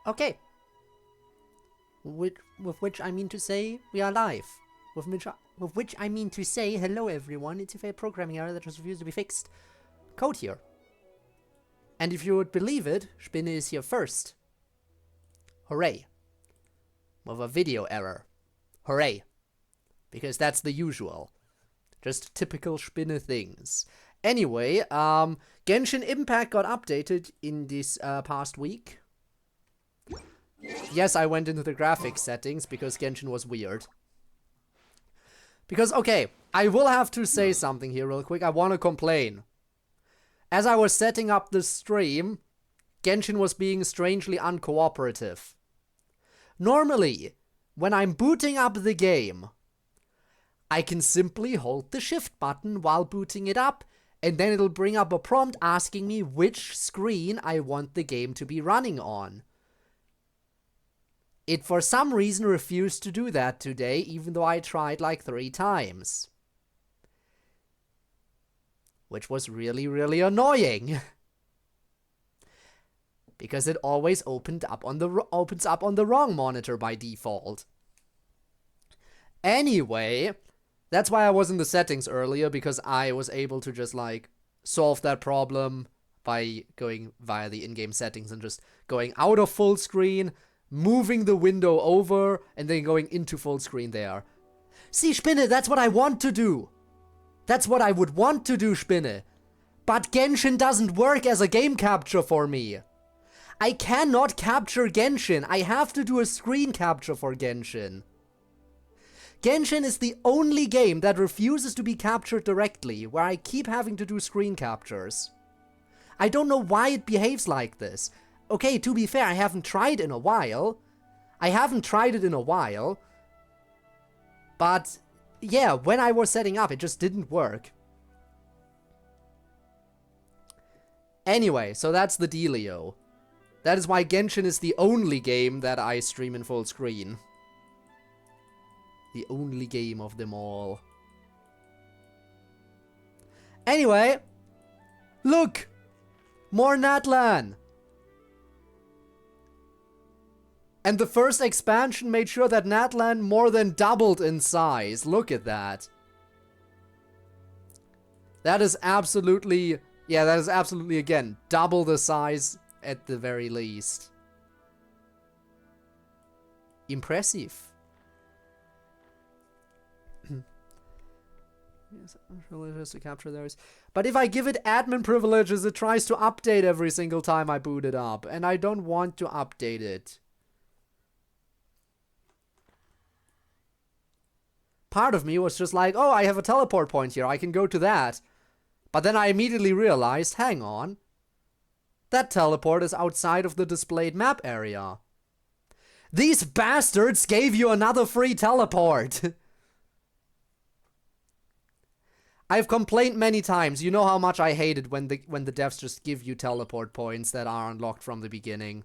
Okay. With which I mean to say, we are live. With which I mean to say, hello everyone, it's a fair programming error that was refused to be fixed. CodeErr. And if you would believe it, Spinne is here first. Hooray. With a video error. Hooray. Because that's the usual. Just typical Spinne things. Anyway, Genshin Impact got updated in this past week. Yes, I went into the graphics settings because Genshin was weird. Because, okay, I will have to say something here real quick. I want to complain. As I was setting up the stream, Genshin was being strangely uncooperative. Normally, when I'm booting up the game, I can simply hold the shift button while booting it up, and then it'll bring up a prompt asking me which screen I want the game to be running on. It for some reason refused to do that today, even though I tried like 3 times. Which was really, really annoying. Because it always opens up on the wrong monitor by default. Anyway, that's why I was in the settings earlier, because I was able to just like solve that problem by going via the in-game settings and just going out of full screen, moving the window over, and then going into full screen there. See, Spinne, that's what I want to do. That's what I would want to do, Spinne. But Genshin doesn't work as a game capture for me. I cannot capture Genshin. I have to do a screen capture for Genshin. Genshin is the only game that refuses to be captured directly, where I keep having to do screen captures. I don't know why it behaves like this. Okay, to be fair, I haven't tried in a while. But, yeah, when I was setting up, it just didn't work. Anyway, so that's the dealio. That is why Genshin is the only game that I stream in full screen. The only game of them all. Anyway, look! More Natlan! And the first expansion made sure that Natlan more than doubled in size. Look at that. That is absolutely, yeah, that is absolutely, again, double the size at the very least. Impressive. Yes, privileges to capture those. But if I give it admin privileges, it tries to update every single time I boot it up. And I don't want to update it. Part of me was just like, oh, I have a teleport point here, I can go to that. But then I immediately realized, hang on. That teleport is outside of the displayed map area. These bastards gave you another free teleport! I've complained many times, you know how much I hate it when the devs just give you teleport points that are unlocked from the beginning.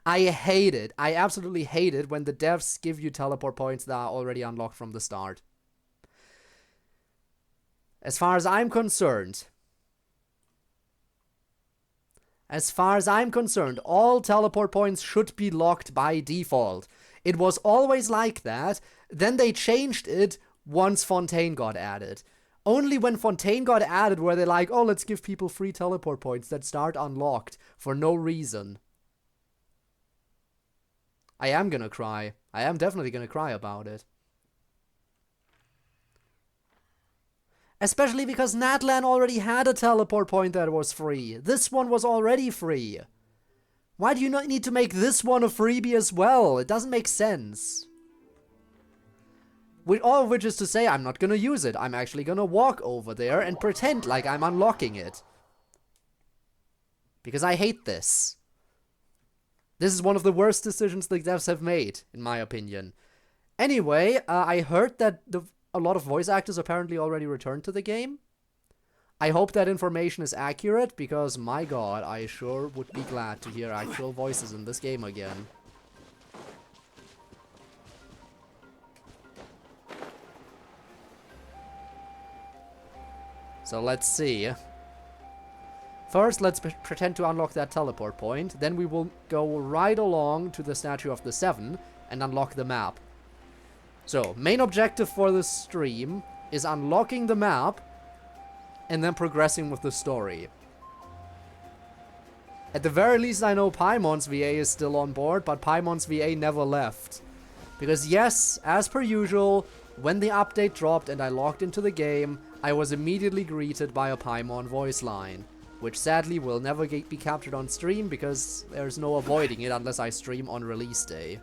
I hate it. I absolutely hate it when the devs give you teleport points that are already unlocked from the start. As far as I'm concerned, all teleport points should be locked by default. It was always like that. Then they changed it once Fontaine got added. Only when Fontaine got added were they like, oh, let's give people free teleport points that start unlocked for no reason. I am gonna cry. I am definitely gonna cry about it. Especially because Natlan already had a teleport point that was free. This one was already free. Why do you not need to make this one a freebie as well? It doesn't make sense. All of which is to say, I'm not gonna use it. I'm actually gonna walk over there and pretend like I'm unlocking it. Because I hate this. This is one of the worst decisions the devs have made, in my opinion. Anyway, I heard that a lot of voice actors apparently already returned to the game. I hope that information is accurate, because my god, I sure would be glad to hear actual voices in this game again. So let's see. First, let's pretend to unlock that teleport point. Then we will go right along to the Statue of the Seven and unlock the map. So, main objective for this stream is unlocking the map and then progressing with the story. At the very least, I know Paimon's VA is still on board, but Paimon's VA never left. Because yes, as per usual, when the update dropped and I logged into the game, I was immediately greeted by a Paimon voice line, which sadly will never be captured on stream because there's no avoiding it unless I stream on release day.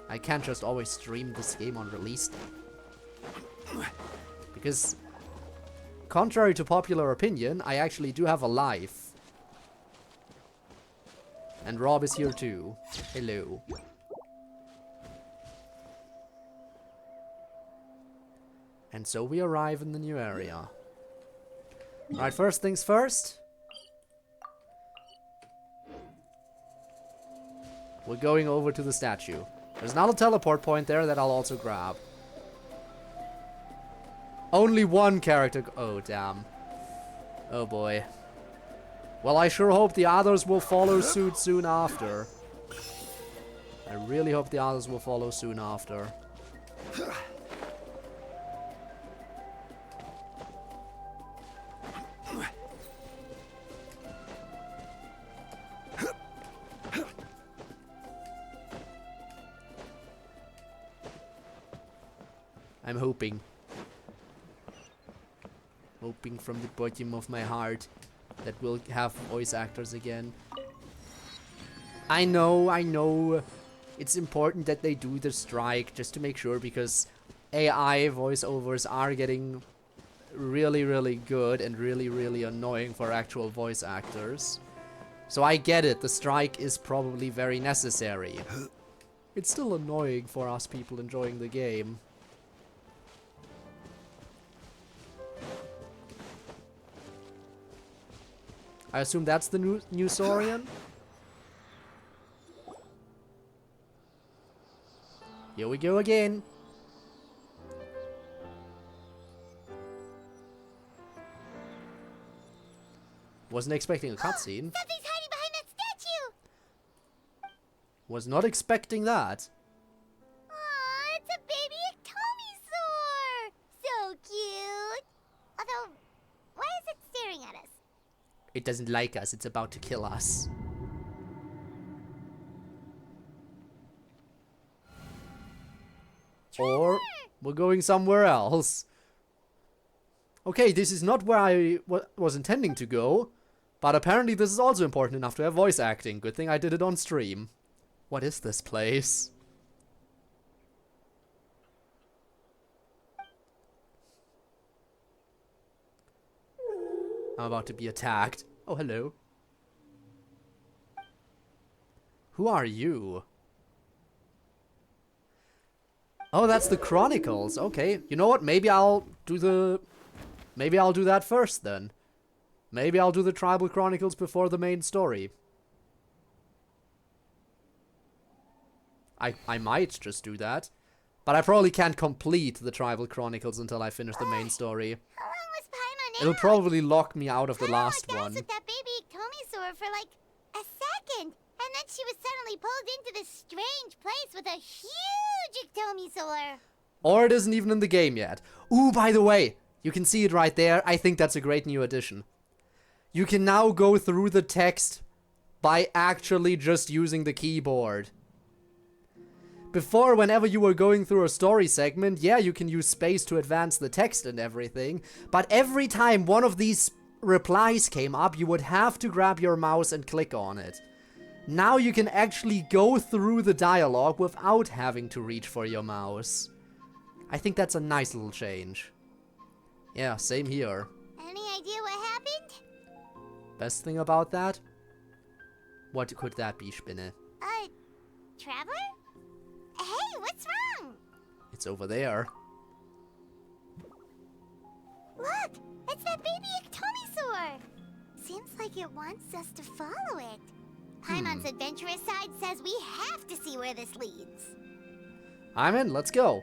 I can't just always stream this game on release day. Because, contrary to popular opinion, I actually do have a life. And Rob is here too. Hello. And so we arrive in the new area. Alright, first things first. We're going over to the statue. There's not a teleport point there that I'll also grab. Only one character. Oh, damn. Oh, boy. Well, I sure hope the others will follow suit soon after. I really hope the others will follow soon after. I'm hoping. Hoping from the bottom of my heart that we'll have voice actors again. I know. It's important that they do the strike just to make sure, because AI voiceovers are getting really, really good and really, really annoying for actual voice actors. So I get it, the strike is probably very necessary. It's still annoying for us people enjoying the game. I assume that's the new Saurian? Here we go again. Wasn't expecting a cutscene. Something's hiding behind that statue! Was not expecting that. Aw, it's a baby Ectomisaur! So cute! Although, why is it staring at us? It doesn't like us. It's about to kill us. Or we're going somewhere else. Okay, this is not where I was intending to go. But apparently this is also important enough to have voice acting. Good thing I did it on stream. What is this place? I'm about to be attacked. Oh, hello. Who are you? Oh, that's the Chronicles. Okay. You know what? Maybe I'll do that first then. Maybe I'll do the Tribal Chronicles before the main story. I might just do that. But I probably can't complete the Tribal Chronicles until I finish the main story. How long was Paimon It'll out? probably lock me out of the last I one. with that baby Ectomisaur for like a second. And then she was suddenly pulled into this strange place with a huge Ectomisaur. Or it isn't even in the game yet. Ooh, by the way, you can see it right there. I think that's a great new addition. You can now go through the text by actually just using the keyboard. Before, whenever you were going through a story segment, yeah, you can use space to advance the text and everything, but every time one of these replies came up, you would have to grab your mouse and click on it. Now you can actually go through the dialogue without having to reach for your mouse. I think that's a nice little change. Yeah, same here. Any idea what happened? Best thing about that? What could that be, Spinne? Traveler? Hey, what's wrong? It's over there. Look, it's that baby Ectomisaur. Seems like it wants us to follow it. Paimon's adventurous side says we have to see where this leads. I'm in, let's go.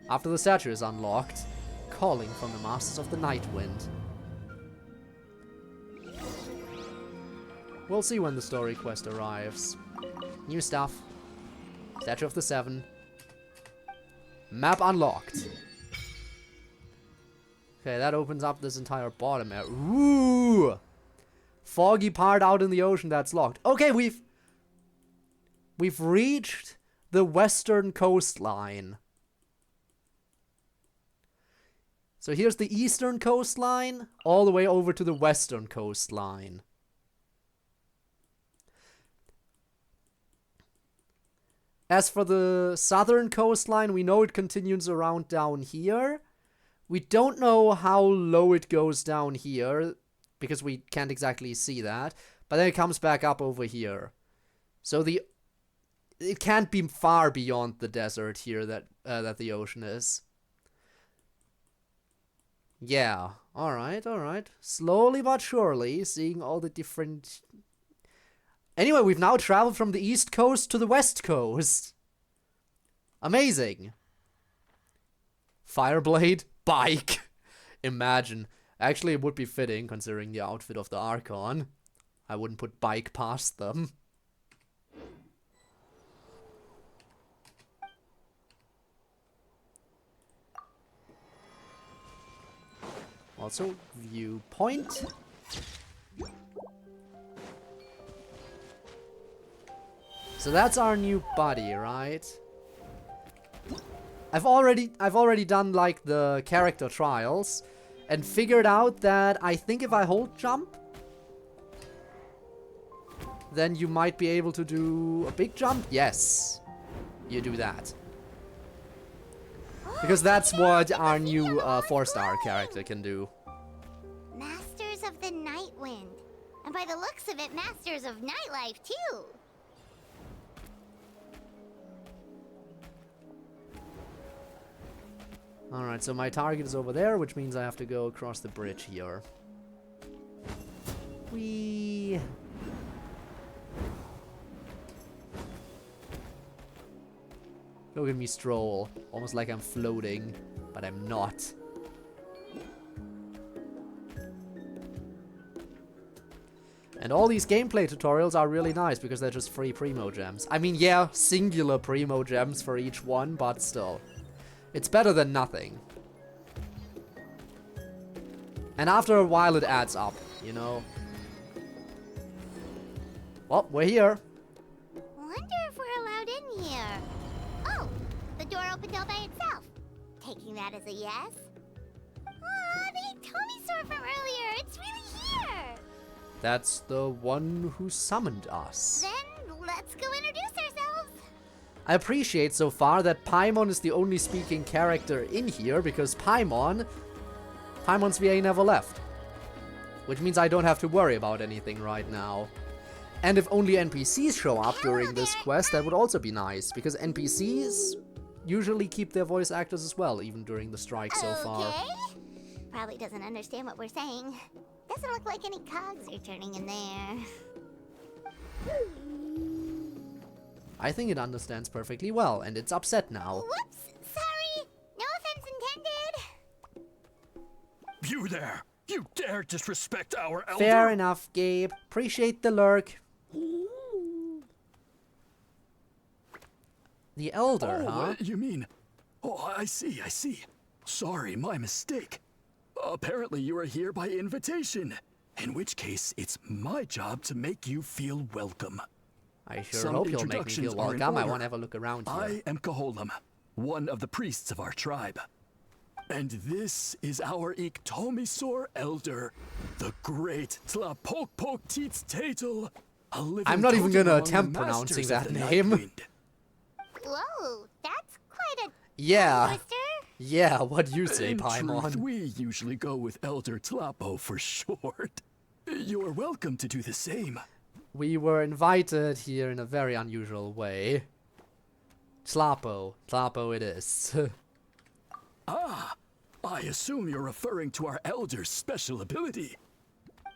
After the statue is unlocked, calling from the Masters of the Night Wind. We'll see when the story quest arrives. New stuff. Statue of the Seven. Map unlocked. Okay, that opens up this entire bottom area. Ooh! Foggy part out in the ocean that's locked. Okay, we've reached the western coastline. So here's the eastern coastline, all the way over to the western coastline. As for the southern coastline, we know it continues around down here. We don't know how low it goes down here, because we can't exactly see that. But then it comes back up over here. So it can't be far beyond the desert here that the ocean is. Yeah, alright. Slowly but surely, seeing all the different... Anyway, we've now traveled from the east coast to the west coast. Amazing. Fireblade, bike. Imagine. Actually, it would be fitting, considering the outfit of the Archon. I wouldn't put bike past them. Also, viewpoint. So that's our new buddy, right? I've already done like the character trials and figured out that I think if I hold jump, then you might be able to do a big jump. Yes, you do that. Because that's what our new 4-star character can do. Masters of the Night Wind. And by the looks of it, Masters of Nightlife too. Alright, so my target is over there, which means I have to go across the bridge here. Whee! Look at me stroll. Almost like I'm floating, but I'm not. And all these gameplay tutorials are really nice because they're just free Primo Gems. I mean, yeah, singular Primo Gems for each one, but still. It's better than nothing. And after a while it adds up, you know? Well, we're here. Wonder if we're allowed in here. Oh, the door opened all by itself. Taking that as a yes. Aw, the Tomisaur from earlier. It's really here. That's the one who summoned us. Then let's go introduce ourselves. I appreciate so far that Paimon is the only speaking character in here because Paimon's VA never left. Which means I don't have to worry about anything right now. And if only NPCs show up during this quest, that would also be nice, because NPCs usually keep their voice actors as well, even during the strike so far. Okay. Probably doesn't understand what we're saying. Doesn't look like any cogs are turning in there. I think it understands perfectly well, and it's upset now. Whoops! Sorry! No offense intended! You there! You dare disrespect our elder! Fair enough, Gabe. Appreciate the lurk. The elder, huh? You mean... Oh, I see. Sorry, my mistake. Apparently you are here by invitation. In which case, it's my job to make you feel welcome. I sure hope you'll make me feel welcome. I want to have a look around here. I am Koholam, one of the priests of our tribe. And this is our Iktomisaur elder, the great Tlapokpok Teets Tatel. I'm not even gonna attempt pronouncing that name. Whoa, that's quite a Yeah. twister. Yeah, what do you say, In truth, Paimon? we usually go with Elder Tlapo for short. You are welcome to do the same. We were invited here in a very unusual way. Tlapo it is. I assume you're referring to our elder's special ability.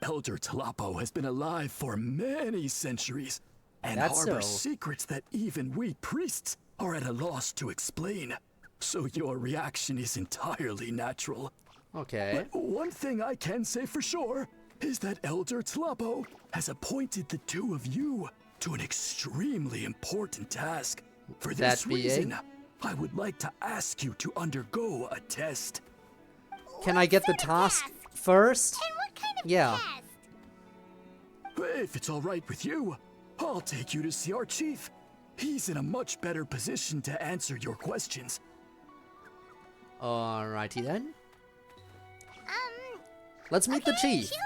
Elder Tlapo has been alive for many centuries and That's harbors so. secrets that even we priests are at a loss to explain. So your reaction is entirely natural. Okay. But one thing I can say for sure, is that Elder Tlabo has appointed the two of you to an extremely important task. For this That being? reason, I would like to ask you to undergo a test. Can I get the sort of task task? first? And what kind of Yeah. test? If it's all right with you, I'll take you to see our chief. He's in a much better position to answer your questions. Alrighty then. Um, Let's meet the okay, chief. sure.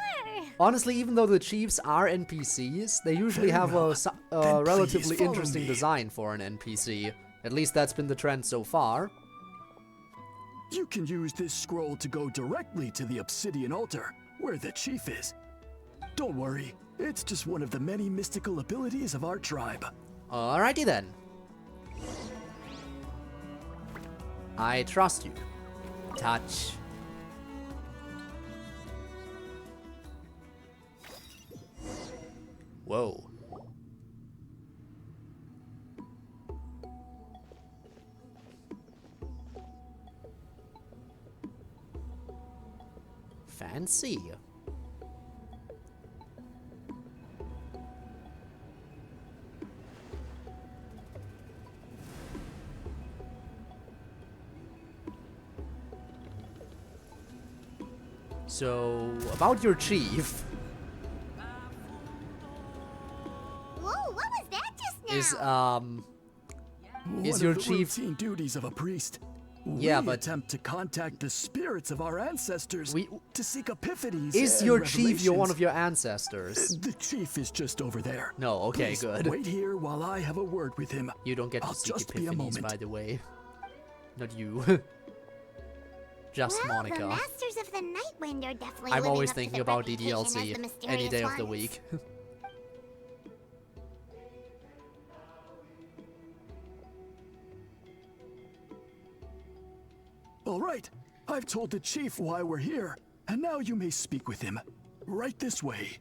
Honestly, even though the chiefs are NPCs, they usually Very have well. a Then relatively please follow interesting me. design for an NPC. At least that's been the trend so far. You can use this scroll to go directly to the obsidian altar, where the chief is. Don't worry, it's just one of the many mystical abilities of our tribe. Alrighty then. I trust you. Touch. Whoa. Fancy. So, about your chief, Whoa, what was that just now? is, One Is of your the chief- routine duties of a priest. Yeah, we but- attempt to contact the spirits of our ancestors to seek epiphanies. is and your chief one revelations. of your ancestors? The chief is just over there. No, okay, Please good. Wait here while I have a word with him. You don't get to I'll seek just be a epiphanies, moment. by the way. Not you. Just Well, Monica. the Masters of the Nightwind are definitely I'm living always up to thinking their about reputation as the DDLC any mysterious day of the ones. week. All right, I've told the chief why we're here, and now you may speak with him. Right this way.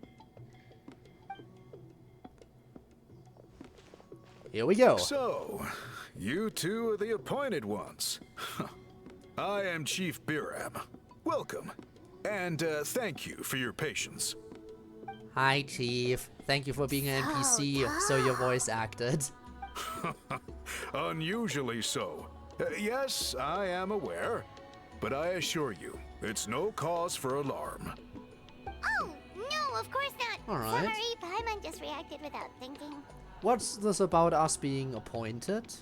Here we go. So, you two are the appointed ones. I am Chief Biram. Welcome, and thank you for your patience. Hi, Chief. Thank you for being an NPC, so your voice acted. Unusually so. Yes, I am aware, but I assure you, it's no cause for alarm. Oh, no, of course not. All right. Sorry, Paimon just reacted without thinking. What's this about us being appointed?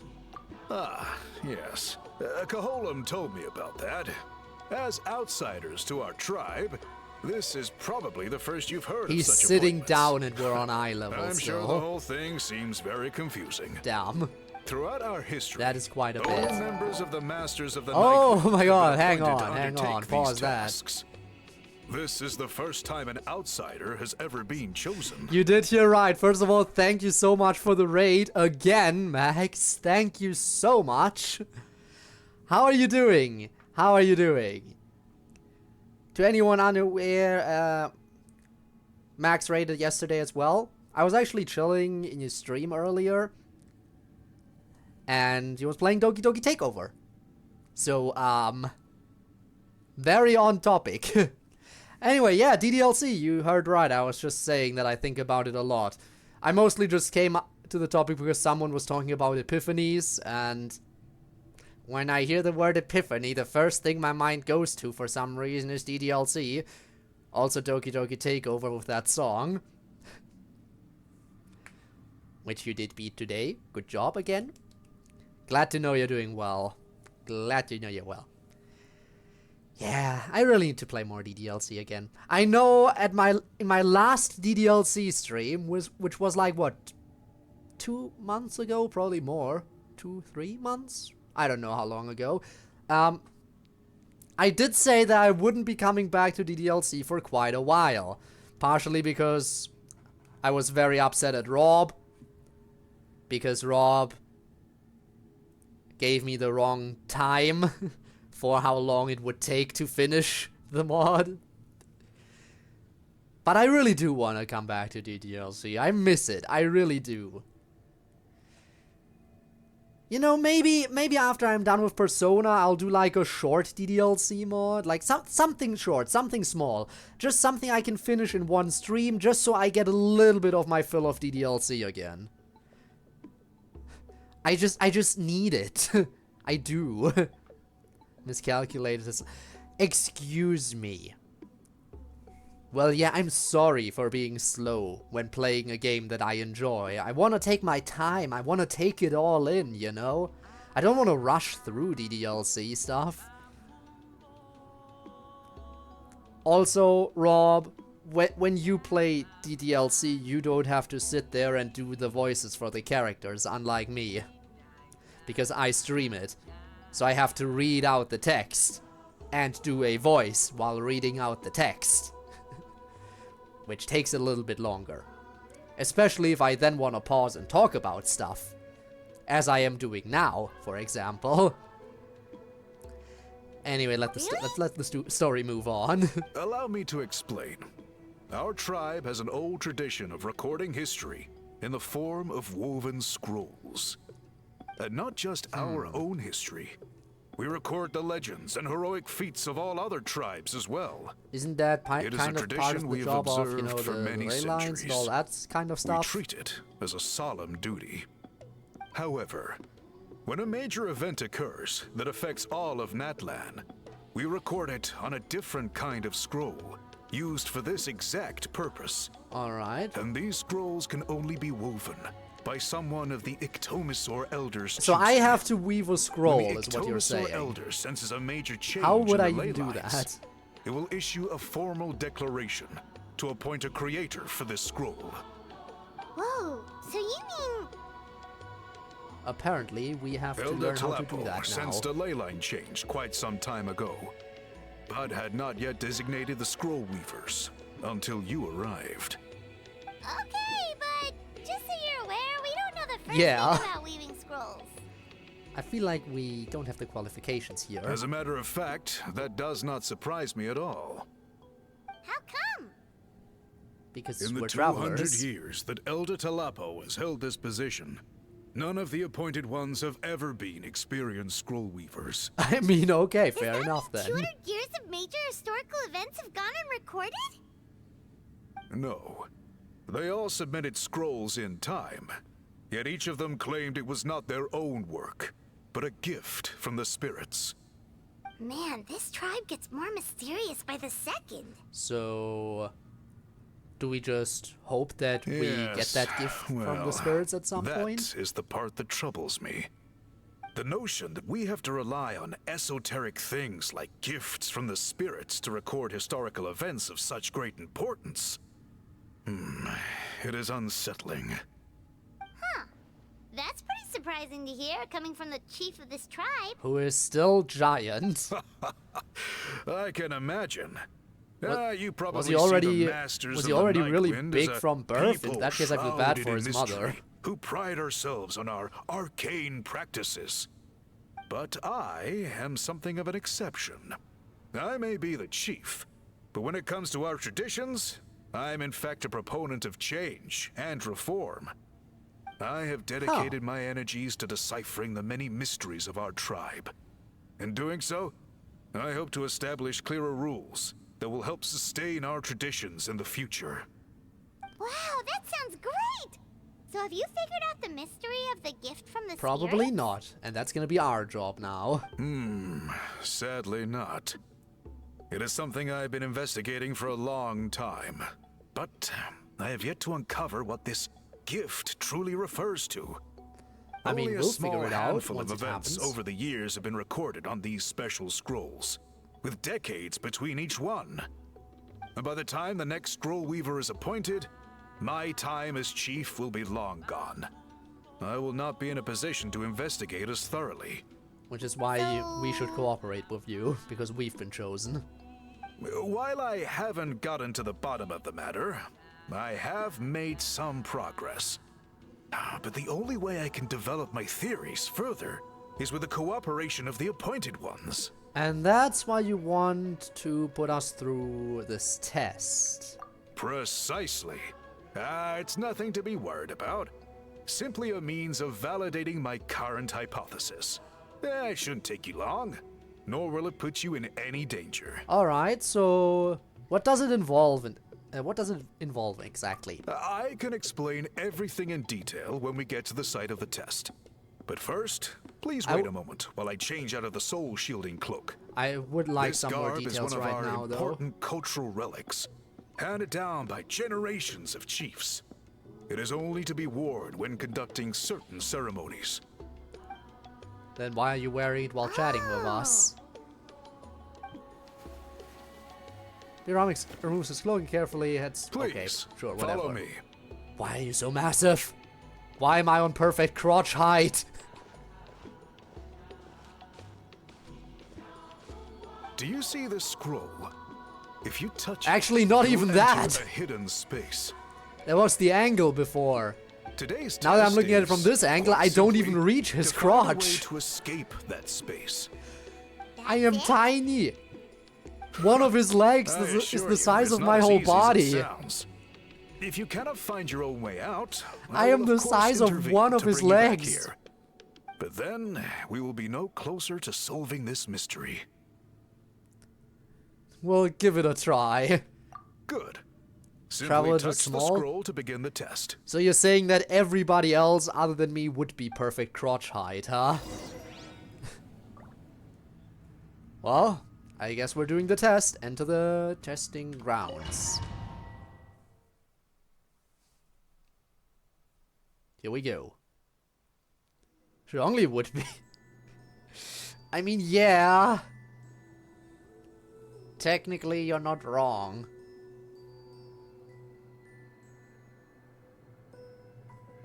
Ah, yes. Kaholam told me about that. As outsiders to our tribe, this is probably the first you've heard He's of such sitting appointments. down and we're on eye level I'm sure the still. whole thing seems very confusing. Damn. Throughout our history, That is quite a all bit. members of the Masters of the Oh Nightwind my have god, been hang appointed to on, hang undertake on, these pause that. tasks. This is the first time an outsider has ever been chosen. You did hear right. First of all, thank you so much for the raid again, Max. Thank you so much. How are you doing? How are you doing? To anyone unaware, Max raided yesterday as well. I was actually chilling in his stream earlier, and he was playing Doki Doki Takeover. So, very on topic. Anyway, yeah, DDLC, you heard right. I was just saying that I think about it a lot. I mostly just came to the topic because someone was talking about epiphanies, and when I hear the word epiphany, the first thing my mind goes to for some reason is DDLC. Also Doki Doki Takeover with that song. Which you did beat today. Good job again. Glad to know you're doing well. Glad to know you're well. Yeah, I really need to play more DDLC again. I know in my last DDLC stream, which was like, what, 2 months ago? Probably more. 2-3 months? I don't know how long ago. I did say that I wouldn't be coming back to DDLC for quite a while. Partially because I was very upset at Rob. Because Rob gave me the wrong time for how long it would take to finish the mod. But I really do want to come back to DDLC. I miss it. I really do. You know, maybe after I'm done with Persona, I'll do like a short DDLC mod, like something short, something small, just something I can finish in one stream, just so I get a little bit of my fill of DDLC again. I just need it. I do. Miscalculated this. Excuse me. Well, yeah, I'm sorry for being slow when playing a game that I enjoy. I want to take my time. I want to take it all in, you know? I don't want to rush through DDLC stuff. Also, Rob, when you play DDLC, you don't have to sit there and do the voices for the characters, unlike me. Because I stream it. So I have to read out the text and do a voice while reading out the text. Which takes a little bit longer. Especially if I then want to pause and talk about stuff. As I am doing now, for example. Anyway, let's let the story move on. Allow me to explain. Our tribe has an old tradition of recording history in the form of woven scrolls. And not just our own history. We record the legends and heroic feats of all other tribes as well. Isn't that It is a kind of part tradition of the we have job of, you know, observed for the many ley lines and centuries. all that kind of We stuff? treat it as a solemn duty. However, when a major event occurs that affects all of Natlan, we record it on a different kind of scroll, used for this exact purpose. Alright. And these scrolls can only be woven by someone of the Ictomisaur Elders. So I choosing. have to weave a scroll, When the is what you're Ictomisaur saying. Elder senses a major change How would in I the ley even do lines, that? it will issue a formal declaration to appoint a creator for this scroll. Whoa, so you mean... Apparently, we have to Elder learn how to do Talapo that now. sensed a ley line change quite some time ago, but had not yet designated the scroll weavers until you arrived. Okay, but just so you're aware, we don't know the first Yeah. thing about weaving scrolls. I feel like we don't have the qualifications here. As a matter of fact, that does not surprise me at all. How come? Because In the we're 200 travelers. years that Elder Talapo has held this position, none of the appointed ones have ever been experienced scroll weavers. I mean, okay, Does fair that enough mean then. 200 years of major historical events have gone unrecorded? No. They all submitted scrolls in time, yet each of them claimed it was not their own work, but a gift from the spirits. Man, this tribe gets more mysterious by the second. So, do we just hope that we get Yes, that gift from well, the spirits at some point? That is the part that troubles me. The notion that we have to rely on esoteric things like gifts from the spirits to record historical events of such great importance. It is unsettling. That's pretty surprising to hear, coming from the chief of this tribe. Who is still giant. I can imagine. You probably Was he see already, the masters was of he the already Night really Wind big as a from birth? In people that case, I feel bad shrouded for in his mystery, mother. who pride ourselves on our arcane practices. But I am something of an exception. I may be the chief, but when it comes to our traditions, I'm in fact a proponent of change and reform. I have dedicated my energies to deciphering the many mysteries of our tribe. In doing so, I hope to establish clearer rules that will help sustain our traditions in the future. Wow, that sounds great! So have you figured out the mystery of the gift from the Probably spirits? not, and that's gonna be our job now. Sadly not. It is something I've been investigating for a long time, but I have yet to uncover what this gift truly refers to. I mean, Only a we'll small figure it out handful once of it events happens. over the years have been recorded on these special scrolls, with decades between each one. And by the time the next scroll weaver is appointed, my time as chief will be long gone. I will not be in a position to investigate as thoroughly. Which is why we should cooperate with you, because we've been chosen. While I haven't gotten to the bottom of the matter, I have made some progress. But the only way I can develop my theories further is with the cooperation of the appointed ones. And that's why you want to put us through this test. Precisely. It's nothing to be worried about. simply a means of validating my current hypothesis. It shouldn't take you long, nor will it put you in any danger. Alright, so what does it involve? What does it involve exactly? I can explain everything in detail when we get to the site of the test. But first, please wait a moment while I change out of the soul shielding cloak. I would like This some more garb is details one of right our now, though. important cultural relics, handed down by generations of chiefs. It is only to be worn when conducting certain ceremonies. Then why are you wearing it while chatting with us? Pyramix removes his cloak carefully. Heads. Please, okay, sure, whatever. follow me. Why are you so massive? Why am I on perfect crotch height? Do you see this scroll? If you touch Actually, it, not you'll even enter that. A hidden space. That was the angle before. Today's Now that I'm test looking at it from is, this angle, quite I don't simply, even reach his to find a way crotch. to escape that space. I am tiny. One of his legs I is assure the you, size it's of not my as whole easy as it body. sounds. If you cannot find your own way out, I am will the of course size of intervene one of to his bring you back legs. here. But then we will be no closer to solving this mystery. We'll give it a try. Good. Simply Traveler touch just the small? scroll to begin the test. So you're saying that everybody else other than me would be perfect crotch height, huh? Well, I guess we're doing the test. Enter the testing grounds. Here we go. Should only would be. I mean, yeah. Technically, you're not wrong.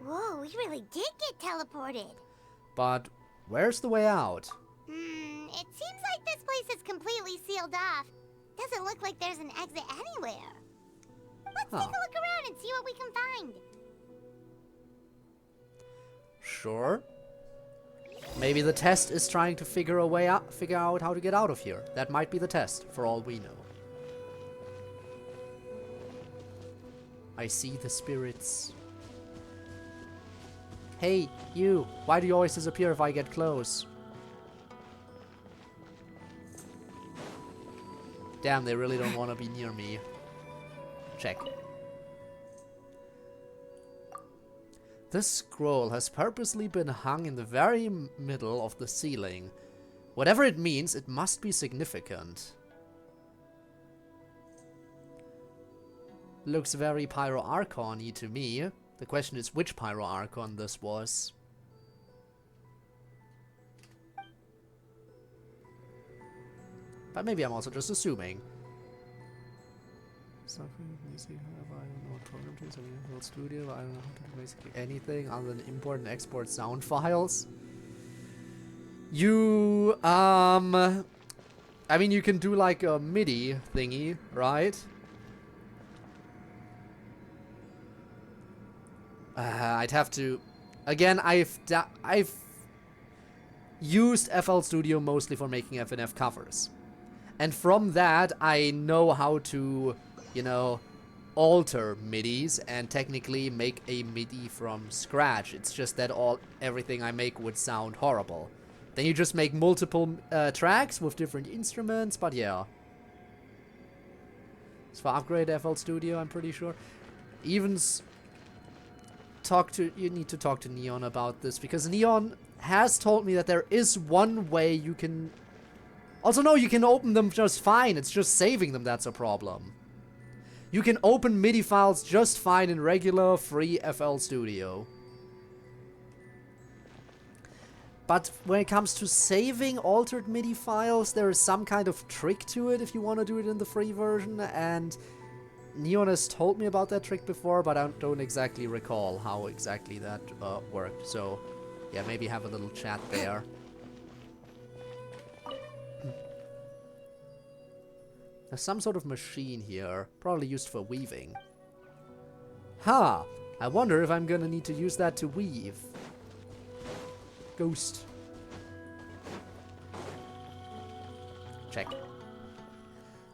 Whoa, we really did get teleported. But where's the way out? It seems like this place is completely sealed off. Doesn't look like there's an exit anywhere. Let's take a look around and see what we can find. Sure. Maybe the test is trying to figure out how to get out of here. That might be the test, for all we know. I see the spirits. Hey, you! Why do you always disappear if I get close? Damn, they really don't want to be near me. Check. This scroll has purposely been hung in the very middle of the ceiling. Whatever it means, it must be significant. Looks very Pyro Archon-y to me. The question is which Pyro Archon this was. But maybe I'm also just assuming. Program tools, Studio. I don't know how to do basically anything other than import and export sound files. You, I mean, you can do like a MIDI thingy, right? I'd have to. Again, I've used FL Studio mostly for making FNF covers, and from that I know how to, you know, alter MIDIs and technically make a MIDI from scratch. It's just that everything I make would sound horrible. Then you just make multiple tracks with different instruments, but yeah. It's for upgrade FL Studio, I'm pretty sure. Even you need to talk to Neon about this, because Neon has told me that there is one way you can. Also, no, you can open them just fine. It's just saving them that's a problem. You can open MIDI files just fine in regular free FL Studio. But when it comes to saving altered MIDI files, there is some kind of trick to it if you want to do it in the free version, and Neon has told me about that trick before, but I don't exactly recall how exactly that worked. So, yeah, maybe have a little chat there. There's some sort of machine here, probably used for weaving. Ha! I wonder if I'm gonna need to use that to weave. Ghost. Check.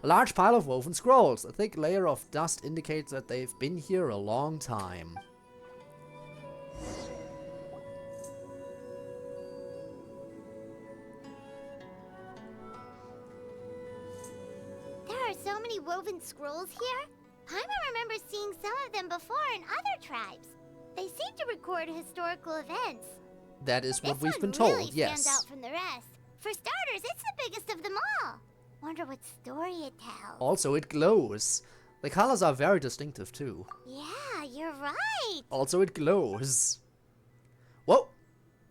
A large pile of woven scrolls. A thick layer of dust indicates that they've been here a long time. so many woven scrolls here? Paimon remembers seeing some of them before in other tribes. They seem to record historical events. That is what This we've one been told, really yes. stands out from the rest. For starters, it's the biggest of them all. Wonder what story it tells. Also, it glows. The colors are very distinctive too. Yeah, you're right. Also, it glows. Whoa!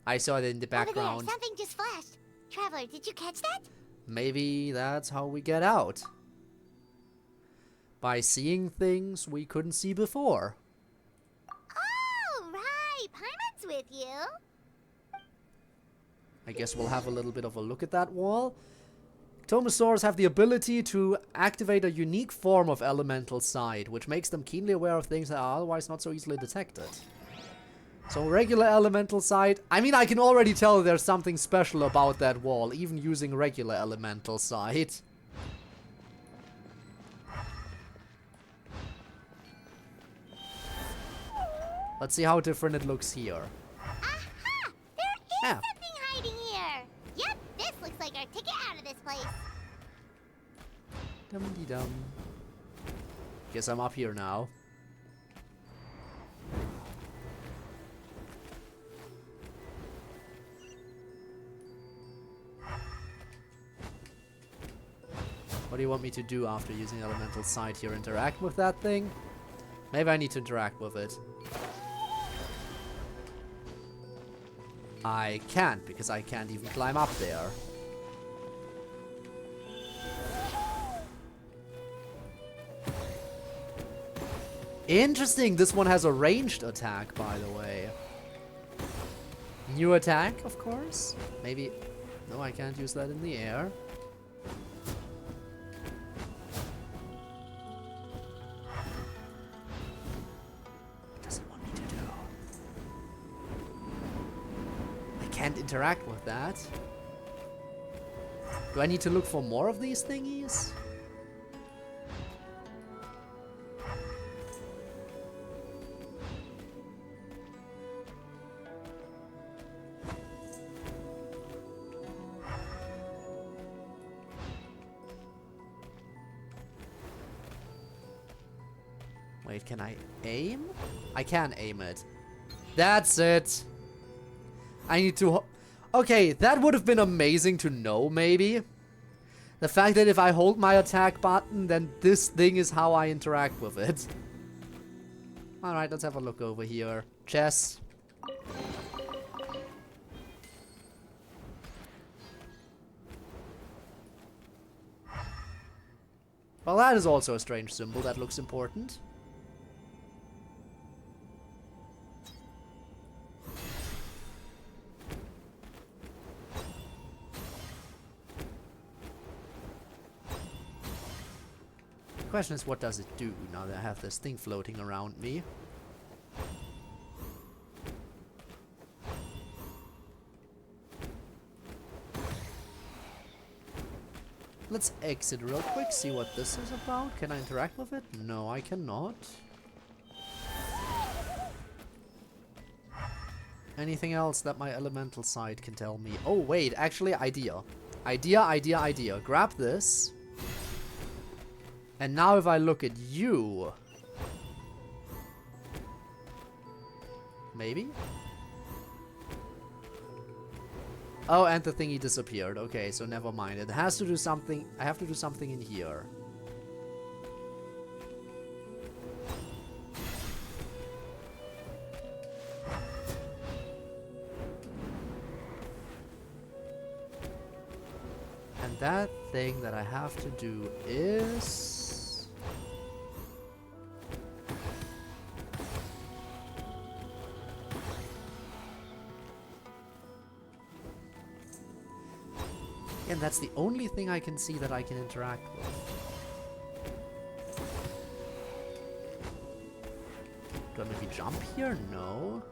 I saw it in the Over there, background. something just flashed. Traveler, did you catch that? Maybe that's how we get out. By seeing things we couldn't see before. Oh, right. Paimon's with you. I guess we'll have a little bit of a look at that wall. Tomosaurs have the ability to activate a unique form of elemental sight, which makes them keenly aware of things that are otherwise not so easily detected. So regular elemental sight, I mean, I can already tell there's something special about that wall, even using regular elemental sight. Let's see how different it looks here. Aha! There is Yeah. something hiding here. Yep, this looks like our ticket out of this place. Dum-de-dum. Guess I'm up here now. What do you want me to do after using elemental sight here? Interact with that thing? Maybe I need to interact with it. I can't, because I can't even climb up there. Interesting, this one has a ranged attack, by the way. New attack, of course. Maybe... No, I can't use that in the air. What does it want me to do? I can't interact with that. Do I need to look for more of these thingies? Wait, can I aim? I can aim it. That's it. I need to... Okay, that would have been amazing to know, maybe. The fact that if I hold my attack button, then this thing is how I interact with it. Alright, let's have a look over here. Chess. Well, that is also a strange symbol that looks important. The question is, what does it do now that I have this thing floating around me? Let's exit real quick, see what this is about. Can I interact with it? No, I cannot. Anything else that my elemental side can tell me? Oh, wait, actually, idea. Idea. Grab this. And now if I look at you... Maybe? Oh, and the thingy disappeared. Okay, so never mind. It has to do something... I have to do something in here. And that thing that I have to do is... And that's the only thing I can see that I can interact with. Do I maybe jump here? No.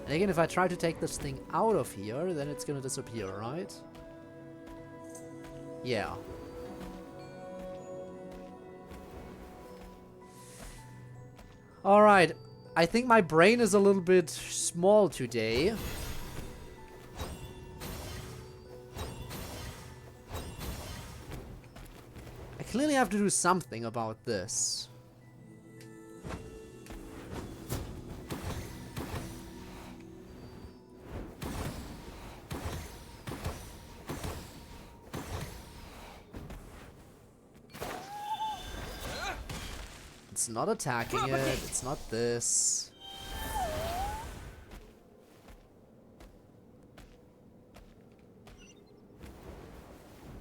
And again, if I try to take this thing out of here, then it's gonna disappear, right? Yeah. Alright. I think my brain is a little bit small today. clearly have to do something about this. It's not attacking it. It's not this.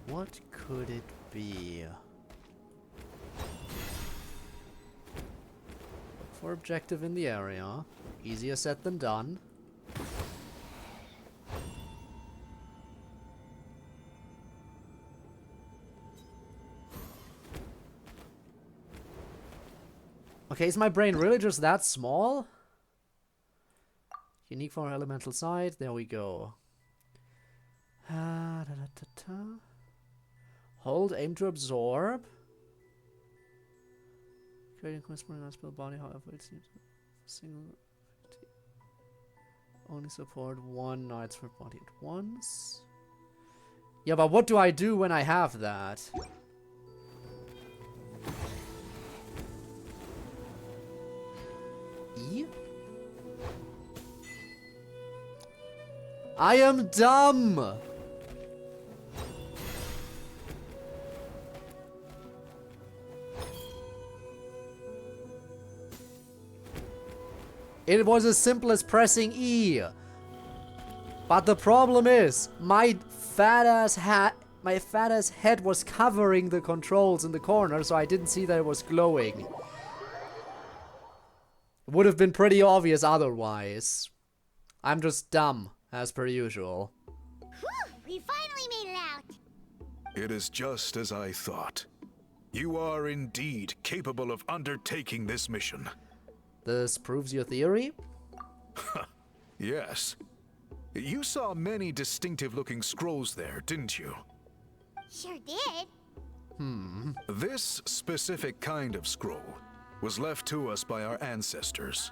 What could it be? Look for objective in the area. Easier said than done. Okay, is my brain really just that small? Unique for elemental side. There we go. Hold, aim to absorb. Creating corresponding unspelled body, however, it's single. Only support one knight's for body at once. Yeah, but what do I do when I have that? E? I am dumb! It was as simple as pressing E. But the problem is, my fat ass head was covering the controls in the corner, so I didn't see that it was glowing. It would have been pretty obvious otherwise. I'm just dumb, as per usual. Whew, we finally made it out. It is just as I thought. You are indeed capable of undertaking this mission. This proves your theory? Yes. You saw many distinctive-looking scrolls there, didn't you? Sure did. This specific kind of scroll was left to us by our ancestors.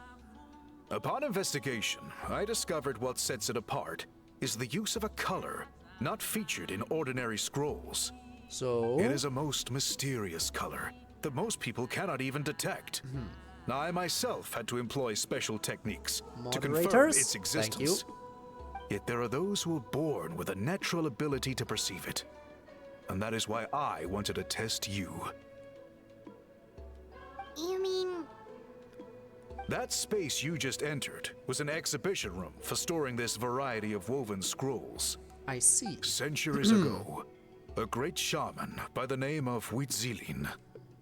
Upon investigation, I discovered what sets it apart is the use of a color not featured in ordinary scrolls. So? It is a most mysterious color that most people cannot even detect. I myself had to employ special techniques to confirm Moderators? its existence. Thank you. Yet there are those who are born with a natural ability to perceive it. And that is why I wanted to test you. You mean... That space you just entered was an exhibition room for storing this variety of woven scrolls. I see. Centuries ago, a great shaman by the name of Huitzilin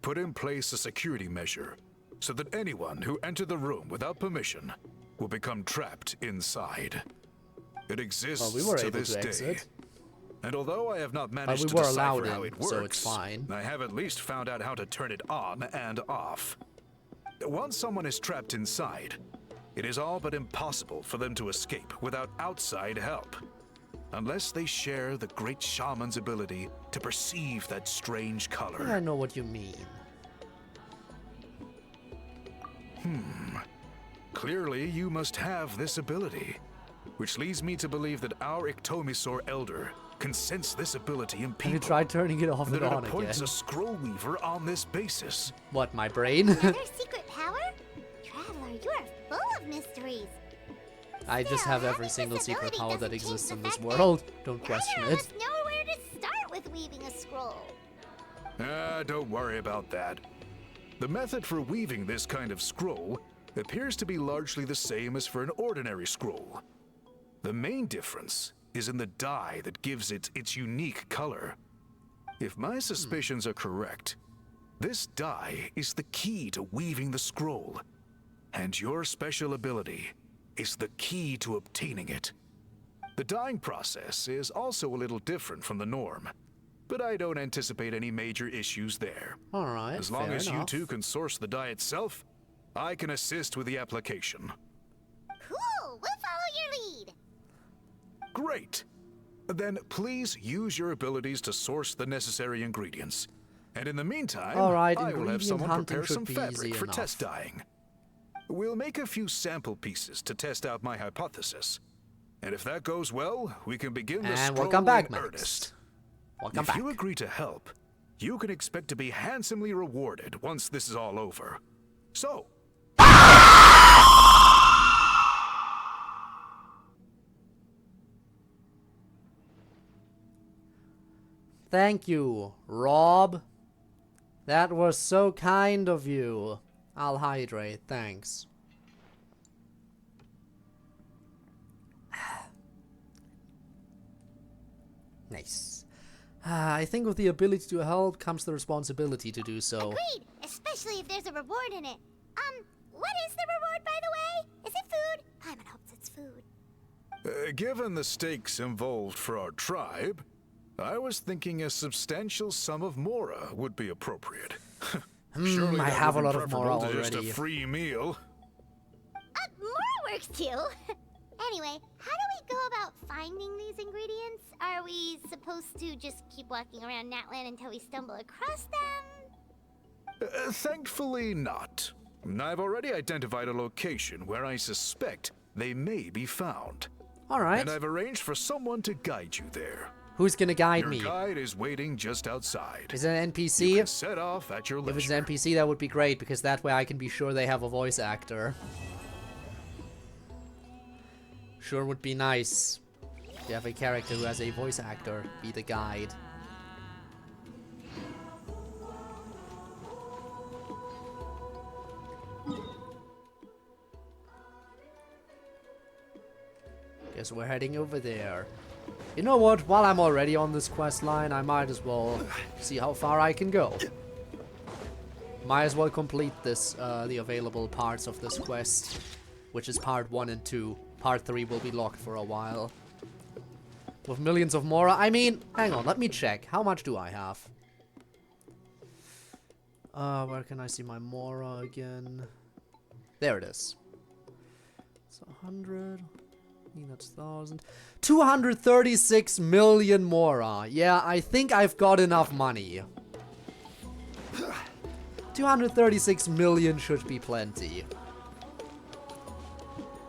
put in place a security measure so that anyone who entered the room without permission will become trapped inside. It exists Well, we were to able this to day. exit. And although I have not managed we to were decipher allowed how in, it works, so it's fine. I have at least found out how to turn it on and off. Once someone is trapped inside, it is all but impossible for them to escape without outside help. Unless they share the great shaman's ability to perceive that strange color. I know what you mean. Clearly, you must have this ability, which leads me to believe that our Ictomisaur Elder can sense this ability in people. Have you tried turning it off That and it on appoints again? a scroll weaver on this basis. What, my brain? Another secret power? Traveler, you are full of mysteries. I just Still, have every having single this secret ability power that doesn't change exists the in this fact that world. Don't question neither of it. us know where to start with weaving a scroll. Don't worry about that. The method for weaving this kind of scroll appears to be largely the same as for an ordinary scroll. The main difference is in the dye that gives it its unique color. If my suspicions are correct, this dye is the key to weaving the scroll, and your special ability is the key to obtaining it. The dyeing process is also a little different from the norm, but I don't anticipate any major issues there. Alright, As long fair as you enough. two can source the dye itself, I can assist with the application. Cool, we'll follow your lead. Great! Then please use your abilities to source the necessary ingredients. And in the meantime, Alright, I will have ingredient someone hunting prepare should some be fabric easy for enough. test dyeing. We'll make a few sample pieces to test out my hypothesis. And if that goes well, we can begin the And scroll welcome back, in Max. earnest. Welcome If back. you agree to help, you can expect to be handsomely rewarded once this is all over. So, Thank you, Rob. That was so kind of you. I'll hydrate, thanks. Nice. I think with the ability to help comes the responsibility to do so. Agreed, especially if there's a reward in it. What is the reward, by the way? Is it food? Paimon hopes it's food. given the stakes involved for our tribe, I was thinking a substantial sum of mora would be appropriate. Surely I that have a would be lot of mora preferable to just already. a free meal. Mora works too. Anyway, how do we go about finding these ingredients? Are we supposed to just keep walking around Natlan until we stumble across them? Thankfully not. I've already identified a location where I suspect they may be found. Alright. And I've arranged for someone to guide you there. Who's gonna guide Your me? guide is waiting just outside. Is it an You NPC? can set off at your leisure. If it's an NPC, that would be great, because that way I can be sure they have a voice actor. Sure would be nice to have a character who has a voice actor be the guide. Guess we're heading over there. You know what? While I'm already on this quest line, I might as well see how far I can go. Might as well complete this, the available parts of this quest, which is part 1 and 2. Part 3 will be locked for a while. With millions of mora. I mean, hang on, let me check. How much do I have? Where can I see my mora again? There it is. It's 100. I think that's 1,000. 236 million mora. Yeah, I think I've got enough money. 236 million should be plenty.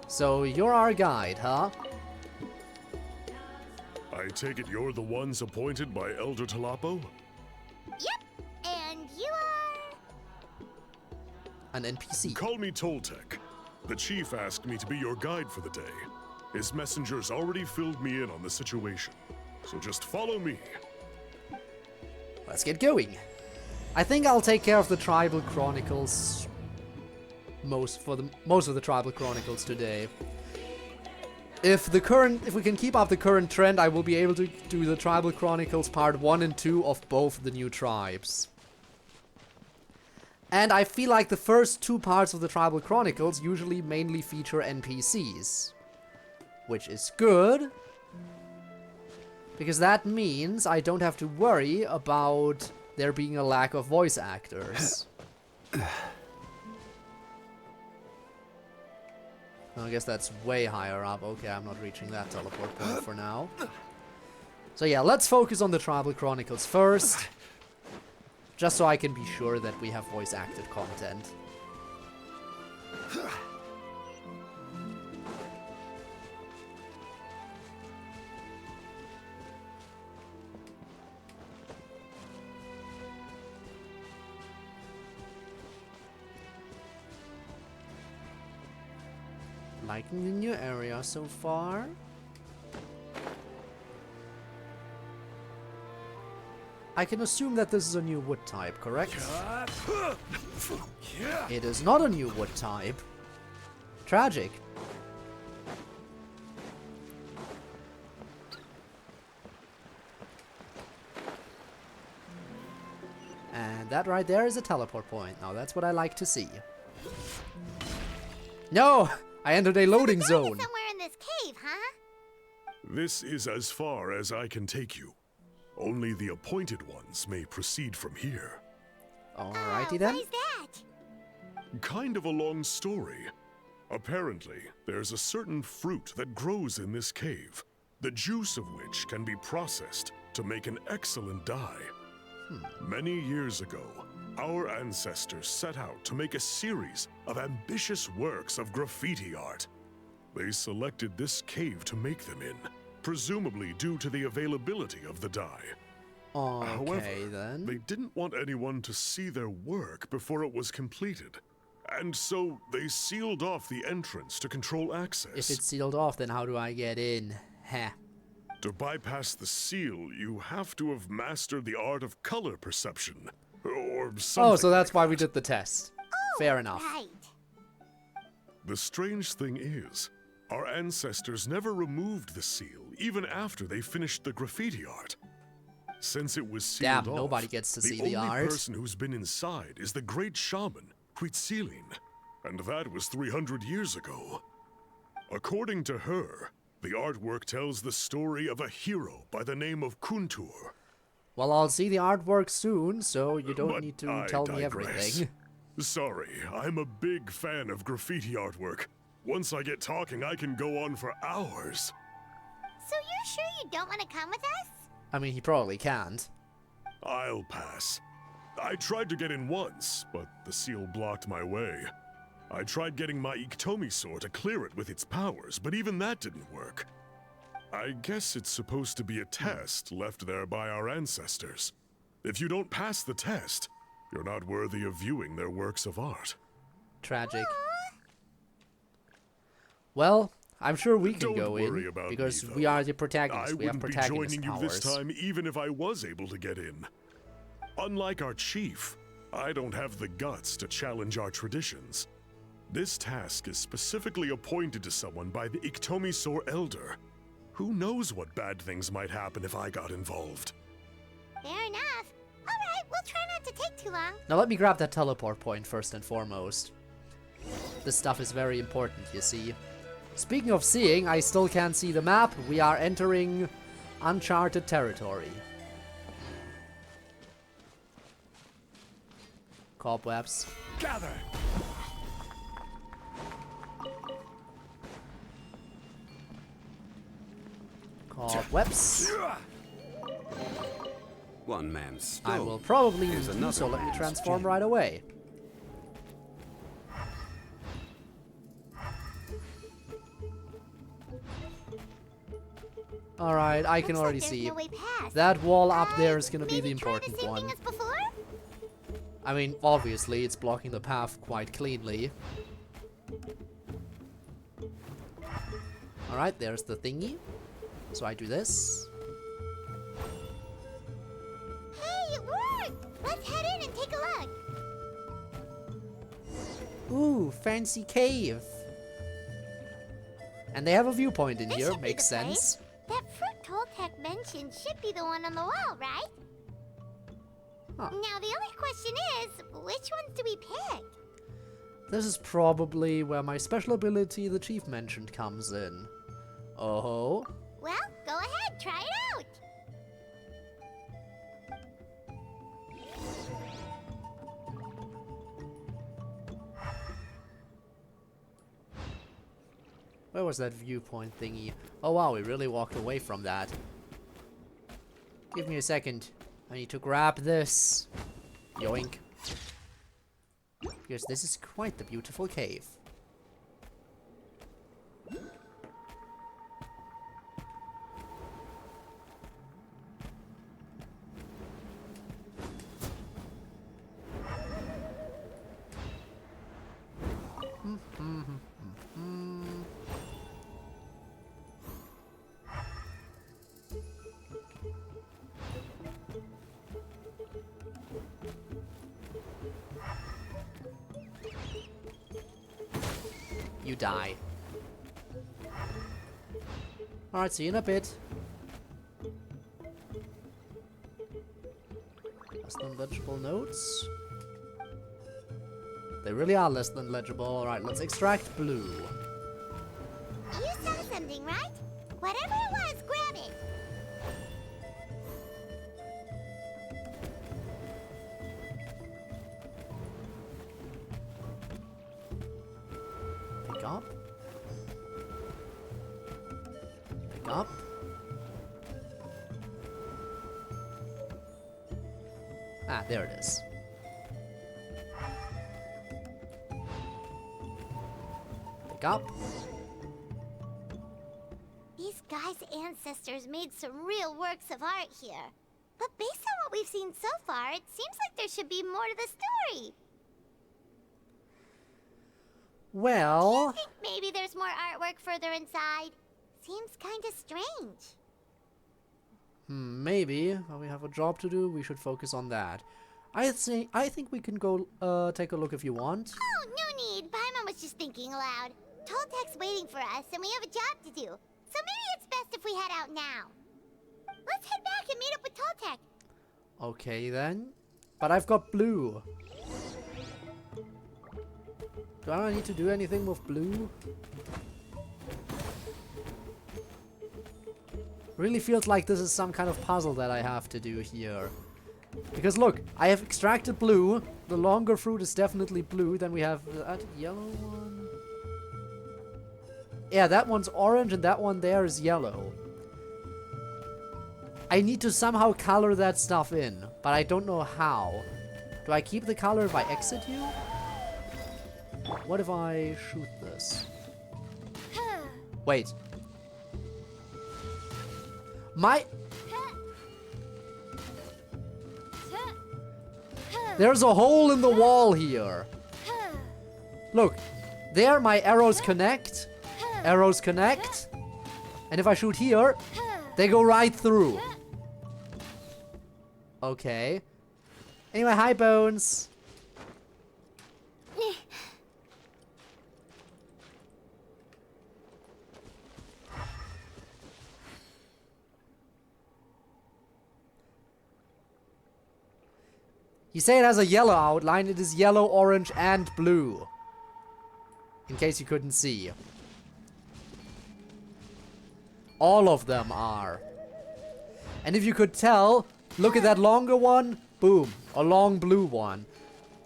So, you're our guide, huh? I take it you're the ones appointed by Elder Talapo? Yep, and you are... An NPC. Call me Toltec. The chief asked me to be your guide for the day. His messengers already filled me in on the situation. So just follow me. Let's get going. I think I'll take care of the Tribal Chronicles most of the Tribal Chronicles today. If we can keep up the current trend, I will be able to do the Tribal Chronicles part 1 and 2 of both the new tribes. And I feel like the first 2 parts of the Tribal Chronicles usually mainly feature NPCs. Which is good, because that means I don't have to worry about there being a lack of voice actors. I guess that's way higher up. Okay, I'm not reaching that teleport point for now. So yeah, let's focus on the Tribal Chronicles first. Just so I can be sure that we have voice acted content. Liking the new area so far. I can assume that this is a new wood type, correct? It is not a new wood type. Tragic. And that right there is a teleport point. Now that's what I like to see. No! I entered a loading zone. Somewhere in this cave, huh? This is as far as I can take you. Only the appointed ones may proceed from here. Alrighty then. Why is that? Kind of a long story. Apparently, there's a certain fruit that grows in this cave, the juice of which can be processed to make an excellent dye. Many years ago, our ancestors set out to make a series of ambitious works of graffiti art. They selected this cave to make them in, presumably due to the availability of the dye. Okay, However, then. they didn't want anyone to see their work before it was completed. And so they sealed off the entrance to control access. If it's sealed off, then how do I get in? Heh. To bypass the seal, you have to have mastered the art of color perception. Or something. Oh, so that's like why that. we did the test. Fair enough. Right. The strange thing is, our ancestors never removed the seal, even after they finished the graffiti art. Since it was sealed Damn, off, nobody gets to see the only art. person who's been inside is the great shaman, Huitzilin, and that was 300 years ago. According to her, the artwork tells the story of a hero by the name of Kuntur. Well, I'll see the artwork soon, so you don't But need to I tell me digress. everything. Sorry, I'm a big fan of graffiti artwork. Once I get talking, I can go on for hours. So you're sure you don't want to come with us? I mean, he probably can't. I'll pass. I tried to get in once, but the seal blocked my way. I tried getting my Iktomi sword to clear it with its powers, but even that didn't work. I guess it's supposed to be a test left there by our ancestors. If you don't pass the test, you're not worthy of viewing their works of art. Tragic. Well, I'm sure we can Don't go worry in, about because me, we though. are the I protagonists. We have wouldn't be protagonist joining you powers. this time even if I was able to get in. Unlike our chief, I don't have the guts to challenge our traditions. This task is specifically appointed to someone by the Iktomi Sor Elder. Who knows what bad things might happen if I got involved? Fair enough. Alright, we'll try not to take too long. Now let me grab that teleport point first and foremost. This stuff is very important, you see. Speaking of seeing, I still can't see the map. We are entering uncharted territory. Cobwebs. Gather! Cobwebs. One man's I stone will probably is need to, another so let me man's transform gem. right away. Alright, I can Looks already like there's see. no way past. That wall up there is gonna be the Maybe try important same one. thing as before? I mean, obviously, it's blocking the path quite cleanly. Alright, there's the thingy. So I do this. Hey, it worked! Let's head in and take a look. Ooh, fancy cave. And they have a viewpoint in This here, should be makes the place. sense. That fruit Toltec mentioned should be the one on the wall, right? Huh. Now the only question is, which ones do we pick? This is probably where my special ability the chief mentioned comes in. Oh. Well, go ahead, try it out. Where was that viewpoint thingy? Oh wow, we really walked away from that. Give me a second. I need to grab this. Yoink. Because this is quite the beautiful cave. You die. Alright, see you in a bit. Less than legible notes. They really are less than legible. Alright, let's extract blue. You saw something, right? Whatever it was, grab it. Pick up. Pick up. Ah, there it is. Pick up. These guys' ancestors made some real works of art here. But based on what we've seen so far, it seems like there should be more to the story. Well, I think maybe there's more artwork further inside. Seems kinda strange. maybe. Well, we have a job to do. We should focus on that. I think we can go take a look if you want. Oh, no need. Paimon was just thinking aloud. Toltek's waiting for us, and we have a job to do. So maybe it's best if we head out now. Let's head back and meet up with Toltek. Okay then. But I've got blue. Do I need to do anything with blue? Really feels like this is some kind of puzzle that I have to do here. Because look, I have extracted blue. The longer fruit is definitely blue. Then we have that yellow one. Yeah, that one's orange and that one there is yellow. I need to somehow color that stuff in, but I don't know how. Do I keep the color if I exit you? What if I shoot this? Wait. There's a hole in the wall here. Look, there my arrows connect. Arrows connect. And if I shoot here, they go right through. Okay. Anyway, hi Bones. You say it has a yellow outline. It is yellow, orange, and blue. In case you couldn't see. All of them are. And if you could tell, look at that longer one. Boom. A long blue one.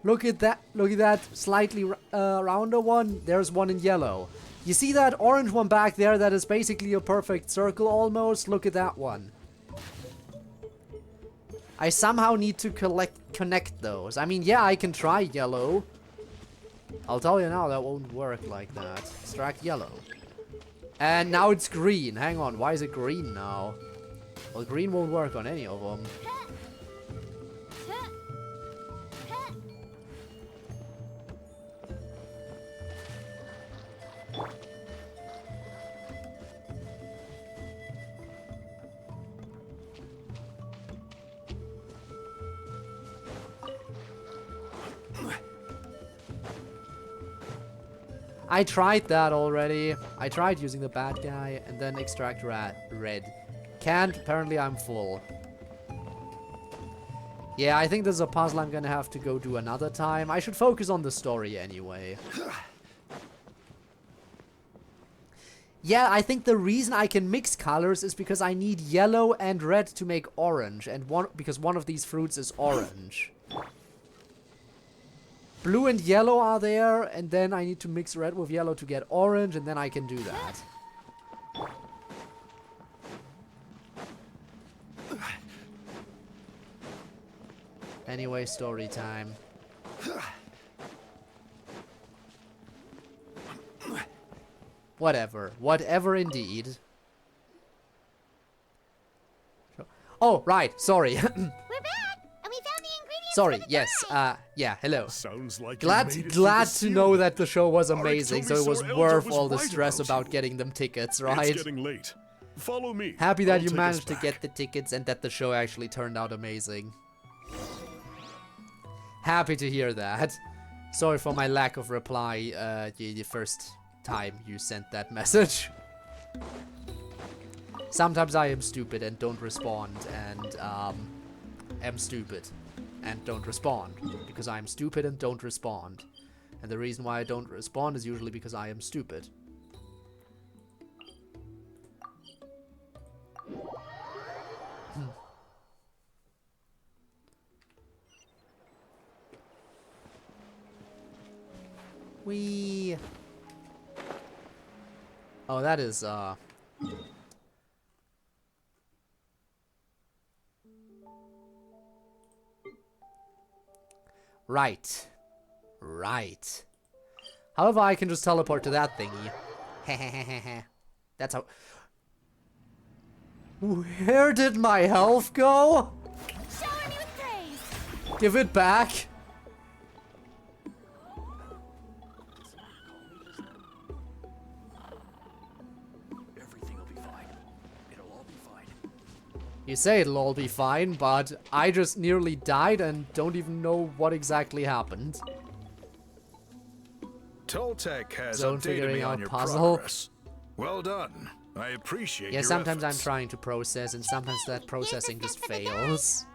Look at that slightly rounder one. There's one in yellow. You see that orange one back there that is basically a perfect circle almost? Look at that one. I somehow need to connect those. I mean, yeah, I can try yellow. I'll tell you now, that won't work like that. Extract yellow. And now it's green. Hang on, why is it green now? Well, green won't work on any of them. I tried that already. I tried using the bad guy and then extract red. Can't. Apparently I'm full. Yeah, I think this is a puzzle I'm gonna have to go do another time. I should focus on the story anyway. Yeah, I think the reason I can mix colors is because I need yellow and red to make orange. And because one of these fruits is orange. Blue and yellow are there, and then I need to mix red with yellow to get orange, and then I can do that. Anyway, story time. Whatever. Whatever indeed. Oh, right. Sorry. We're back, and we found the ingredients. Sorry, for the yes, dye. yeah, hello. Sounds like Glad you made it to the know seal. that the show was amazing, so it was Elder worth was all the right stress about about you. getting them tickets, It's right? getting late. Follow me. Happy that I'll you take us managed to back. get the tickets and that the show actually turned out amazing. Happy to hear that. Sorry for my lack of reply the first time you sent that message. Sometimes I am stupid and don't respond, and am stupid and don't respond because I am stupid and don't respond. And the reason why I don't respond is usually because I am stupid. Wee. Oh, that is right. Right. However, I can just teleport to that thingy. Hehehehe. That's how... Where did my health go? Give it back. Everything will be fine. It'll all be fine. You say it'll all be fine, but I just nearly died and don't even know what exactly happened. Toltec has Zone updated figuring me on out your puzzle. progress. Well done. I appreciate Yeah, your sometimes I'm efforts. trying to process and sometimes that processing just fails.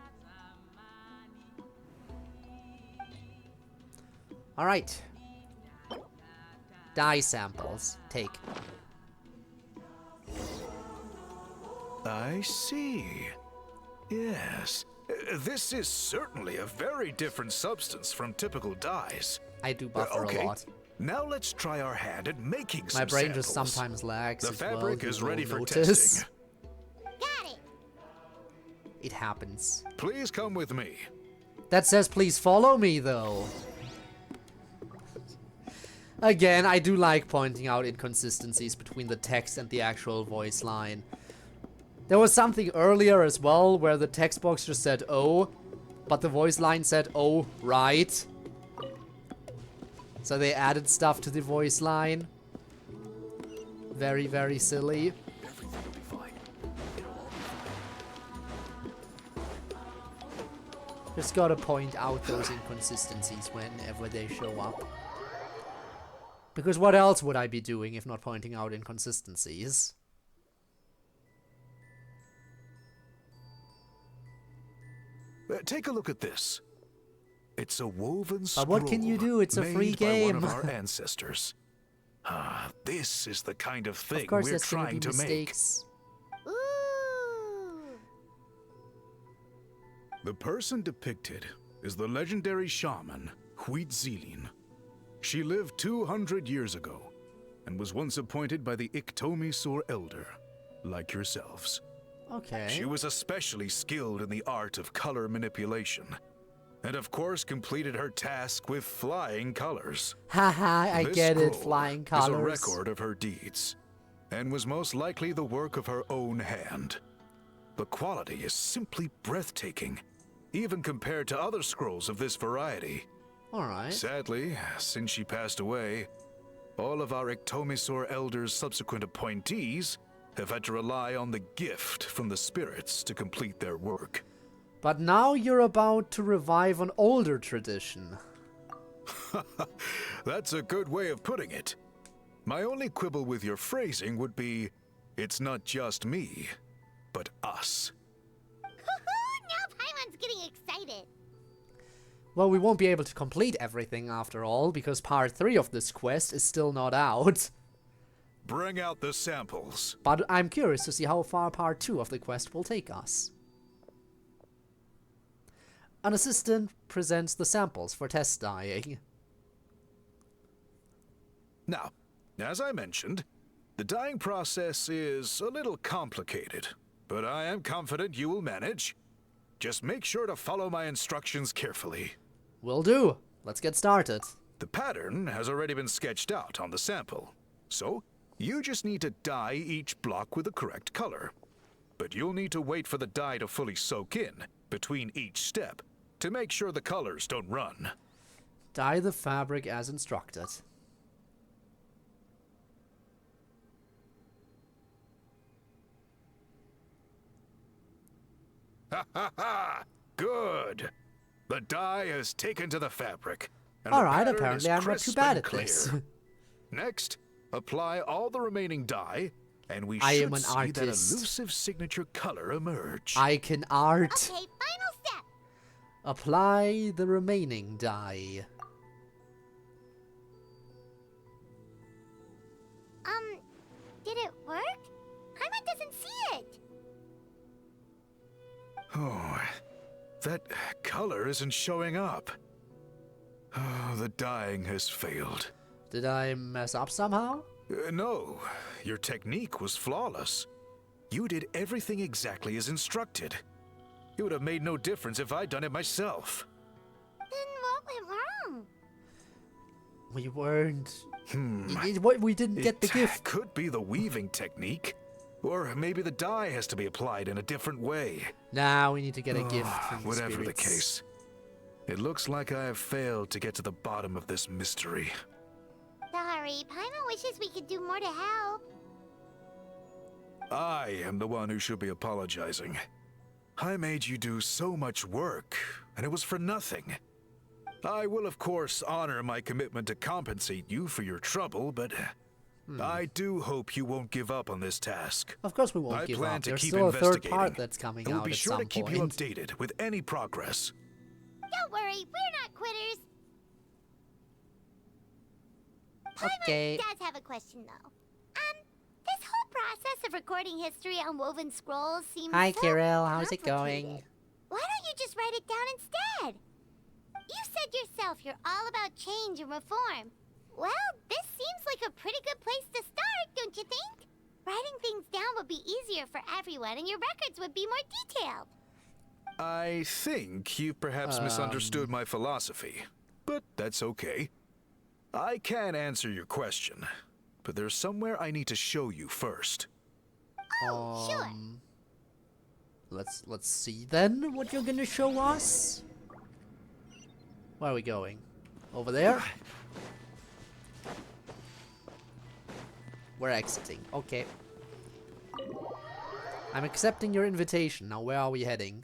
Alright. Dye samples. Take. I see. Yes. This is certainly a very different substance from typical dyes. I do buffer Okay. a lot. Now let's try our hand at making some My brain samples. just sometimes lags The as well, fabric you is will ready for notice. testing. Got it. It happens. Please come with me. That says please follow me, though. Again, I do like pointing out inconsistencies between the text and the actual voice line. There was something earlier as well where the text box just said "oh," but the voice line said "oh, right." So they added stuff to the voice line. Very, very silly. Everything will be fine. It'll all be fine. Just gotta point out those inconsistencies whenever they show up. Because what else would I be doing if not pointing out inconsistencies? Take a look at this. It's a woven scroll. But what can you do? It's a free made by one of game. our ancestors. This is the kind of thing Of course we're there's gonna trying be to make. mistakes. Ooh. The person depicted is the legendary shaman, Huitzilin. She lived 200 years ago and was once appointed by the Iktomi-Sur Elder, like yourselves. Okay. She was especially skilled in the art of color manipulation, and of course completed her task with flying colors. Haha, I This get it, scroll flying is colors. a record of her deeds, and was most likely the work of her own hand. The quality is simply breathtaking, even compared to other scrolls of this variety. Alright. Sadly, since she passed away, all of our Iktomi-Sur Elder's subsequent appointees have had to rely on the gift from the spirits to complete their work. But now you're about to revive an older tradition. That's a good way of putting it. My only quibble with your phrasing would be, it's not just me, but us. Now Paimon's getting excited. Well, we won't be able to complete everything after all, because part 3 of this quest is still not out. Bring out the samples. But I'm curious to see how far part 2 of the quest will take us. An assistant presents the samples for test dyeing. Now, as I mentioned, the dyeing process is a little complicated, but I am confident you will manage. Just make sure to follow my instructions carefully. Will do. Let's get started. The pattern has already been sketched out on the sample, so you just need to dye each block with the correct color. But you'll need to wait for the dye to fully soak in between each step to make sure the colors don't run. Dye the fabric as instructed. Ha ha ha! Good! The dye has taken to the fabric. And the Alright, pattern apparently is I'm not too crisp bad and at this. clear. Next, apply all the remaining dye, and we I am should an see that artist. elusive signature color emerge. I can art. Okay, final step. Apply the remaining dye. Did it work? Paimon doesn't see it. Oh, that color isn't showing up. Oh, the dyeing has failed. Did I mess up somehow? No, your technique was flawless. You did everything exactly as instructed. It would have made no difference if I'd done it myself. Then what went wrong? We weren't... We didn't get the gift. Could be the weaving technique. Or maybe the dye has to be applied in a different way. Now we need to get a gift from the Whatever the spirits. case. It looks like I have failed to get to the bottom of this mystery. Sorry, Paimon wishes we could do more to help. I am the one who should be apologizing. I made you do so much work, and it was for nothing. I will, of course, honor my commitment to compensate you for your trouble, but I do hope you won't give up on this task. Of course we won't I give plan up. to There's keep still a third investigating, part that's coming and out we'll be at sure some to keep point. you updated with any progress. Don't worry, we're not quitters. Okay. Paimon does have a question, though. This whole process of recording history on woven scrolls seems Hi, so Kirill. How's it complicated. going? Why don't you just write it down instead? You said yourself you're all about change and reform. Well, this seems like a pretty good place to start, don't you think? Writing things down would be easier for everyone, and your records would be more detailed. I think you've perhaps misunderstood my philosophy, but that's okay. I can answer your question, but there's somewhere I need to show you first. Oh, sure. Let's see then what you're gonna show us. Where are we going? Over there? We're exiting. Okay. I'm accepting your invitation. Now where are we heading?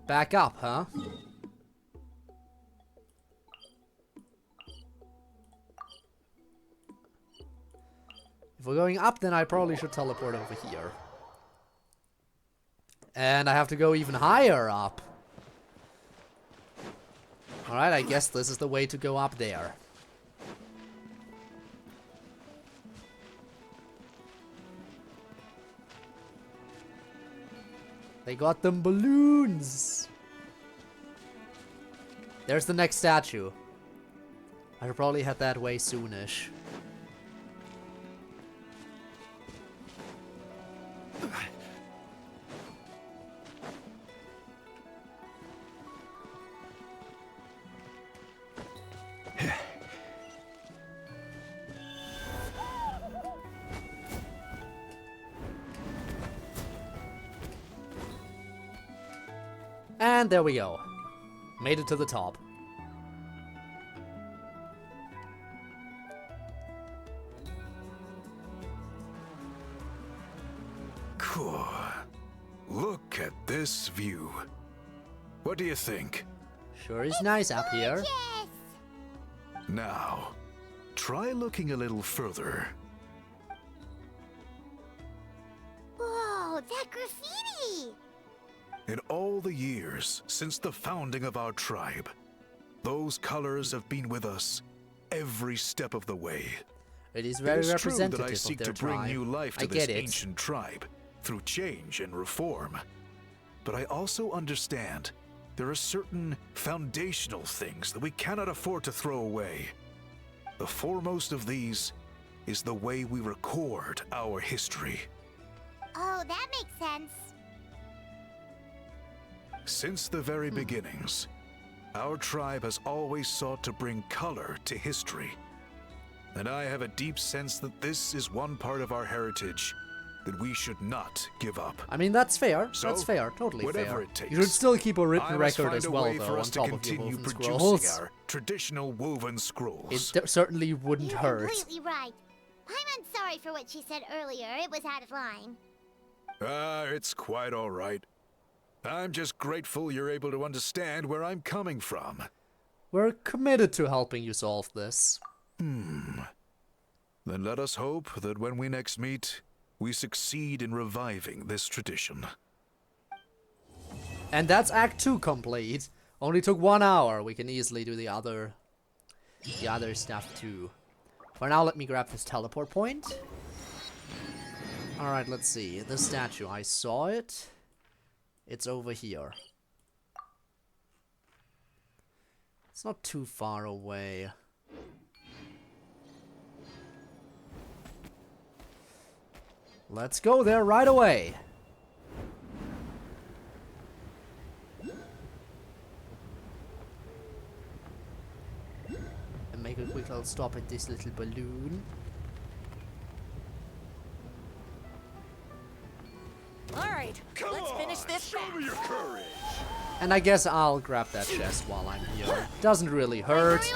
Back up, huh? If we're going up, then I probably should teleport over here. And I have to go even higher up. Alright, I guess this is the way to go up there. They got them balloons! There's the next statue. I should probably head that way soonish. And there we go. Made it to the top. Cool. Look at this view. What do you think? Sure is nice up here. Yes! Now, try looking a little further. Whoa, that graffiti! In all the years since the founding of our tribe, those colors have been with us every step of the way. It is It very is true representative that I of seek their to bring tribe. new life I to this get it. ancient tribe through change and reform. But I also understand there are certain foundational things that we cannot afford to throw away. The foremost of these is the way we record our history. Oh, that makes sense. Since the very beginnings, our tribe has always sought to bring color to history. And I have a deep sense that this is one part of our heritage that we should not give up. I mean, that's fair. So, That's fair. Totally whatever fair. it takes, You should still keep a written I must record find as a well, way though, for on us to top of your continue woven producing scrolls. our traditional woven scrolls. It certainly wouldn't You're hurt. completely right. Paimon's sorry for what she said earlier. It was out of line. It's quite all right. I'm just grateful you're able to understand where I'm coming from. We're committed to helping you solve this. Then let us hope that when we next meet, we succeed in reviving this tradition. And that's Act 2 complete. Only took 1 hour. We can easily do the other stuff too. For now, let me grab this teleport point. Alright, let's see. The statue, I saw it. It's over here. It's not too far away. Let's go there right away. And make a quick little stop at this little balloon. Alright, right, let's finish this Show me your courage. And I guess I'll grab that chest while I'm here. Doesn't really hurt.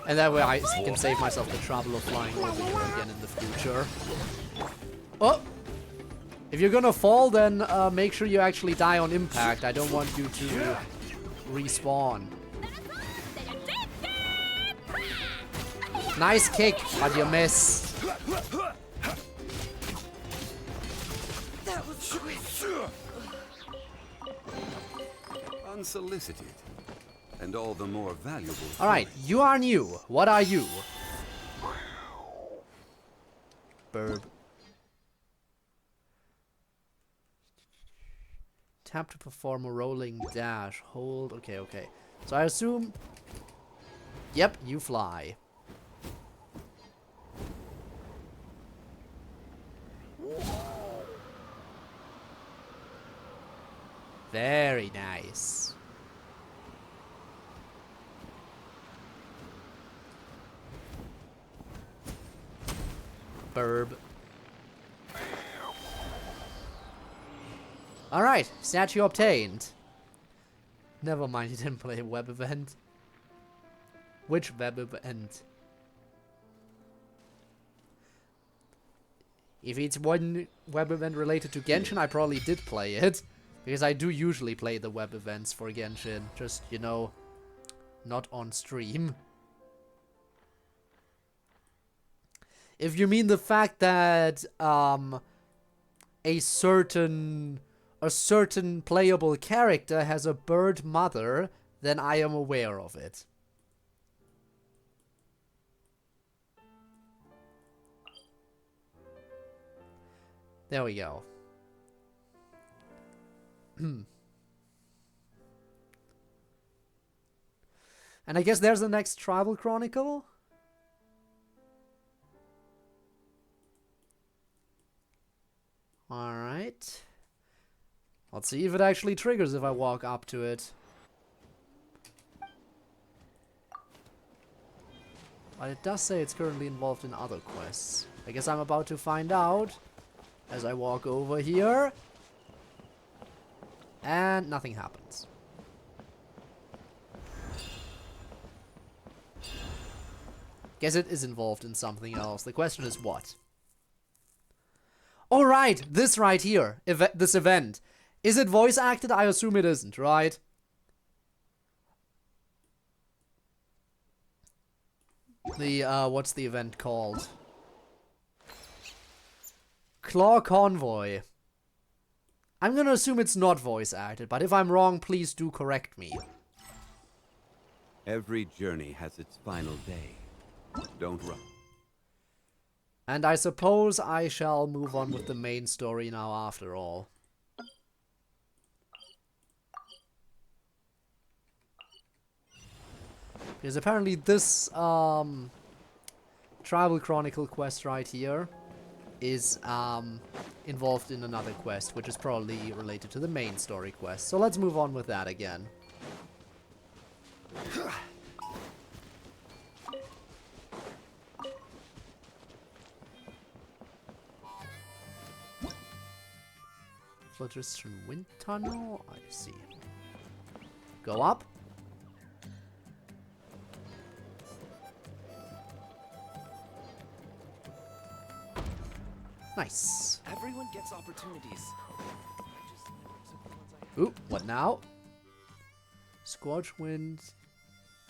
And that way I can save myself the trouble of flying over here again in the future. Oh! If you're gonna fall, then make sure you actually die on impact. I don't want you to respawn. Nice kick, but you missed. That was quick. Unsolicited, and all the more valuable. Alright, you are new. What are you? Burb. Tap to perform a rolling dash. Hold. Okay, okay. So I assume... Yep, you fly. Very nice. Burb. Alright, statue obtained. Never mind, you didn't play a web event. Which web event? If it's one web event related to Genshin, I probably did play it. Because I do usually play the web events for Genshin. Just, you know, not on stream. If you mean the fact that a certain playable character has a bird mother, then I am aware of it. There we go. And I guess there's the next Tribal Chronicle. Alright. Let's see if it actually triggers if I walk up to it. But it does say it's currently involved in other quests. I guess I'm about to find out as I walk over here. And nothing happens. Guess it is involved in something else. The question is what? Alright, this right here. This event. Is it voice acted? I assume it isn't, right? The, what's the event called? Claw Convoy. I'm gonna assume it's not voice acted, but if I'm wrong, please do correct me. Every journey has its final day. Don't run. And I suppose I shall move on with the main story now after all. Because apparently this Tribal Chronicle quest right here is involved in another quest, which is probably related to the main story quest. So let's move on with that again. Phlogiston Wind Tunnel? I see. Go up. Nice. Everyone gets opportunities. Ooh, what now? Scorch Wind,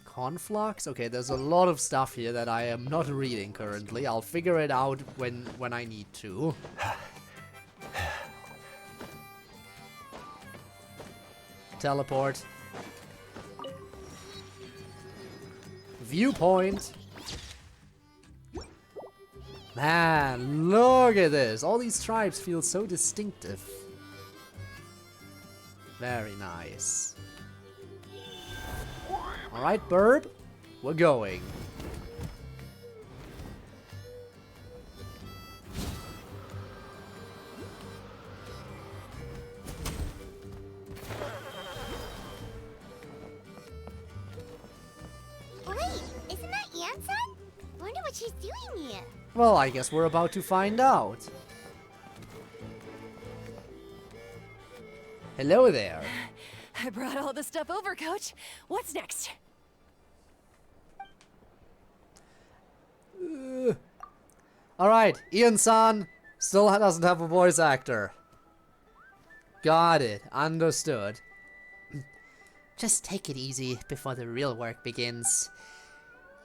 Conflux? Okay, there's a lot of stuff here that I am not reading currently. I'll figure it out when I need to. Teleport. Viewpoint. Man, look at this. All these tribes feel so distinctive. Very nice. Alright, Burb. We're going. Wait, isn't that Yansan? Wonder what she's doing here. Well, I guess we're about to find out. Hello there. I brought all the stuff over, Coach. What's next? Alright, Ian-san still doesn't have a voice actor. Got it. Understood. Just take it easy before the real work begins.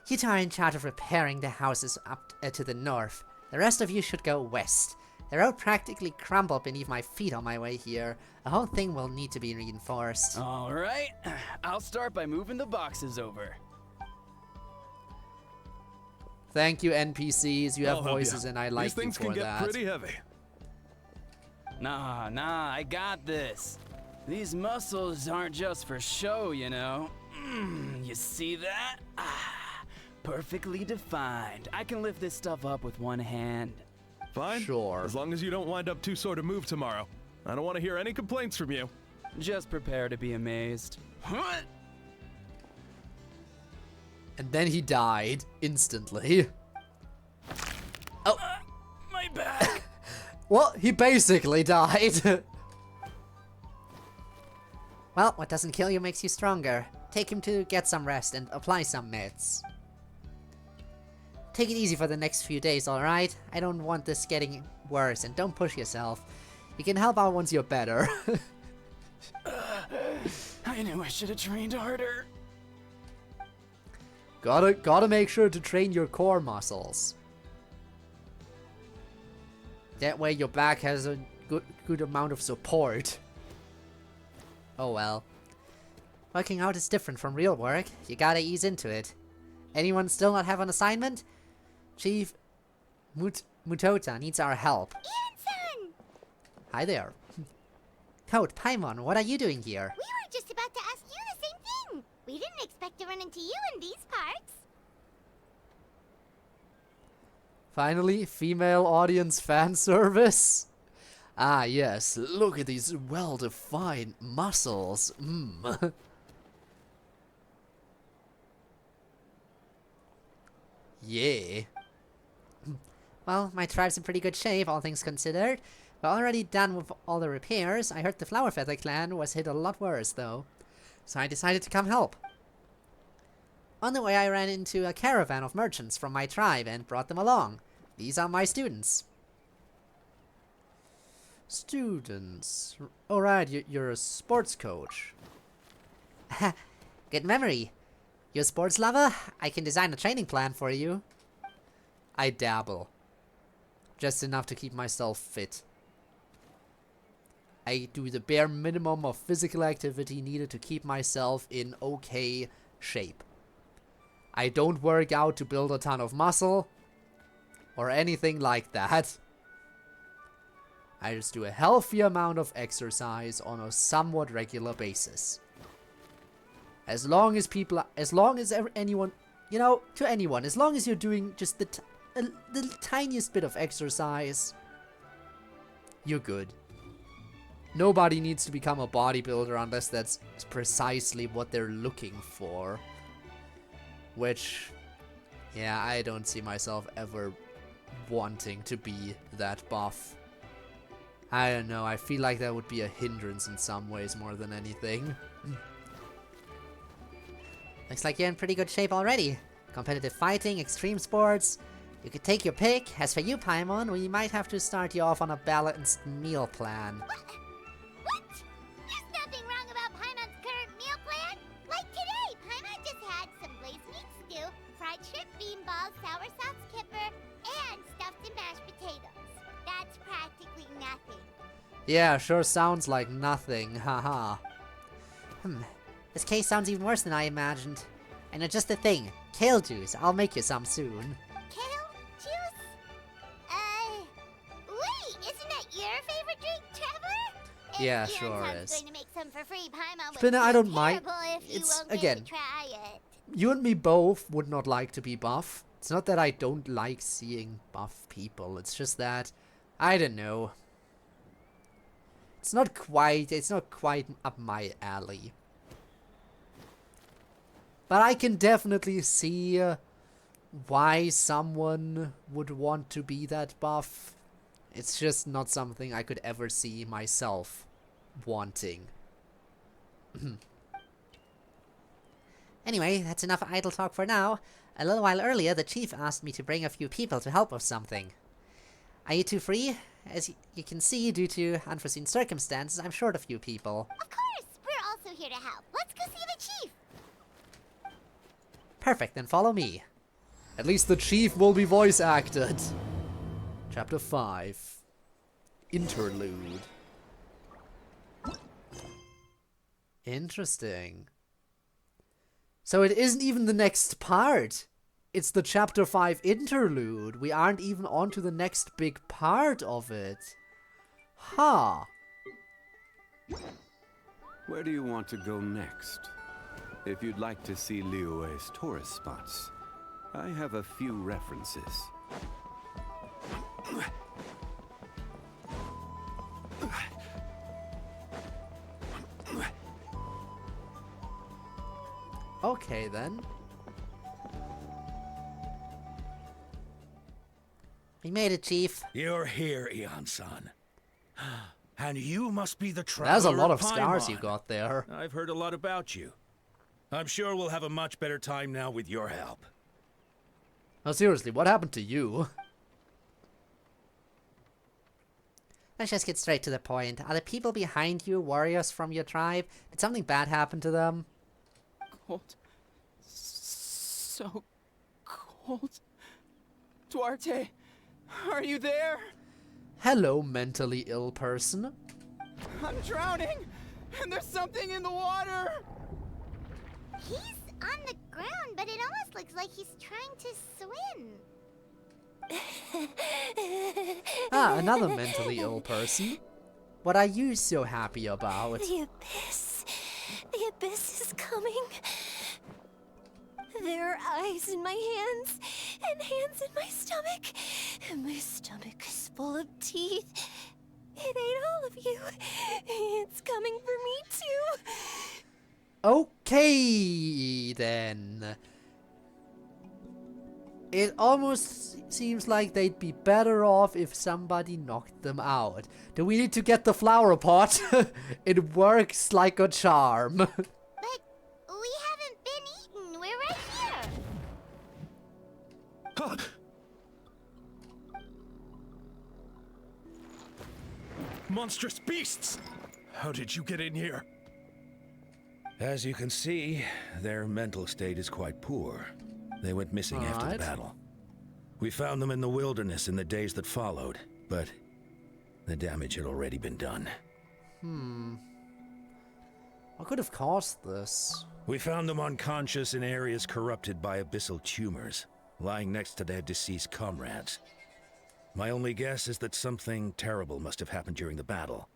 You two are in charge of repairing the houses up to the north. The rest of you should go west. The road practically crumbled beneath my feet on my way here. The whole thing will need to be reinforced. All right. I'll start by moving the boxes over. Thank you, NPCs. You have I'll help voices ya. and I like These you things for can get that. pretty heavy. Nah, I got this. These muscles aren't just for show, you know. You see that? Perfectly defined. I can lift this stuff up with one hand. Fine. Sure. As long as you don't wind up too sore to move tomorrow. I don't want to hear any complaints from you. Just prepare to be amazed. And then he died instantly. Oh. My back. Well, he basically died. Well, what doesn't kill you makes you stronger. Take him to get some rest and apply some meds. Take it easy for the next few days, alright? I don't want this getting worse, and don't push yourself. You can help out once you're better. I knew I should have trained harder. Gotta make sure to train your core muscles. That way your back has a good amount of support. Oh well. Working out is different from real work. You gotta ease into it. Anyone still not have an assignment? Chief Mutota needs our help. Ian-san! Hi there. Code, Paimon, what are you doing here? We were just about to ask you the same thing. We didn't expect to run into you in these parts. Finally, female audience fan service. Ah yes, look at these well-defined muscles. Yeah. Well, my tribe's in pretty good shape, all things considered. We're already done with all the repairs. I heard the Flower Feather clan was hit a lot worse, though. So I decided to come help. On the way, I ran into a caravan of merchants from my tribe and brought them along. These are my students. Students. Alright, you're a sports coach. Good memory. You a sports lover? I can design a training plan for you. I dabble. Just enough to keep myself fit. I do the bare minimum of physical activity needed to keep myself in okay shape. I don't work out to build a ton of muscle or anything like that. I just do a healthy amount of exercise on a somewhat regular basis. As long as anyone, you know, to anyone, as long as you're doing just the tiniest bit of exercise, you're good. Nobody needs to become a bodybuilder unless that's precisely what they're looking for. Which, yeah, I don't see myself ever wanting to be that buff. I don't know, I feel like that would be a hindrance in some ways more than anything. Looks like you're in pretty good shape already. Competitive fighting, extreme sports. You could take your pick. As for you, Paimon, we might have to start you off on a balanced meal plan. What? There's nothing wrong about Paimon's current meal plan. Like today, Paimon just had some glazed meat stew, fried shrimp bean balls, sour sauce kipper, and stuffed and mashed potatoes. That's practically nothing. Yeah, sure sounds like nothing, haha. This case sounds even worse than I imagined. I know just the thing. Kale juice. I'll make you some soon. Kale juice? Wait, isn't that your favorite drink, Traveler? If Yeah, Ian sure Sun's is. going to make some for free, Paimon would Spinner, I feel don't mind. terrible if you It's, won't get again, to try it. You and me both would not like to be buff. It's not that I don't like seeing buff people, it's just that, I don't know. It's not quite up my alley. But I can definitely see why someone would want to be that buff. It's just not something I could ever see myself wanting. Anyway, that's enough idle talk for now. A little while earlier, the chief asked me to bring a few people to help with something. Are you two free? As you can see, due to unforeseen circumstances, I'm short a few people. Of course! We're also here to help. Let's go see the chief! Perfect, then follow me. At least the chief will be voice acted. Chapter 5. Interlude. Interesting. So it isn't even the next part. It's the Chapter 5 interlude. We aren't even on to the next big part of it. Huh. Where do you want to go next? If you'd like to see Liyue's tourist spots, I have a few references. Okay then. We made it, Chief. You're here, Ian-san. And you must be the traveler. There's a lot of Paimon. scars you got there. I've heard a lot about you. I'm sure we'll have a much better time now with your help. No, seriously, what happened to you? Let's just get straight to the point. Are the people behind you warriors from your tribe? Did something bad happen to them? Cold. So cold. Duarte, are you there? Hello, mentally ill person. I'm drowning, and there's something in the water. He's on the ground, but it almost looks like he's trying to swim. Ah, another mentally ill person. What are you so happy about? The abyss. The abyss is coming. There are eyes in my hands, and hands in my stomach. And my stomach is full of teeth. It ate all of you. It's coming for me too. Okay, then. It almost seems like they'd be better off if somebody knocked them out. Do we need to get the flower pot? It works like a charm. But we haven't been eaten. We're right here. Monstrous beasts! How did you get in here? As you can see, their mental state is quite poor. They went missing after the Alright. battle. We found them in the wilderness in the days that followed, but the damage had already been done. What could have caused this? We found them unconscious in areas corrupted by abyssal tumors, lying next to their deceased comrades. My only guess is that something terrible must have happened during the battle.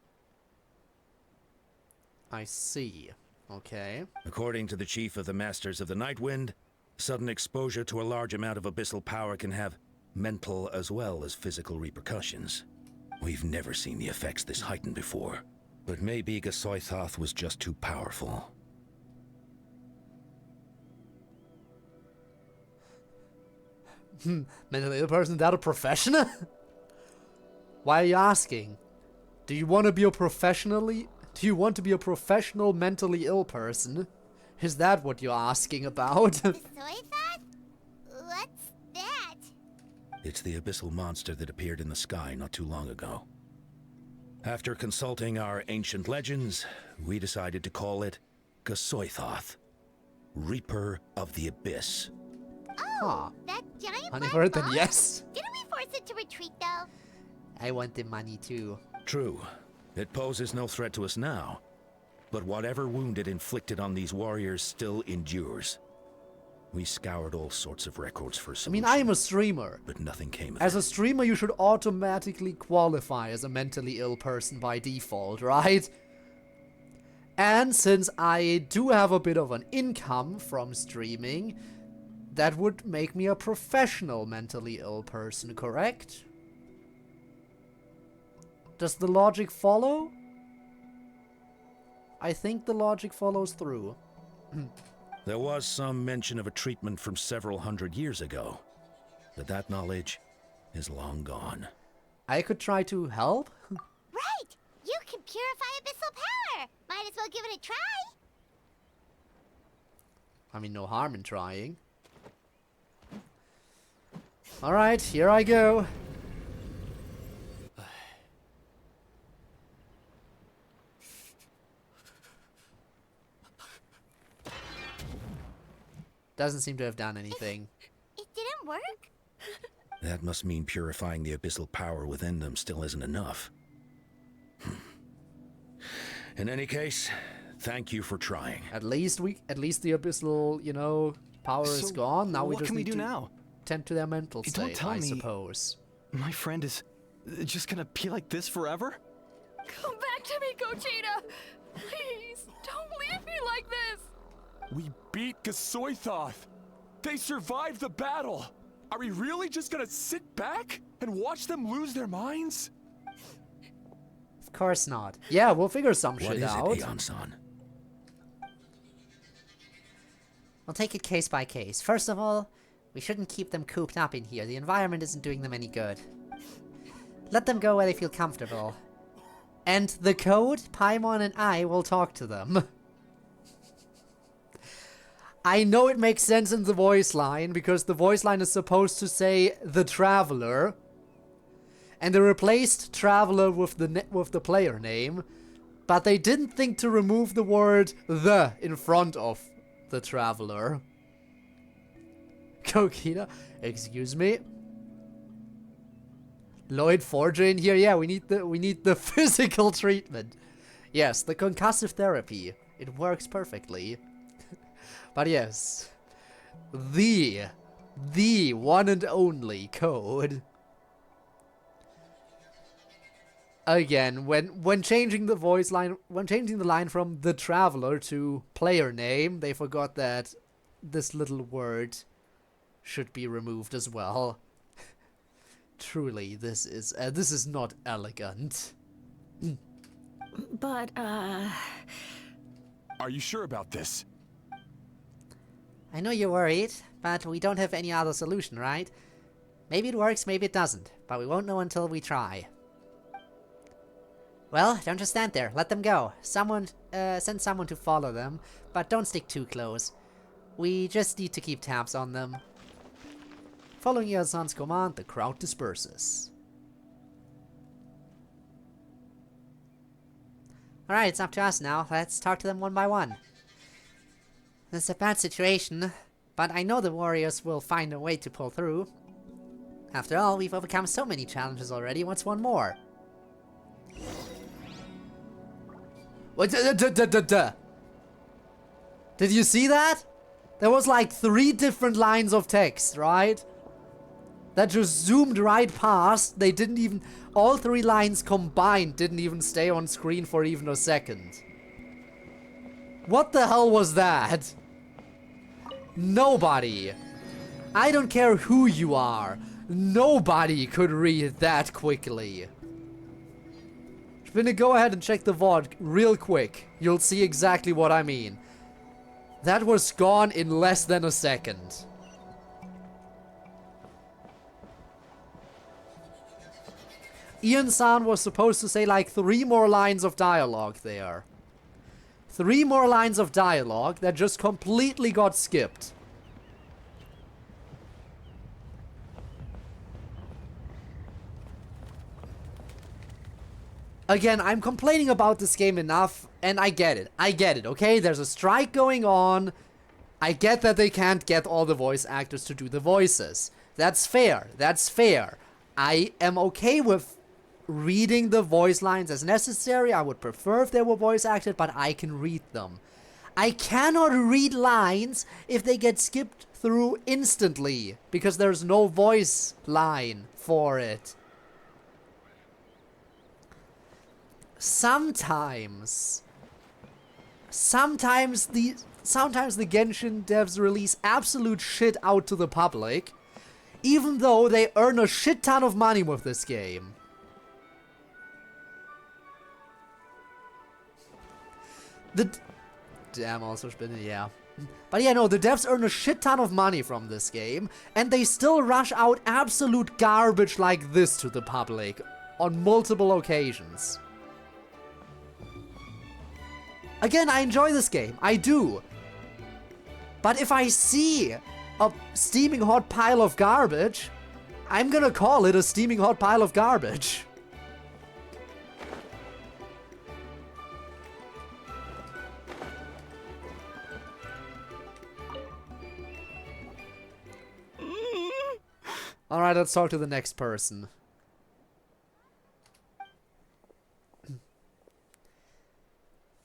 I see. Okay. According to the chief of the Masters of the Nightwind, sudden exposure to a large amount of abyssal power can have mental as well as physical repercussions. We've never seen the effects this heightened before, but maybe Gasoithoth was just too powerful. Mentally ill person, that a profession? Why are you asking? Do you want to be a Do you want to be a professional mentally ill person? Is that what you're asking about? Soy thought? What's that? It's the abyssal monster that appeared in the sky not too long ago. After consulting our ancient legends, we decided to call it Gasoithoth, Reaper of the Abyss. Oh, that giant Honey black bird, then ball? yes. Didn't we force it to retreat, though? I want the money too. True, it poses no threat to us now, but whatever wound it inflicted on these warriors still endures. We scoured all sorts of records for I solution, mean, I am a streamer. but nothing came of As it. a streamer, you should automatically qualify as a mentally ill person by default, right? And since I do have a bit of an income from streaming, that would make me a professional mentally ill person, correct? Does the logic follow? I think the logic follows through. There was some mention of a treatment from several hundred years ago, but that knowledge is long gone. I could try to help? Right! You can purify abyssal might as well give it a try. I mean, no harm in trying. Alright, here I go. Doesn't seem to have done anything. It didn't work? That must mean purifying the abyssal power within them still isn't enough. In any case, thank you for trying. At least the abyssal, you know, power is gone. Now we just need to tend to their mental state, Don't tell I me suppose. my friend is just gonna be like this forever? Come back to me, Gogeta! Please, don't leave me like this! We beat Gasoithoth! They survived the battle! Are we really just gonna sit back and watch them lose their minds? Of course not. Yeah, we'll figure some shit out. What is it, Aeon-san? We'll take it case by case. First of all, we shouldn't keep them cooped up in here. The environment isn't doing them any good. Let them go where they feel comfortable. And the code, Paimon and I will talk to them. I know it makes sense in the voice line, because the voice line is supposed to say the Traveler. And they replaced Traveler with the player name. But they didn't think to remove the word the in front of the Traveler. Gogeta, excuse me. Lloyd Forger in here, yeah, we need the physical treatment. Yes, the concussive therapy. It works perfectly. But yes, the one and only code. Again, when changing the voice line, when changing the line from the Traveler to player name, they forgot that this little word should be removed as well. Truly, this is not elegant. But, Are you sure about this? I know you're worried, but we don't have any other solution, right? Maybe it works, maybe it doesn't, but we won't know until we try. Well, don't just stand there. Let them go. Send someone to follow them, but don't stick too close. We just need to keep tabs on them. Following Aeon-san's command, the crowd disperses. Alright, it's up to us now. Let's talk to them one by one. It's a bad situation, but I know the warriors will find a way to pull through. After all, we've overcome so many challenges already. What's one more? What? Did you see that? There was like 3 different lines of text, right? That just zoomed right past. They didn't even... All 3 lines combined didn't even stay on screen for even a second. What the hell was that? Nobody. I don't care who you are. Nobody could read that quickly. I'm gonna go ahead and check the VOD real quick. You'll see exactly what I mean. That was gone in less than a second. Aeon-san was supposed to say like 3 more lines of dialogue there. 3 more lines of dialogue that just completely got skipped. Again, I'm complaining about this game enough, and I get it. I get it, okay? There's a strike going on. I get that they can't get all the voice actors to do the voices. That's fair. That's fair. I am okay with reading the voice lines as necessary. I would prefer if they were voice acted, but I can read them. I cannot read lines if they get skipped through instantly, because there's no voice line for it. Sometimes the Genshin devs release absolute shit out to the public, even though they earn a shit ton of money with this game. Damn, also spinning, yeah. But yeah, no, the devs earn a shit ton of money from this game, and they still rush out absolute garbage like this to the public on multiple occasions. Again, I enjoy this game. I do. But if I see a steaming hot pile of garbage, I'm gonna call it a steaming hot pile of garbage. Alright, let's talk to the next person.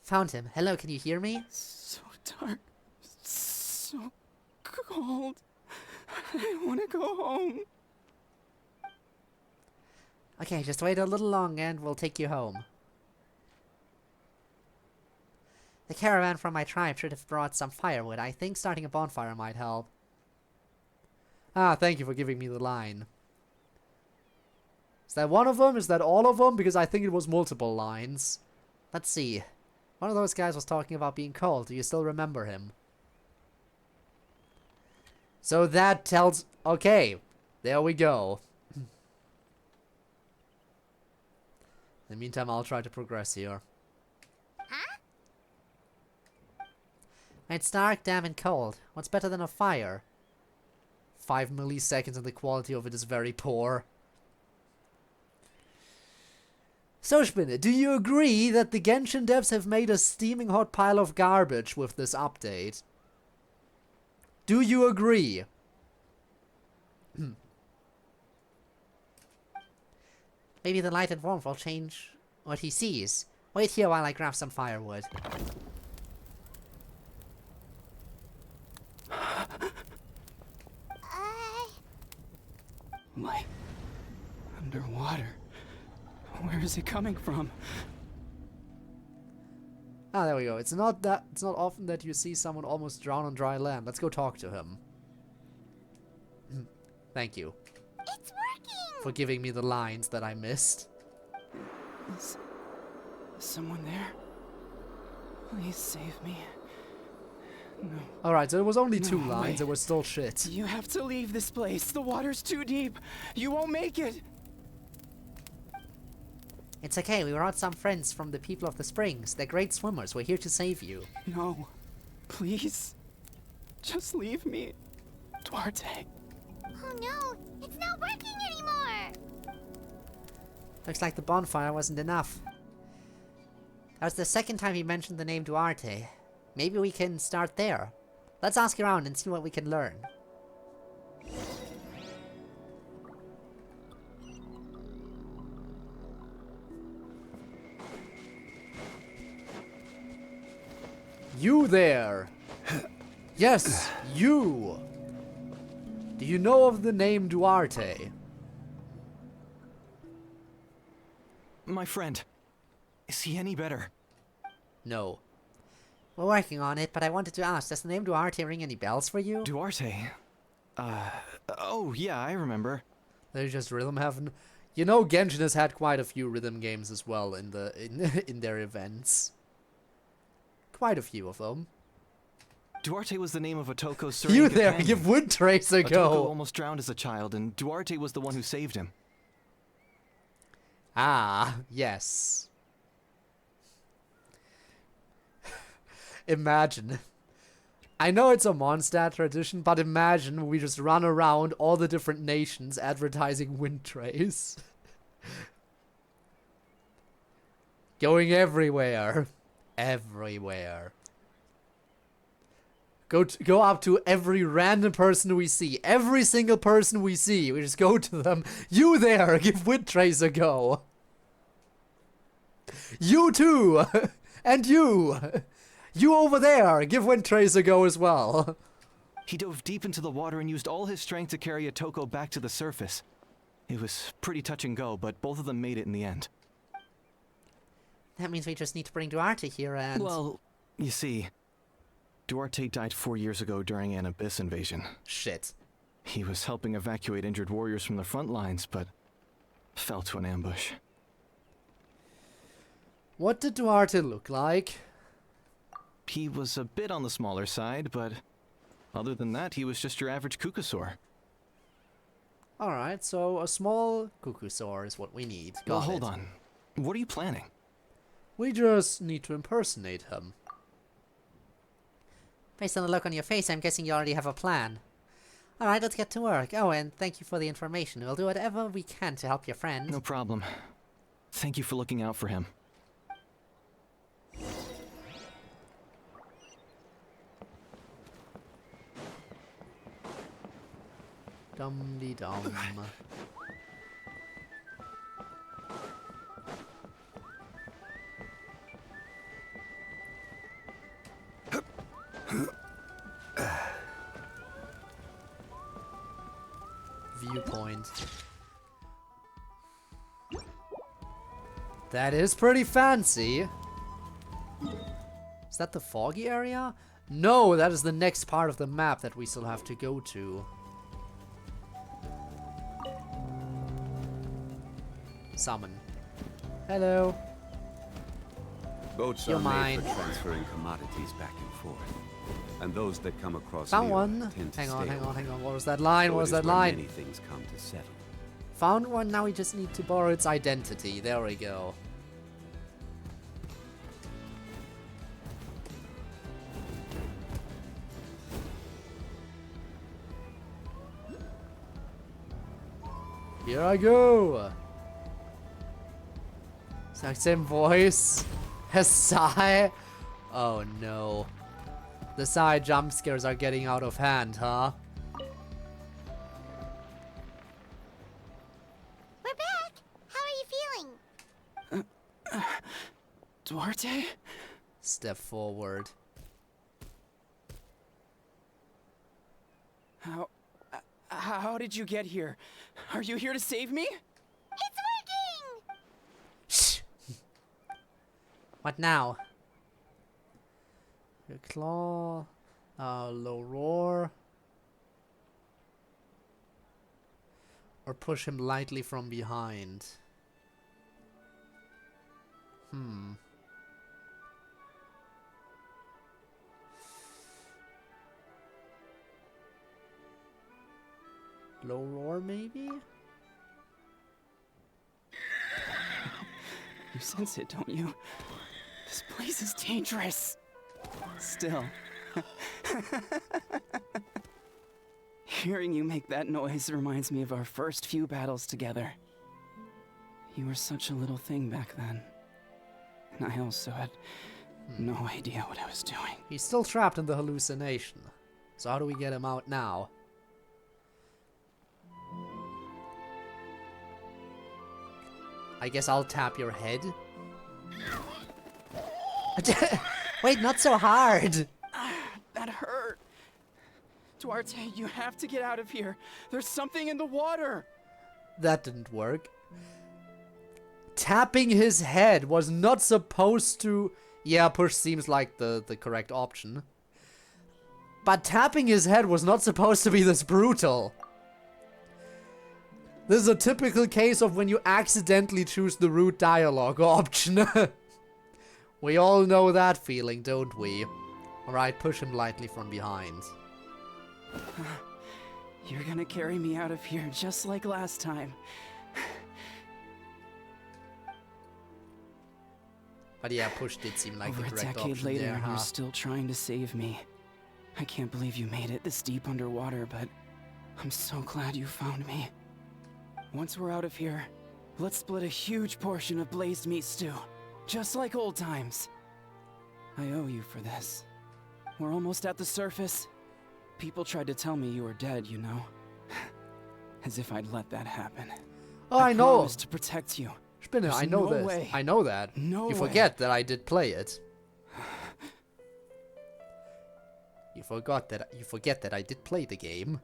Found him. Hello, can you hear me? So dark. So cold. I want to go home. Okay, just wait a little longer and we'll take you home. The caravan from my tribe should have brought some firewood. I think starting a bonfire might help. Ah, thank you for giving me the line. Is that one of them? Is that all of them? Because I think it was multiple lines. Let's see. One of those guys was talking about being cold. Do you still remember him? So that tells... Okay, there we go. In the meantime, I'll try to progress here. Huh? It's dark, damp, and cold. What's better than a fire? 5 milliseconds and the quality of it is very poor. So, Spinne, do you agree that the Genshin devs have made a steaming hot pile of garbage with this update? Do you agree? Maybe the light and warmth will change what he sees. Wait here while I grab some firewood. Light. Underwater. Where is it coming from? Ah, there we go. It's not often that you see someone almost drown on dry land. Let's go talk to him. Thank you. It's working! For giving me the lines that I missed. Is someone there? Please save me. No. Alright, so it was only 2 No, lines. wait. It was still shit. You have to leave this place. The water's too deep. You won't make it. It's okay, we brought some friends from the people of the springs. They're great swimmers. We're here to save you. No. Please. Just leave me. Duarte. Oh no, it's not working anymore! Looks like the bonfire wasn't enough. That was the second time he mentioned the name Duarte. Maybe we can start there. Let's ask around and see what we can learn. You there! Yes, you! Do you know of the name Duarte? My friend. Is he any better? No. We're working on it, but I wanted to ask, does the name Duarte ring any bells for you? Duarte? Oh yeah, I remember. They just rhythm heaven. You know, Genshin has had quite a few rhythm games as well in their events. Quite a few of them. Duarte was the name of Otoko's You surrogate there, companion. give Wind Trace a Otoko go! almost drowned as a child, and Duarte was the one who saved him. Ah, yes. Imagine. I know it's a Mondstadt tradition, but imagine we just run around all the different nations advertising Wind Trace. Going everywhere. Everywhere. Go up to every random person we see. Every single person we see. We just go to them. You there, give Wind Trace a go. You too. And you. You over there, give Wind Trace a go as well. He dove deep into the water and used all his strength to carry Otoko back to the surface. It was pretty touch and go, but both of them made it in the end. That means we just need to bring Duarte here and... Well, you see, Duarte died 4 years ago during an Abyss invasion. Shit. He was helping evacuate injured warriors from the front lines, but fell to an ambush. What did Duarte look like? He was a bit on the smaller side, but other than that, he was just your average Kukusaur. Alright, so a small Kukusaur is what we need. Well, Got hold it. on. What are you planning? We just need to impersonate him. Based on the look on your face, I'm guessing you already have a plan. Alright, let's get to work. Oh, and thank you for the information. We'll do whatever we can to help your friend. No problem. Thank you for looking out for him. Dum-de-dum. Viewpoint. That is pretty fancy. Is that the foggy area? No, that is the next part of the map that we still have to go to. Summon. Hello. Boats You're are made mine. for transferring commodities back and forth. And those that come across Found Leo one. tend to Hang on, stay hang on, over. hang on. What was that line? So What it was is that where line? Many things come to settle. Found one, now we just need to borrow its identity. There we go. Here I go! Exact same voice as Sai. Oh no. The Sai jump scares are getting out of hand, huh? We're back! How are you feeling? Duarte? Step forward. How did you get here? Are you here to save me? It's working! Shh! What now? Your claw. Low roar. Or push him lightly from behind. Low roar, maybe? You sense it, don't you? This place is dangerous. Still. Hearing you make that noise reminds me of our first few battles together. You were such a little thing back then. And I also had no idea what I was doing. He's still trapped in the hallucination. So how do we get him out now? I guess I'll tap your head. Wait, not so hard! That hurt. Duarte, you have to get out of here. There's something in the water. That didn't work. Tapping his head was not supposed to... Yeah, push seems like the correct option. But tapping his head was not supposed to be this brutal. This is a typical case of when you accidentally choose the rude dialogue option. We all know that feeling, don't we? Alright, push him lightly from behind. You're gonna carry me out of here just like last time. But yeah, push did seem like Over the a correct decade option later, there, huh? you're still trying to save me. I can't believe you made it this deep underwater, but I'm so glad you found me. Once we're out of here, let's split a huge portion of blazed meat stew, just like old times. I owe you for this. We're almost at the surface. People tried to tell me you were dead, you know. As if I'd let that happen. Oh, I know. promised to protect you. Spinner, I There's know no this. way. I know that. No You way. forget that I did play it. You forget that I did play the game.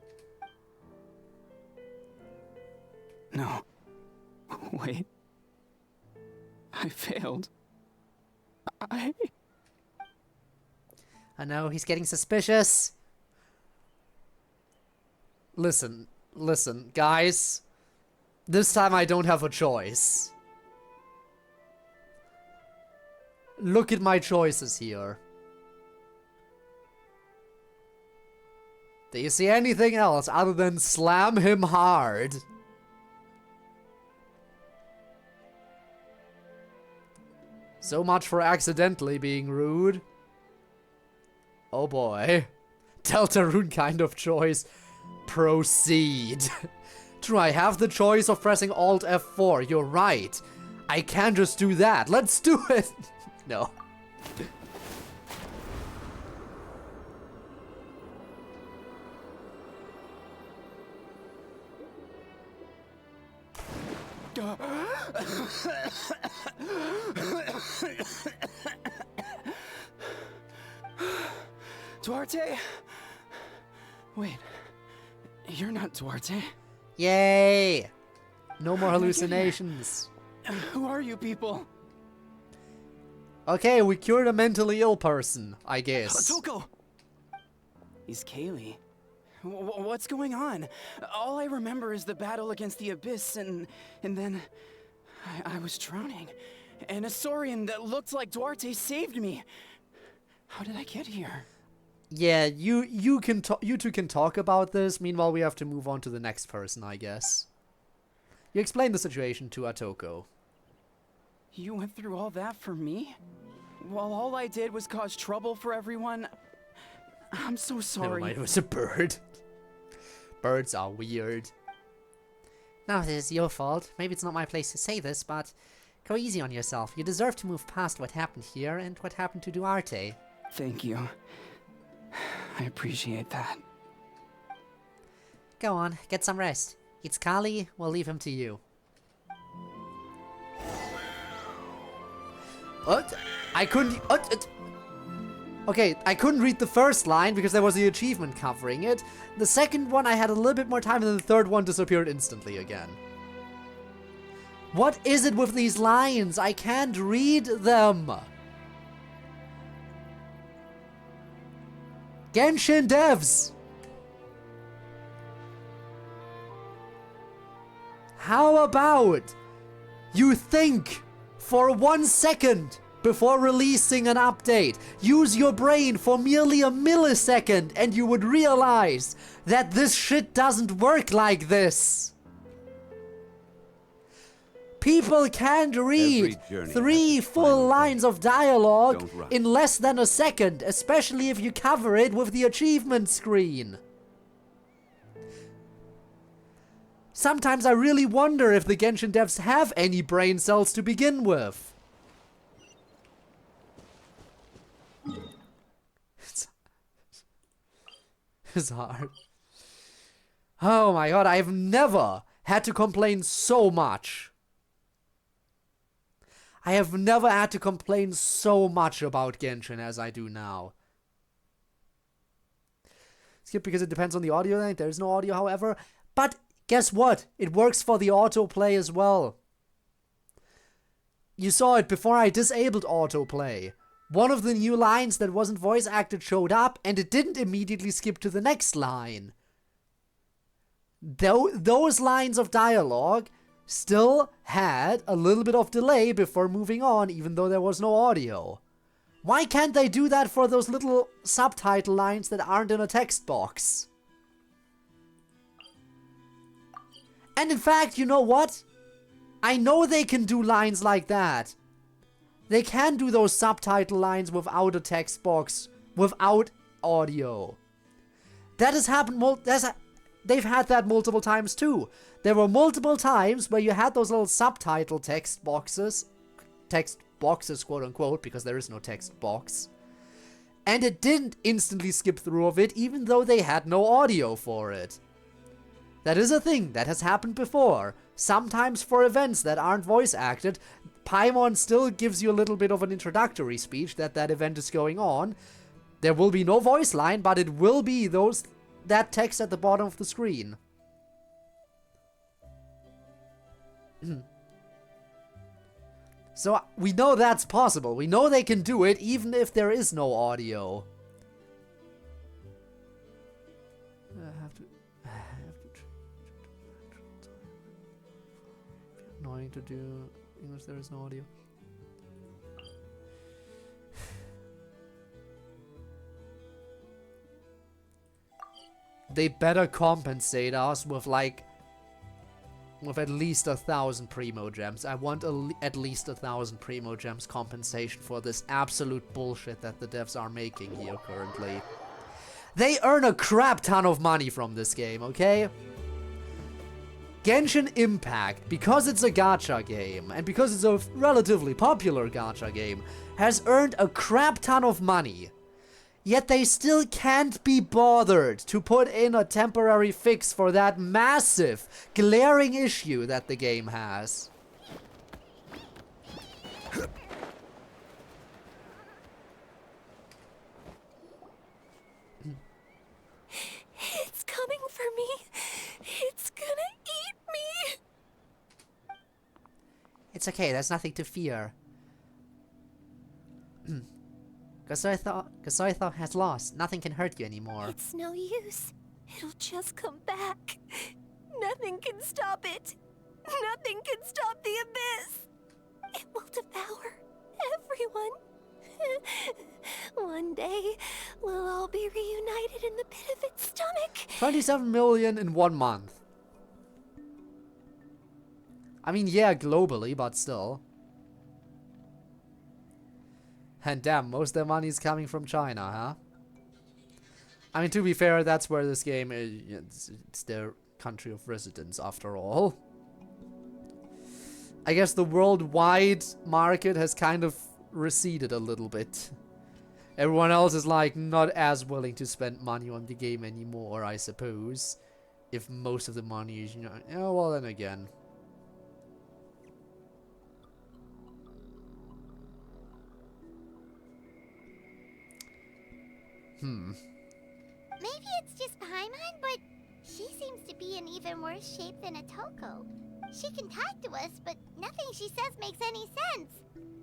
No. Wait. I failed. I know, he's getting suspicious. Listen, guys. This time I don't have a choice. Look at my choices here. Do you see anything else other than slam him hard? So much for accidentally being rude. Oh boy. Deltarune kind of choice. Proceed. True, I have the choice of pressing Alt F4. You're right. I can just do that. Let's do it. No. Duarte? Wait, you're not Duarte. Yay! No more hallucinations. Who are you people? Okay, we cured a mentally ill person, I guess. Toko! He's Kaylee. What's going on? All I remember is the battle against the Abyss, and then I was drowning. And a Saurian that looked like Duarte saved me. How did I get here? Yeah, you two can talk about this. Meanwhile, we have to move on to the next person, I guess. You explain the situation to Atoko. You went through all that for me? While all I did was cause trouble for everyone? I'm so sorry. Never mind, it was a bird. Birds are weird. No, this is your fault. Maybe it's not my place to say this, but go easy on yourself. You deserve to move past what happened here and what happened to Duarte. Thank you. I appreciate that. Go on, get some rest. It's Kali, we'll leave him to you. What? I couldn't... Okay, I couldn't read the first line because there was the achievement covering it. The second one I had a little bit more time, and then the third one disappeared instantly again. What is it with these lines? I can't read them. Genshin devs! How about you think for 1 second before releasing an update? Use your brain for merely a millisecond and you would realize that this shit doesn't work like this. People can't read 3 full lines of dialogue in less than a second, especially if you cover it with the achievement screen. Sometimes I really wonder if the Genshin devs have any brain cells to begin with. It's hard. Oh my god, I've never had to complain so much. I have never had to complain so much about Genshin as I do now. Skip because it depends on the audio length. There is no audio, however. But guess what? It works for the autoplay as well. You saw it before I disabled autoplay. One of the new lines that wasn't voice acted showed up, and it didn't immediately skip to the next line. Those lines of dialogue still had a little bit of delay before moving on, even though there was no audio. Why can't they do that for those little subtitle lines that aren't in a text box? And in fact, you know what? I know they can do lines like that. They can do those subtitle lines without a text box, without audio. That has happened, they've had that multiple times too. There were multiple times where you had those little subtitle text boxes, quote unquote, because there is no text box. And it didn't instantly skip through of it, even though they had no audio for it. That is a thing that has happened before. Sometimes for events that aren't voice acted, Paimon still gives you a little bit of an introductory speech that event is going on. There will be no voice line, but it will be that text at the bottom of the screen. So we know that's possible. We know they can do it even if there is no audio. Annoying to do English, there is no audio. They better compensate us with like with at least 1,000 Primo Gems. I want at least 1,000 Primo Gems compensation for this absolute bullshit that the devs are making here currently. They earn a crap ton of money from this game, okay? Genshin Impact, because it's a gacha game, and because it's a relatively popular gacha game, has earned a crap ton of money. Yet they still can't be bothered to put in a temporary fix for that massive, glaring issue that the game has. It's coming for me. It's gonna eat me. It's okay, there's nothing to fear. Gasoitho has lost. Nothing can hurt you anymore. It's no use. It'll just come back. Nothing can stop it. Nothing can stop the abyss. It will devour everyone. One day, we'll all be reunited in the pit of its stomach. 27 million in 1 month. I mean, yeah, globally, but still. And damn, most of their money is coming from China, huh? I mean, to be fair, that's where this game is. It's their country of residence, after all. I guess the worldwide market has kind of receded a little bit. Everyone else is, like, not as willing to spend money on the game anymore, I suppose. If most of the money is, you know... Yeah, well, then again... Maybe it's just Paimon, but she seems to be in even worse shape than Atoko. She can talk to us, but nothing she says makes any sense.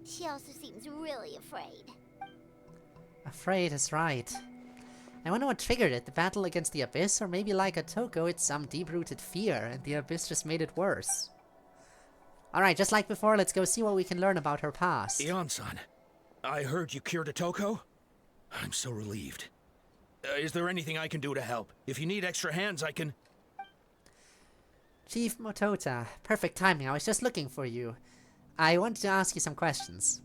She also seems really afraid. Afraid is right. I wonder what triggered it, the battle against the Abyss, or maybe like Atoko, it's some deep-rooted fear, and the Abyss just made it worse. Alright, just like before, let's go see what we can learn about her past. Ion-san, I heard you cured Atoko? I'm so relieved. Is there anything I can do to help? If you need extra hands, I can... Chief Motota, perfect timing, I was just looking for you. I wanted to ask you some questions.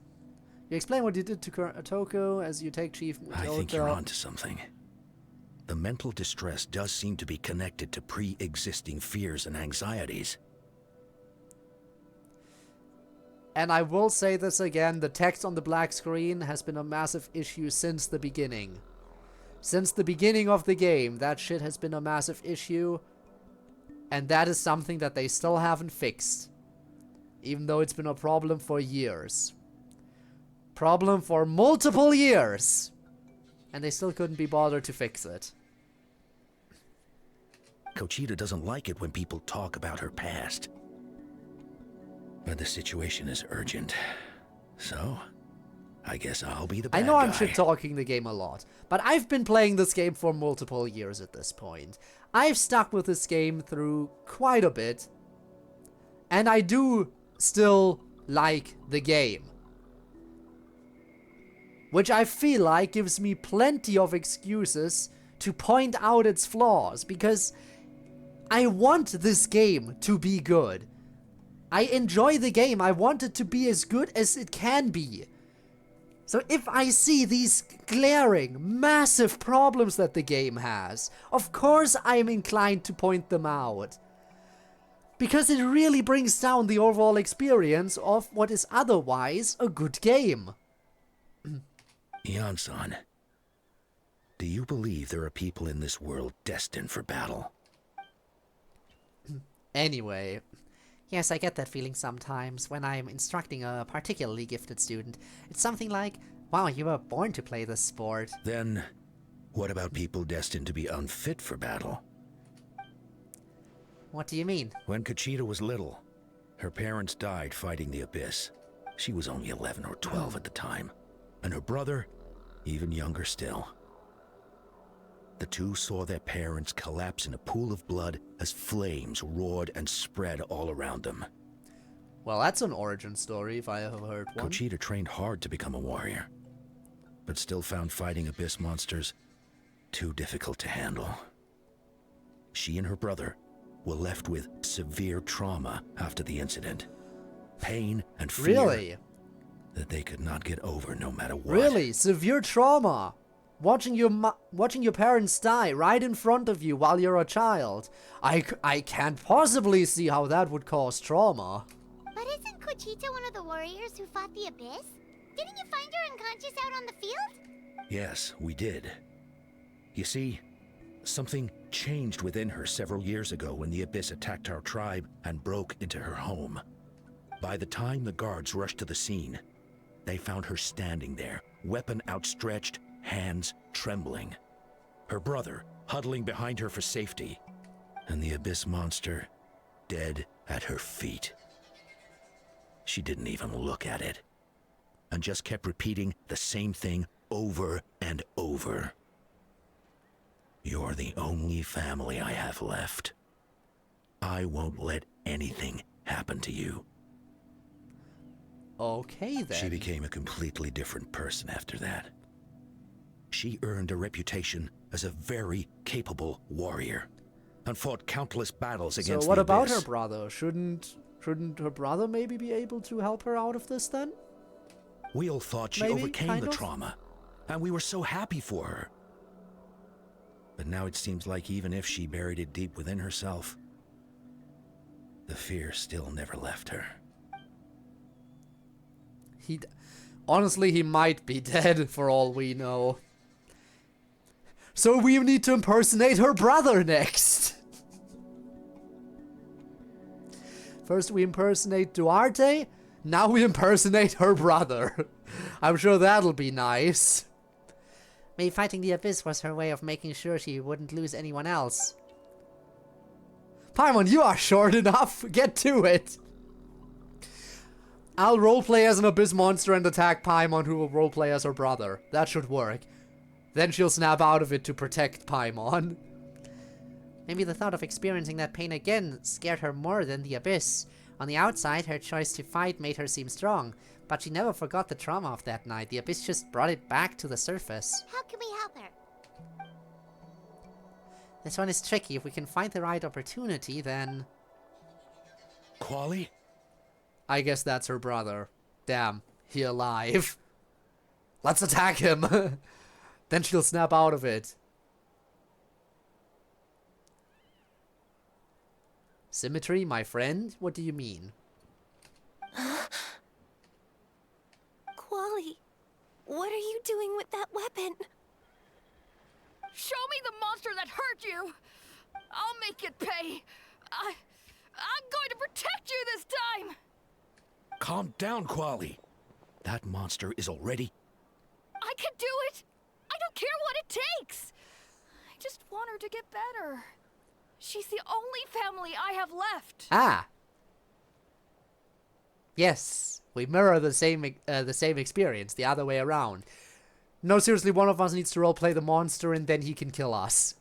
You explain what you did to Atoko as you take Chief Motota... I think you're onto something. The mental distress does seem to be connected to pre-existing fears and anxieties. And I will say this again, the text on the black screen has been a massive issue since the beginning. Since the beginning of the game, that shit has been a massive issue. And that is something that they still haven't fixed. Even though it's been a problem for years. Problem for multiple years! And they still couldn't be bothered to fix it. Kochida doesn't like it when people talk about her past. But the situation is urgent. So, I guess I'll be the bad guy. I know I'm guy. shit-talking the game a lot, but I've been playing this game for multiple years at this point. I've stuck with this game through quite a bit, and I do still like the game. Which I feel like gives me plenty of excuses to point out its flaws, because I want this game to be good. I enjoy the game. I want it to be as good as it can be. So if I see these glaring, massive problems that the game has, of course I'm inclined to point them out. Because it really brings down the overall experience of what is otherwise a good game. Ion-san, do you believe there are people in this world destined for battle? Anyway... Yes, I get that feeling sometimes when I'm instructing a particularly gifted student. It's something like, wow, you were born to play this sport. Then, what about people destined to be unfit for battle? What do you mean? When Kochida was little, her parents died fighting the Abyss. She was only 11 or 12 at the time. And her brother, even younger still. The two saw their parents collapse in a pool of blood as flames roared and spread all around them. Well, that's an origin story, if I have heard one. Kochida trained hard to become a warrior, but still found fighting Abyss monsters too difficult to handle. She and her brother were left with severe trauma after the incident. Pain and fear Really? that they could not get over no matter what. Really? Severe trauma? Watching your parents die right in front of you while you're a child. I can't possibly see how that would cause trauma. But isn't Cochita one of the warriors who fought the Abyss? Didn't you find her unconscious out on the field? Yes, we did. You see, something changed within her several years ago when the Abyss attacked our tribe and broke into her home. By the time the guards rushed to the scene, they found her standing there, weapon outstretched, hands trembling. Her brother huddling behind her for safety, and the Abyss monster dead at her feet. She didn't even look at it, and just kept repeating the same thing over and over. You're the only family I have left. I won't let anything happen to you. Okay then. She became a completely different person after that. She earned a reputation as a very capable warrior, and fought countless battles against the Abyss. So what about her brother? Shouldn't her brother maybe be able to help her out of this then? We all thought she Maybe, overcame kind the of? trauma, and we were so happy for her. But now it seems like even if she buried it deep within herself, the fear still never left her. Honestly, he might be dead for all we know. So we need to impersonate her brother next. First we impersonate Duarte, now we impersonate her brother. I'm sure that'll be nice. Maybe fighting the Abyss was her way of making sure she wouldn't lose anyone else. Paimon, you are short enough. Get to it. I'll roleplay as an Abyss monster and attack Paimon, who will roleplay as her brother. That should work. Then she'll snap out of it to protect Paimon. Maybe the thought of experiencing that pain again scared her more than the Abyss. On the outside, her choice to fight made her seem strong, but she never forgot the trauma of that night. The Abyss just brought it back to the surface. How can we help her? This one is tricky. If we can find the right opportunity, then... Quali? I guess that's her brother. Damn, he alive. Let's attack him. Then she'll snap out of it. Symmetry, my friend? What do you mean? Quali, what are you doing with that weapon? Show me the monster that hurt you! I'll make it pay! I'm going to protect you this time! Calm down, Quali. That monster is already... I can do it! I don't care what it takes! I just want her to get better. She's the only family I have left. Ah! Yes, we mirror the same experience, the other way around. No, seriously, one of us needs to roleplay the monster and then he can kill us.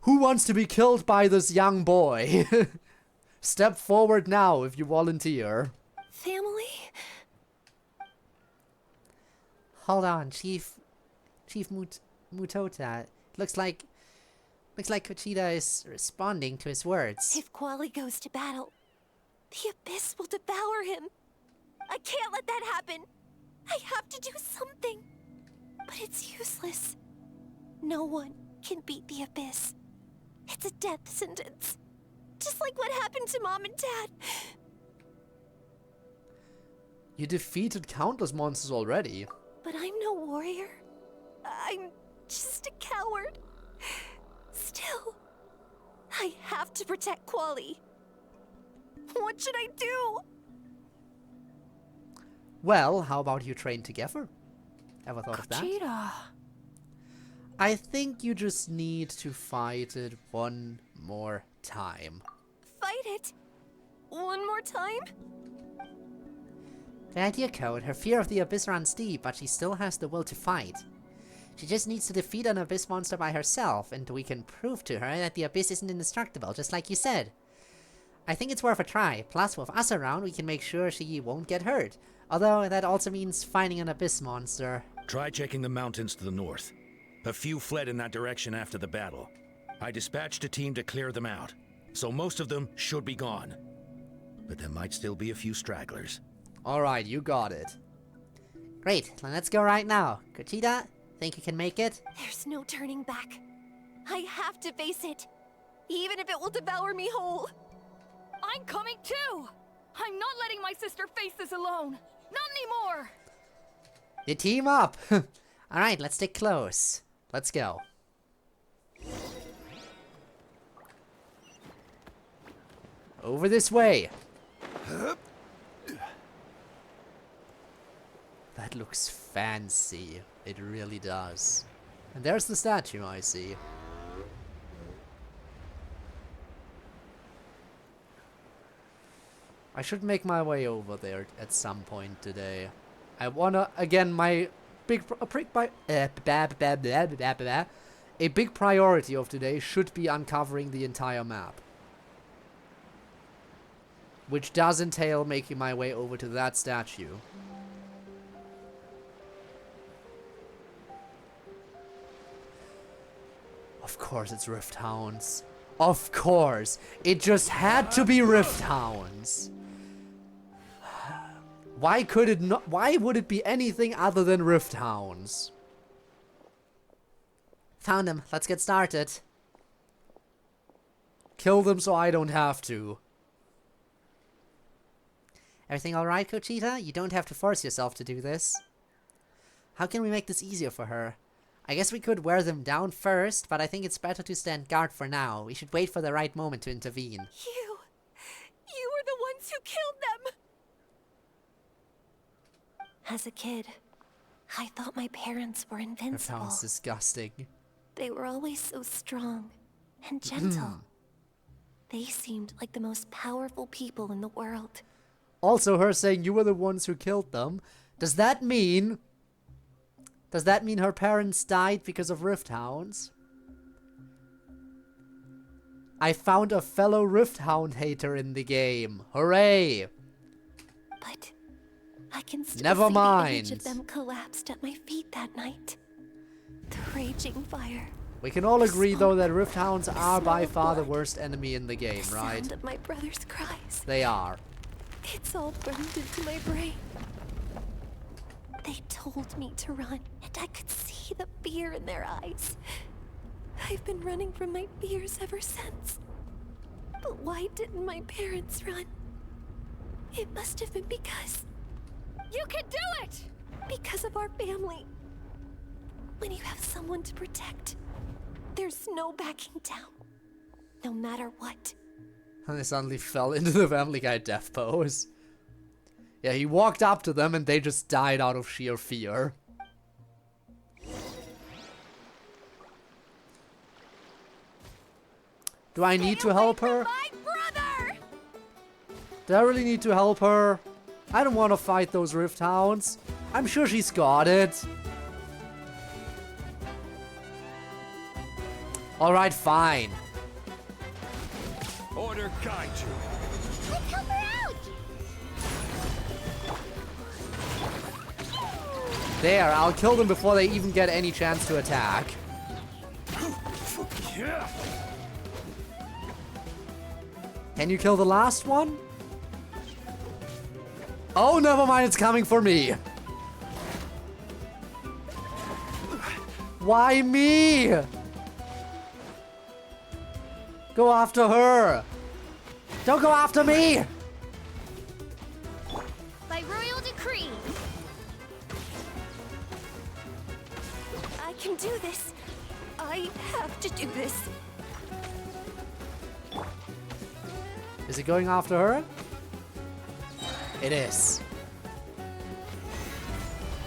Who wants to be killed by this young boy? Step forward now if you volunteer. Family? Hold on, Chief Mutota. Looks like Cochita is responding to his words. If Quali goes to battle, the Abyss will devour him. I can't let that happen. I have to do something. But it's useless. No one can beat the Abyss. It's a death sentence. Just like what happened to Mom and Dad. You defeated countless monsters already. But I'm no warrior. I'm just a coward. Still, I have to protect Quali. What should I do? Well, how about you train together? Ever thought of that? Cochita. I think you just need to fight it one more time. Fight it? One more time? Good idea, Code. Her fear of the Abyss runs deep, but she still has the will to fight. She just needs to defeat an Abyss monster by herself, and we can prove to her that the Abyss isn't indestructible, just like you said. I think it's worth a try. Plus, with us around, we can make sure she won't get hurt. Although, that also means finding an Abyss monster. Try checking the mountains to the north. A few fled in that direction after the battle. I dispatched a team to clear them out. so most of them should be gone. But there might still be a few stragglers. Alright, you got it. Great, then let's go right now. Kuchita, think you can make it? There's no turning back. I have to face it, even if it will devour me whole. I'm coming too! I'm not letting my sister face this alone! Not anymore! You team up! Alright, let's stick close. Let's go. Over this way. That looks fancy. It really does. And there's the statue I see. I should make my way over there at some point today. I wanna, again, my a big priority of today should be uncovering the entire map. Which does entail making my way over to that statue. Of course it's Rift Hounds. Of course. It just had to be Rift Hounds. Why could it not? Why would it be anything other than Rift Hounds? Found him. Let's get started. Kill them so I don't have to. Everything alright, Kuchita? You don't have to force yourself to do this. How can we make this easier for her? I guess we could wear them down first, but I think it's better to stand guard for now. We should wait for the right moment to intervene. You were the ones who killed them! As a kid, I thought my parents were That invincible. sounds disgusting. They were always so strong and gentle. They seemed like the most powerful people in the world. Also, her saying you were the ones who killed them. Does that mean her parents died because of Rift Hounds? I found a fellow Rift Hound hater in the game. Hooray! But I can still Never see mind. the image of them collapsed at my feet that night. The raging fire. We can all agree, though, that Rift Hounds the are by smell of far the blood, worst enemy in the game, the right? sound of my brother's cries. They are. It's all burned into my brain. They told me to run, and I could see the fear in their eyes. I've been running from my fears ever since. But why didn't my parents run? It must have been because... You can do it! Because of our family. When you have someone to protect, there's no backing down. No matter what. And they suddenly fell into the Family Guy death pose. Yeah, he walked up to them and they just died out of sheer fear. Do I need to help her? My brother! Do I really need to help her? I don't want to fight those Rift Hounds. I'm sure she's got it. Alright, fine. Order guide you. Let's help her out! There, I'll kill them before they even get any chance to attack. Can you kill the last one? Oh, never mind, it's coming for me. Why me? Go after her. Don't go after me. By royal decree. I can do this. I have to do this. Is it going after her? It is.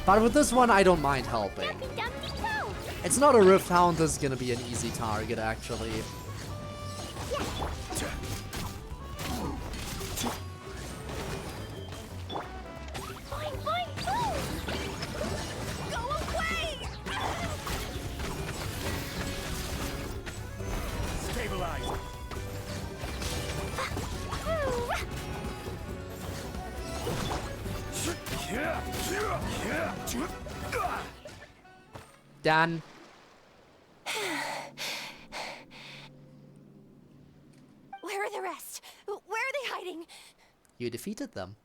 But with this one, I don't mind helping. It's not a Rift Hound that's gonna be an easy target, actually. Fine, fine, Go away! Stabilize. Done. Where frustrating. You defeated them.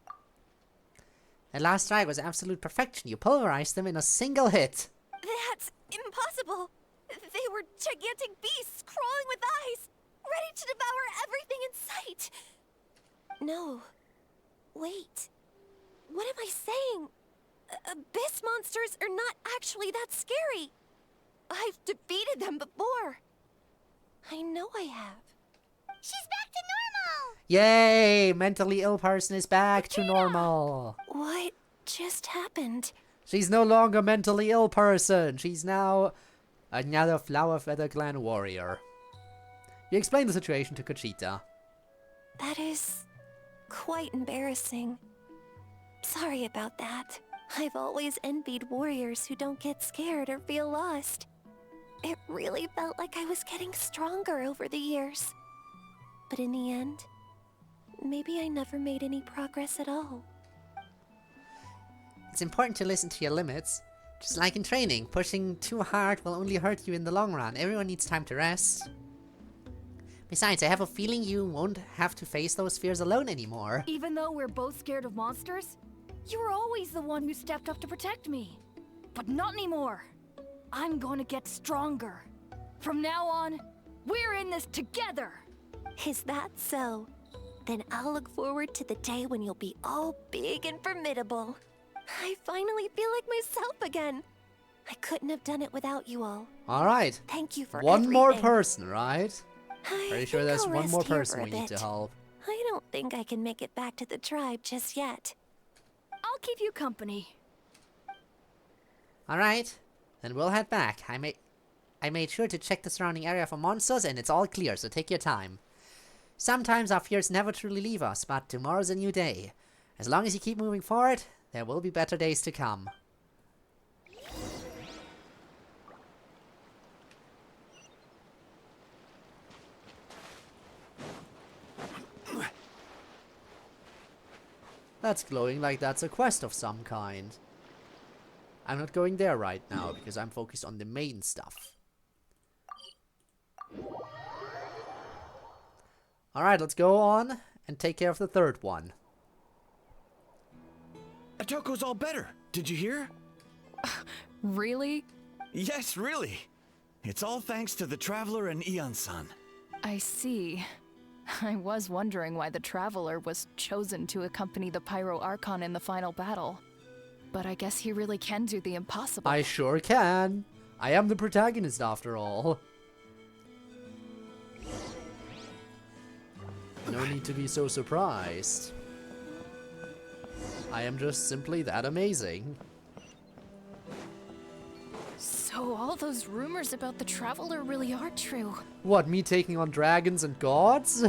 That last strike was absolute perfection. You pulverized them in a single hit. That's impossible. They were gigantic beasts crawling with eyes, ready to devour everything in sight. No. Wait. What am I saying? Abyss monsters are not actually that scary. I've defeated them before. I know I have. She's back to normal! Yay! Mentally ill person is back to normal. What just happened? She's no longer mentally ill person. She's now another Flower Feather Clan warrior. You explain the situation to Conchita. That is quite embarrassing. Sorry about that. I've always envied warriors who don't get scared or feel lost. It really felt like I was getting stronger over the years. But in the end, maybe I never made any progress at all. It's important to listen to your limits. Just like in training, pushing too hard will only hurt you in the long run. Everyone needs time to rest. Besides, I have a feeling you won't have to face those fears alone anymore. Even though we're both scared of monsters, you were always the one who stepped up to protect me. But not anymore. I'm gonna get stronger. From now on, we're in this together. Is that so? Then I'll look forward to the day when you'll be all big and formidable. I finally feel like myself again. I couldn't have done it without you all. Alright. Thank you for one more everything. person, right? Pretty sure there's I'll one rest more here person for a we need to bit. help. I don't think I can make it back to the tribe just yet. I'll keep you company. Alright. Then we'll head back. I made sure to check the surrounding area for monsters and it's all clear, so take your time. Sometimes our fears never truly leave us, but tomorrow's a new day. As long as you keep moving forward, there will be better days to come. That's glowing like that's a quest of some kind. I'm not going there right now because I'm focused on the main stuff. Alright, let's go on and take care of the third one. Atoko's all better. Did you hear? Really? Yes, really. It's all thanks to the Traveler and Ian-san. I see. I was wondering why the Traveler was chosen to accompany the Pyro Archon in the final battle. But I guess he really can do the impossible. I sure can. I am the protagonist after all. No need to be so surprised. I am just simply that amazing. So all those rumors about the Traveler really are true. What, me taking on dragons and gods?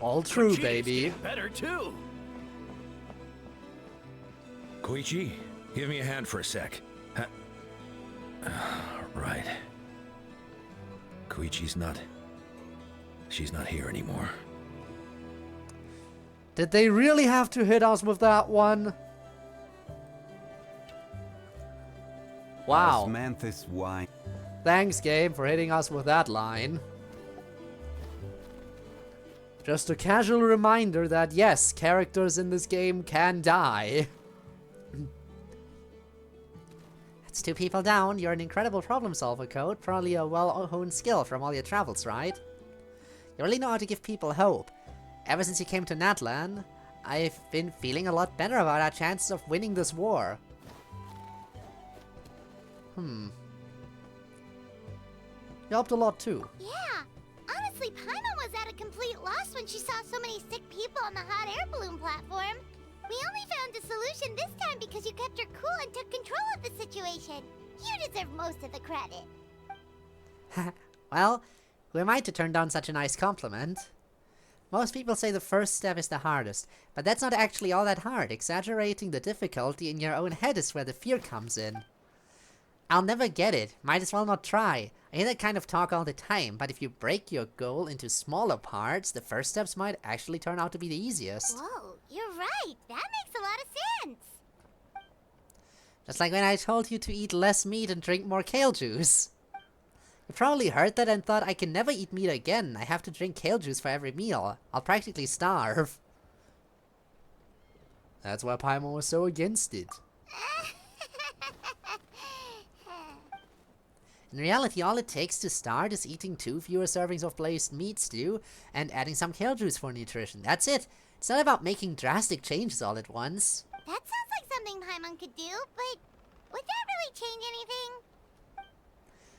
All true, Jeez, baby. get better too. Koichi, give me a hand for a sec. Right. Koichi's not... She's not here anymore. Did they really have to hit us with that one? Wow. Osmanthus wine. Thanks, game, for hitting us with that line. Just a casual reminder that yes, characters in this game can die. That's 2 people down. You're an incredible problem solver, Code. Probably a well-honed skill from all your travels, right? You really know how to give people hope. Ever since you came to Natlan, I've been feeling a lot better about our chances of winning this war. You helped a lot too. Yeah. Honestly, Paimon was at a complete loss when she saw so many sick people on the hot air balloon platform. We only found a solution this time because you kept her cool and took control of the situation. You deserve most of the credit. Well, who am I to turn down such a nice compliment? Most people say the first step is the hardest, but that's not actually all that hard. Exaggerating the difficulty in your own head is where the fear comes in. I'll never get it. Might as well not try. I hear that kind of talk all the time, but if you break your goal into smaller parts, the first steps might actually turn out to be the easiest. Whoa, you're right. That makes a lot of sense. Just like when I told you to eat less meat and drink more kale juice. You probably heard that and thought I can never eat meat again. I have to drink kale juice for every meal. I'll practically starve. That's why Paimon was so against it. In reality, all it takes to start is eating 2 fewer servings of glazed meat stew and adding some kale juice for nutrition. That's it. It's not about making drastic changes all at once. That sounds like something Paimon could do, but would that really change anything?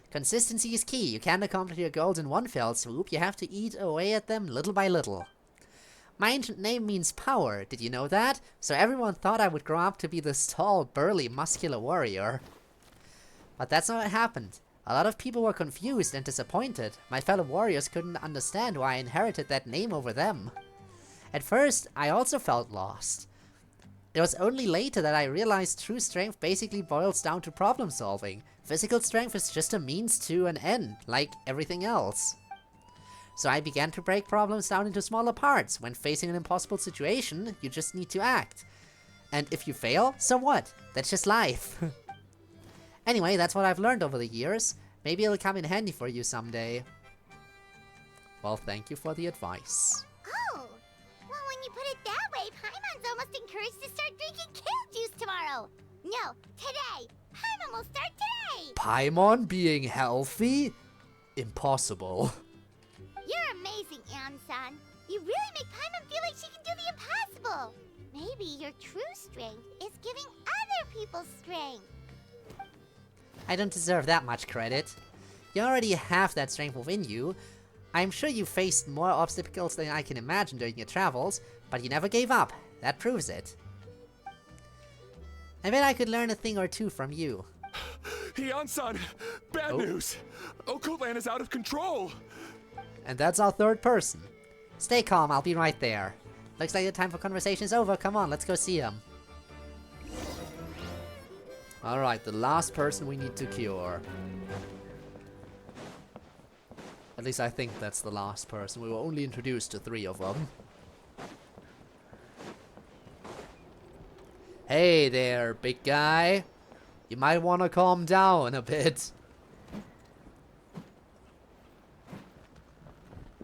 Consistency is key. You can't accomplish your goals in one fell swoop. You have to eat away at them little by little. My ancient name means power. Did you know that? So everyone thought I would grow up to be this tall, burly, muscular warrior. But that's not what happened. A lot of people were confused and disappointed. My fellow warriors couldn't understand why I inherited that name over them. At first, I also felt lost. It was only later that I realized true strength basically boils down to problem solving. Physical strength is just a means to an end, like everything else. So I began to break problems down into smaller parts. When facing an impossible situation, you just need to act. And if you fail, so what? That's just life. Anyway, that's what I've learned over the years. Maybe it'll come in handy for you someday. Well, thank you for the advice. Oh, well, when you put it that way, Paimon's almost encouraged to start drinking kale juice tomorrow. No, today. Paimon will start today. Paimon being healthy? Impossible. You're amazing, Ann-san. You really make Paimon feel like she can do the impossible. Maybe your true strength is giving other people strength. I don't deserve that much credit. You already have that strength within you. I'm sure you faced more obstacles than I can imagine during your travels, but you never gave up. That proves it. I bet I could learn a thing or two from you. Ann-san, bad news. Okoland is out of control. And that's our third person. Stay calm, I'll be right there. Looks like the time for conversation is over. Come on, let's go see him. Alright, the last person we need to cure. At least I think that's the last person. We were only introduced to 3 of them. Hey there, big guy. You might want to calm down a bit.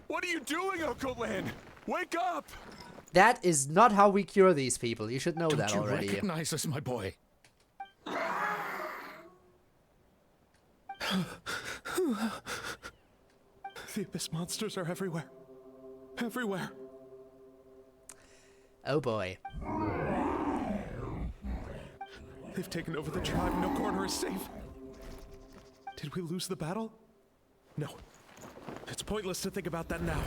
What are you doing, Okoland? Wake up! That is not how we cure these people. You should know that already. Don't you recognize us, my boy? The abyss monsters are everywhere. Everywhere. Oh boy. They've taken over the tribe. No corner is safe. Did we lose the battle? No. It's pointless to think about that now.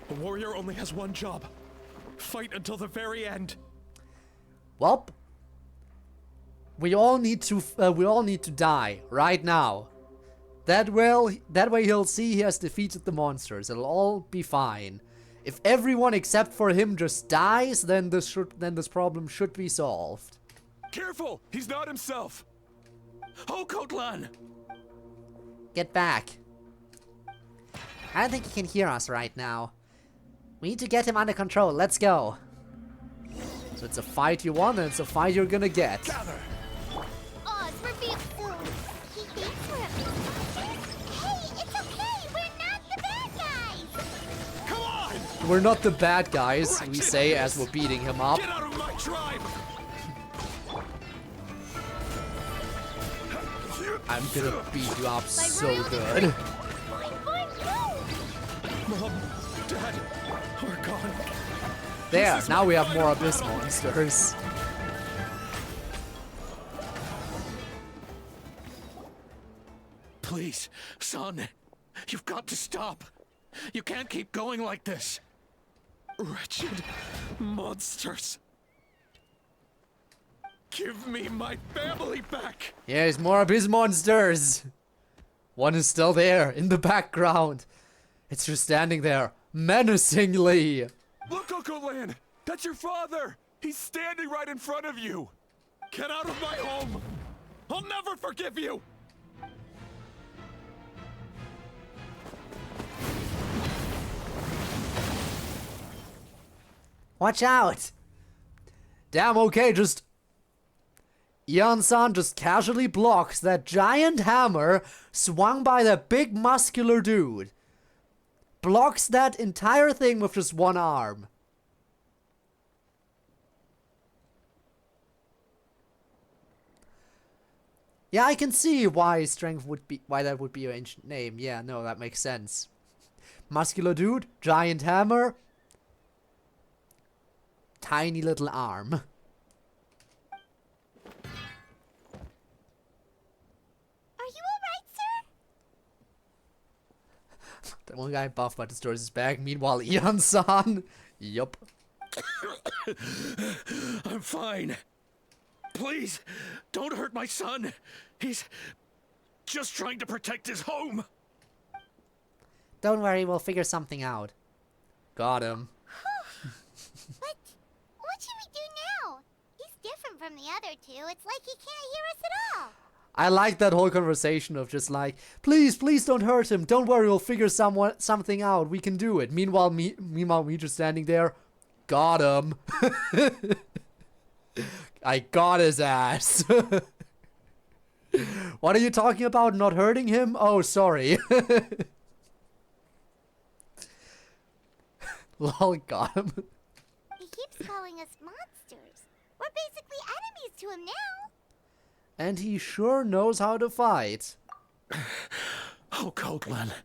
A warrior only has one job. Fight until the very end. Welp. We all need to die right now. That way he'll see he has defeated the monsters. It'll all be fine. If everyone except for him just dies, then this problem should be solved. Careful! He's not himself! Oh, Kotlan! Get back. I don't think he can hear us right now. We need to get him under control. Let's go. So it's a fight you want, and it's a fight you're gonna get. Gather! Oz, we're being soon. He thinks we're Hey, it's okay. We're not the bad guys. Come on! We're not the bad guys, we say as we're beating him up. Get out of my tribe! I'm gonna beat you up so good. Mom, Dad, we're gone. There, now we have more abyss monsters. Please, son, you've got to stop. You can't keep going like this. Wretched monsters. Give me my family back! Here's more abyss monsters. One is still there, in the background. It's just standing there, menacingly. Look, Okoland! That's your father! He's standing right in front of you! Get out of my home! I'll never forgive you! Watch out! Damn, okay, just Ian-san just casually blocks that giant hammer swung by the big muscular dude. Blocks that entire thing with just one arm. Yeah, I can see why that would be your ancient name. Yeah, no, that makes sense. Muscular dude, giant hammer, tiny little arm. Are you alright, sir? The one guy buff but destroys his bag. Meanwhile, Ian-san. Yup. I'm fine. Please, don't hurt my son. He's just trying to protect his home. Don't worry, we'll figure something out. Got him. But what should we do now? He's different from the other two. It's like he can't hear us at all. I like that whole conversation of just like, please don't hurt him. Don't worry, we'll figure something out. We can do it. Meanwhile, me just standing there. Got him. I got his ass. What are you talking about? Not hurting him? Oh, sorry. Lol, got him. He keeps calling us monsters. We're basically enemies to him now. And he sure knows how to fight. Oh, Codeland.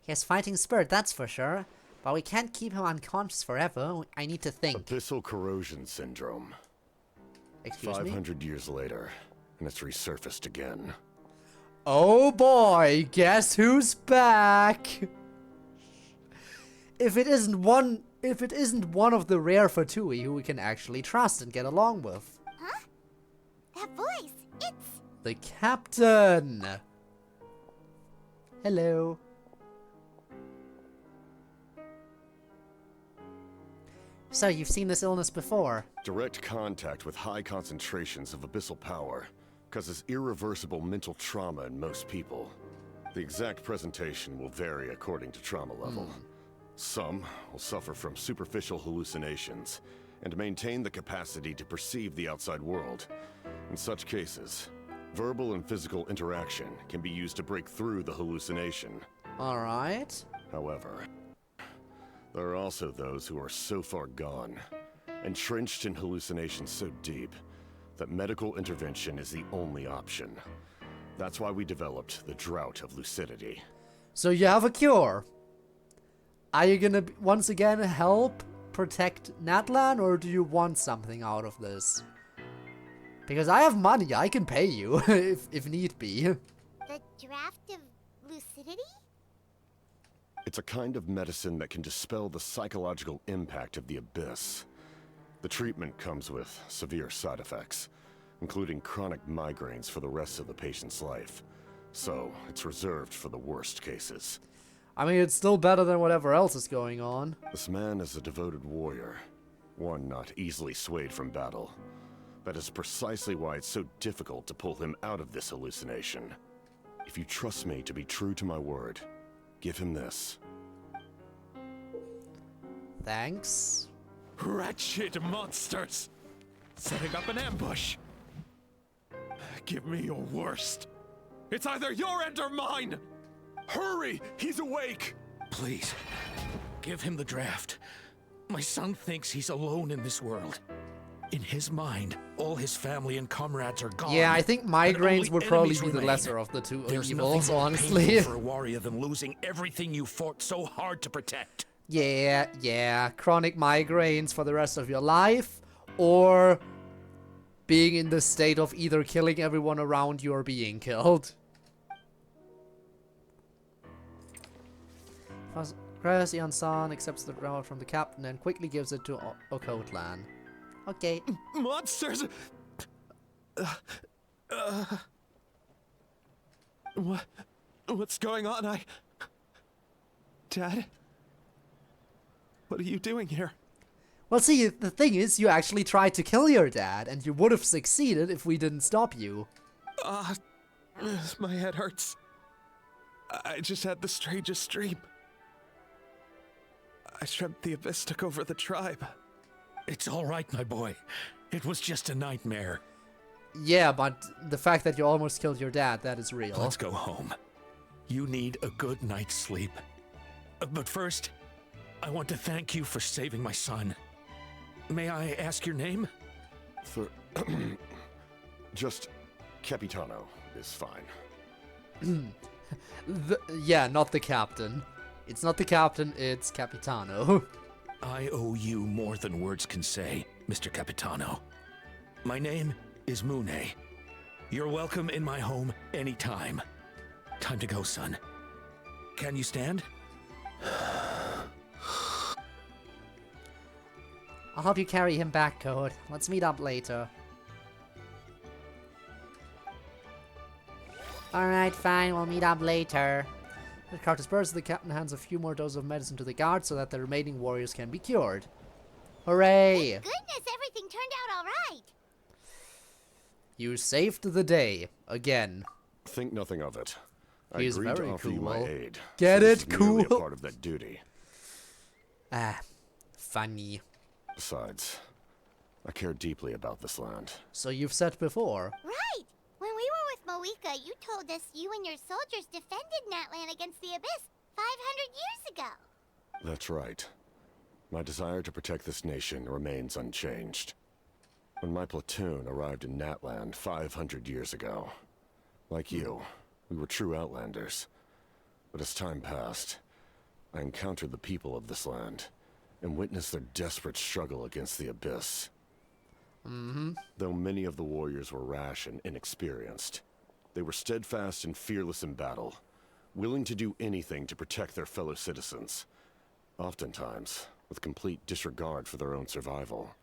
He has fighting spirit, that's for sure. But we can't keep him unconscious forever. I need to think. Abyssal corrosion syndrome. Excuse me? 500 years later, and it's resurfaced again. Oh boy, guess who's back? If it isn't one of the rare Fatui who we can actually trust and get along with. Huh? That voice, it's... The captain! Hello. So, you've seen this illness before? Direct contact with high concentrations of abyssal power causes irreversible mental trauma in most people. The exact presentation will vary according to trauma level. Some will suffer from superficial hallucinations and maintain the capacity to perceive the outside world. In such cases, verbal and physical interaction can be used to break through the hallucination. Alright. However, there are also those who are so far gone, entrenched in hallucinations so deep, that medical intervention is the only option. That's why we developed the Drought of Lucidity. So you have a cure. Are you gonna once again help protect Natlan, or do you want something out of this? Because I have money, I can pay you if need be. The Draft of Lucidity? It's a kind of medicine that can dispel the psychological impact of the abyss. The treatment comes with severe side effects, including chronic migraines for the rest of the patient's life. So, it's reserved for the worst cases. I mean, it's still better than whatever else is going on. This man is a devoted warrior, one not easily swayed from battle. That is precisely why it's so difficult to pull him out of this hallucination. If you trust me to be true to my word, give him this. Thanks. Wretched monsters! Setting up an ambush! Give me your worst. It's either your end or mine! Hurry! He's awake! Please, give him the draft. My son thinks he's alone in this world. In his mind, all his family and comrades are gone. Yeah, I think migraines would probably be the lesser of the two evils, honestly. For a warrior than losing everything you fought so hard to protect. Yeah. Chronic migraines for the rest of your life, or being in the state of either killing everyone around you or being killed. Ian-san accepts the reward from the captain and quickly gives it to Okoatlan. Okay. Monsters! What's going on? Dad? What are you doing here? Well, see, the thing is, you actually tried to kill your dad, and you would have succeeded if we didn't stop you. My head hurts. I just had the strangest dream. I dreamt the Abyss took over the tribe. It's all right, my boy. It was just a nightmare. Yeah, but the fact that you almost killed your dad, that is real. Let's go home. You need a good night's sleep. But first, I want to thank you for saving my son. May I ask your name? Just Capitano is fine. Yeah, not the captain. It's not the captain, it's Capitano. I owe you more than words can say, Mr. Capitano. My name is Mune. You're welcome in my home anytime. Time to go, son. Can you stand? I'll help you carry him back, Code. Let's meet up later. Alright, fine, we'll meet up later. The cart disperses, the captain hands a few more doses of medicine to the guards so that the remaining warriors can be cured. Hooray! Goodness, everything turned out all right. You saved the day. Again. Think nothing of it. He's I agreed very to offer you my cool. aid. Get so it? this is merely Cool. a part of that duty. Ah, funny. Besides, I care deeply about this land. So you've said before. Right. When we were with Moika, you told us you and your soldiers defended Natlan against the Abyss 500 years ago. That's right. My desire to protect this nation remains unchanged. When my platoon arrived in Natlan 500 years ago, like you, we were true outlanders. But as time passed, I encountered the people of this land and witnessed their desperate struggle against the Abyss. Though many of the warriors were rash and inexperienced, they were steadfast and fearless in battle, willing to do anything to protect their fellow citizens, oftentimes with complete disregard for their own survival.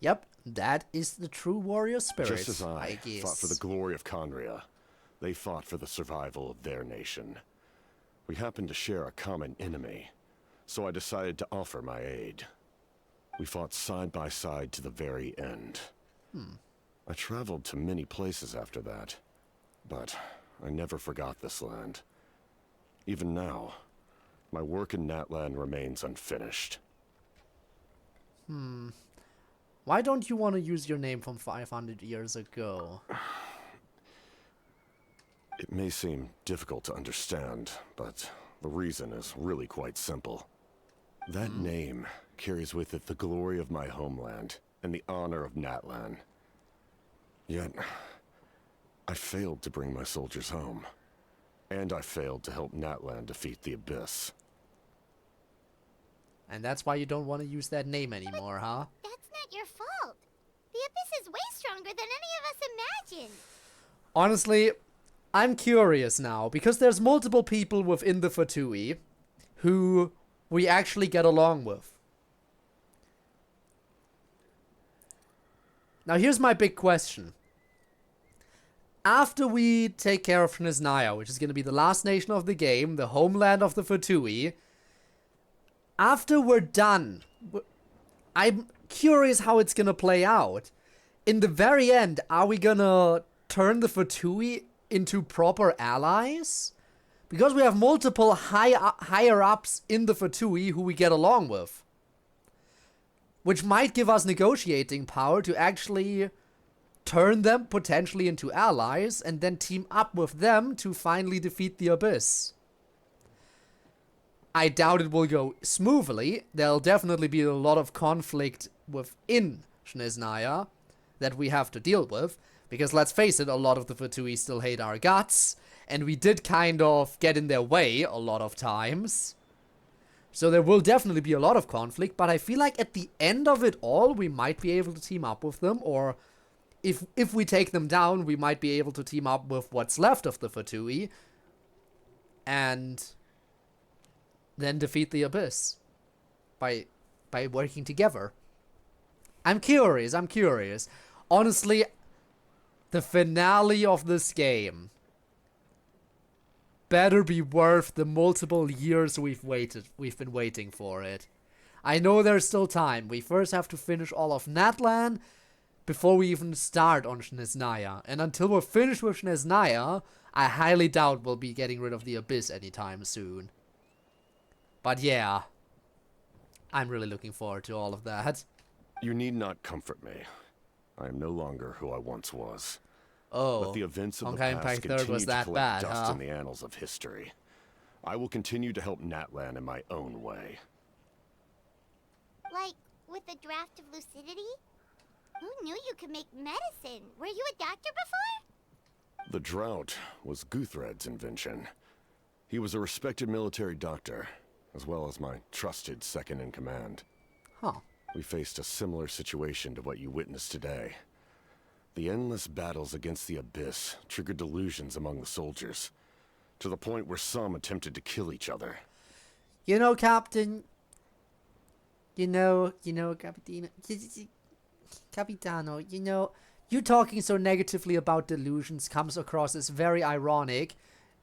Yep, that is the true warrior spirit, Just as I guess. fought for the glory of Conria, they fought for the survival of their nation. We happened to share a common enemy, so I decided to offer my aid. We fought side by side to the very end. I traveled to many places after that, but I never forgot this land. Even now, my work in Natlan remains unfinished. Why don't you want to use your name from 500 years ago? It may seem difficult to understand, but the reason is really quite simple. That name carries with it the glory of my homeland and the honor of Natlan. Yet, I failed to bring my soldiers home. And I failed to help Natlan defeat the Abyss. And that's why you don't want to use that name anymore, huh? That's not your fault. The Abyss is way stronger than any of us imagined. Honestly, I'm curious now, because there's multiple people within the Fatui who we actually get along with. Now here's my big question. After we take care of Shniznaya, which is going to be the last nation of the game, the homeland of the Fatui, after we're done, I'm curious how it's going to play out. In the very end, are we going to turn the Fatui into proper allies? Because we have multiple higher-ups in the Fatui who we get along with. Which might give us negotiating power to actually turn them potentially into allies and then team up with them to finally defeat the Abyss. I doubt it will go smoothly. There'll definitely be a lot of conflict within Shniznaya that we have to deal with. Because let's face it, a lot of the Fatui still hate our guts. And we did kind of get in their way a lot of times. So there will definitely be a lot of conflict. But I feel like at the end of it all, we might be able to team up with them. Or if we take them down, we might be able to team up with what's left of the Fatui. And then defeat the Abyss. By working together. I'm curious. Honestly, the finale of this game better be worth the multiple years we've been waiting for it. I know there's still time. We first have to finish all of Natlan before we even start on Shniznaya. And until we're finished with Shniznaya, I highly doubt we'll be getting rid of the Abyss anytime soon. But yeah, I'm really looking forward to all of that. You need not comfort me. I am no longer who I once was. Oh, Let the events of the Honkai past Impact 3rd continue was to that collect bad, dust huh? in the annals of history. I will continue to help Natlan in my own way. Like, with the draft of lucidity? Who knew you could make medicine? Were you a doctor before? The drought was Guthred's invention. He was a respected military doctor, as well as my trusted second-in-command. Huh. We faced a similar situation to what you witnessed today. The endless battles against the Abyss triggered delusions among the soldiers, to the point where some attempted to kill each other. You know, Captain... Capitano, you talking so negatively about delusions comes across as very ironic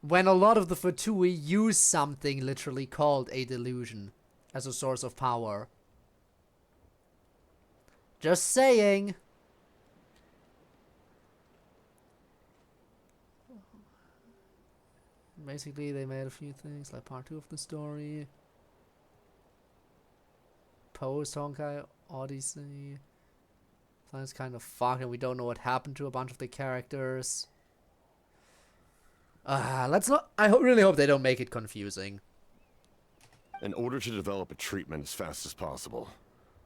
when a lot of the Fatui use something literally called a delusion as a source of power. Just saying. Basically, they made a few things, like part 2 of the story. Post Honkai Odyssey. That's kind of fucked, and we don't know what happened to a bunch of the characters. Let's not. Really hope they don't make it confusing. In order to develop a treatment as fast as possible,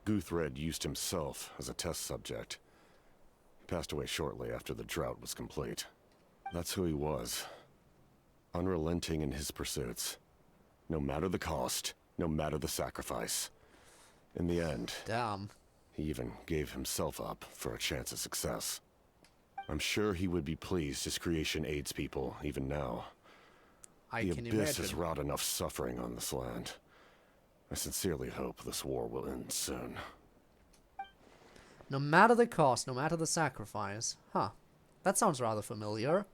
Guthred used himself as a test subject. He passed away shortly after the drought was complete. That's who he was. Unrelenting in his pursuits. No matter the cost, no matter the sacrifice. In the end, damn, he even gave himself up for a chance of success. I'm sure he would be pleased his creation aids people even now. I the can Abyss imagine. has wrought enough suffering on this land. I sincerely hope this war will end soon. No matter the cost, no matter the sacrifice. Huh. That sounds rather familiar.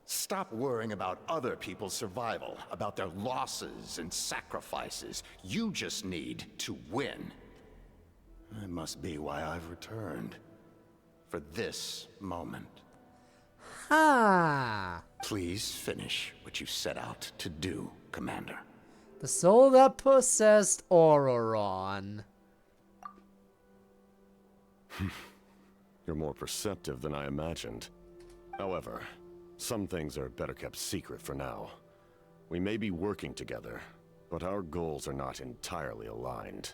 Stop worrying about other people's survival, about their losses and sacrifices. You just need to win. That must be why I've returned. For this moment. Ha! Please finish what you set out to do, Commander. The soul that possessed Auroron. You're more perceptive than I imagined. However, some things are better kept secret for now. We may be working together, but our goals are not entirely aligned.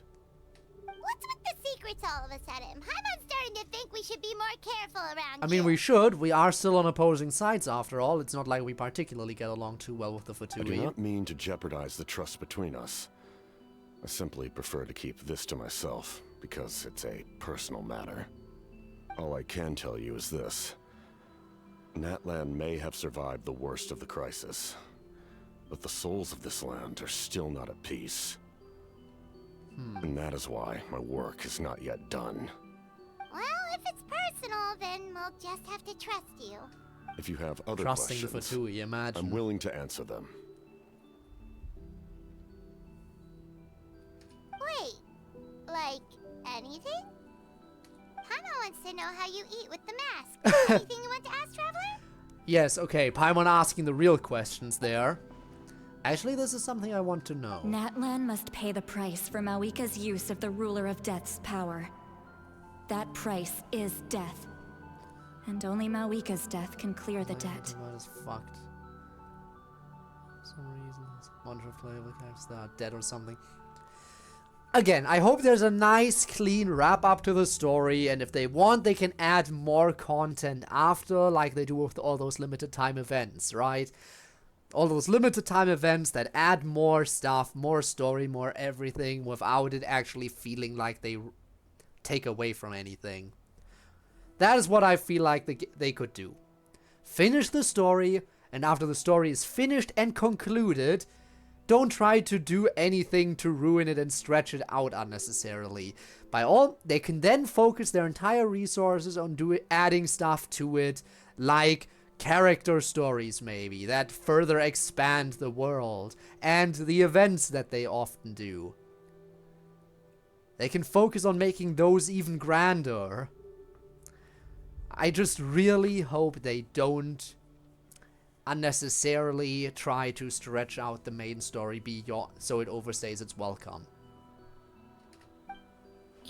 What's with the secrets all of a sudden? I'm starting to think we should be more careful around I mean, here. we should. We are still on opposing sides after all. It's not like we particularly get along too well with the Fatui. I do not mean to jeopardize the trust between us. I simply prefer to keep this to myself, because it's a personal matter. All I can tell you is this. Natlan may have survived the worst of the crisis, but the souls of this land are still not at peace. And that is why my work is not yet done. Well, if it's personal, then we'll just have to trust you. If you have other Trusting the questions, Fatui, imagine. I'm willing to answer them. Wait, like anything? Paimon wants to know how you eat with the mask. Anything you want to ask, Traveler? Yes, okay. Paimon asking the real questions there. Actually, this is something I want to know. Natlan must pay the price for Mawika's use of the Ruler of Death's power. That price is death. And only Mawika's death can clear the debt. That is fucked. For some reason, wonderful playable characters that are dead or something. Again, I hope there's a nice, clean wrap-up to the story, and if they want, they can add more content after, like they do with all those limited time events, right? All those limited time events that add more stuff, more story, more everything, without it actually feeling like they take away from anything. That is what I feel like they could do. Finish the story, and after the story is finished and concluded, don't try to do anything to ruin it and stretch it out unnecessarily. They can then focus their entire resources on adding stuff to it, like character stories maybe, that further expand the world, and the events that they often do. They can focus on making those even grander. I just really hope they don't unnecessarily try to stretch out the main story beyond so it overstays its welcome.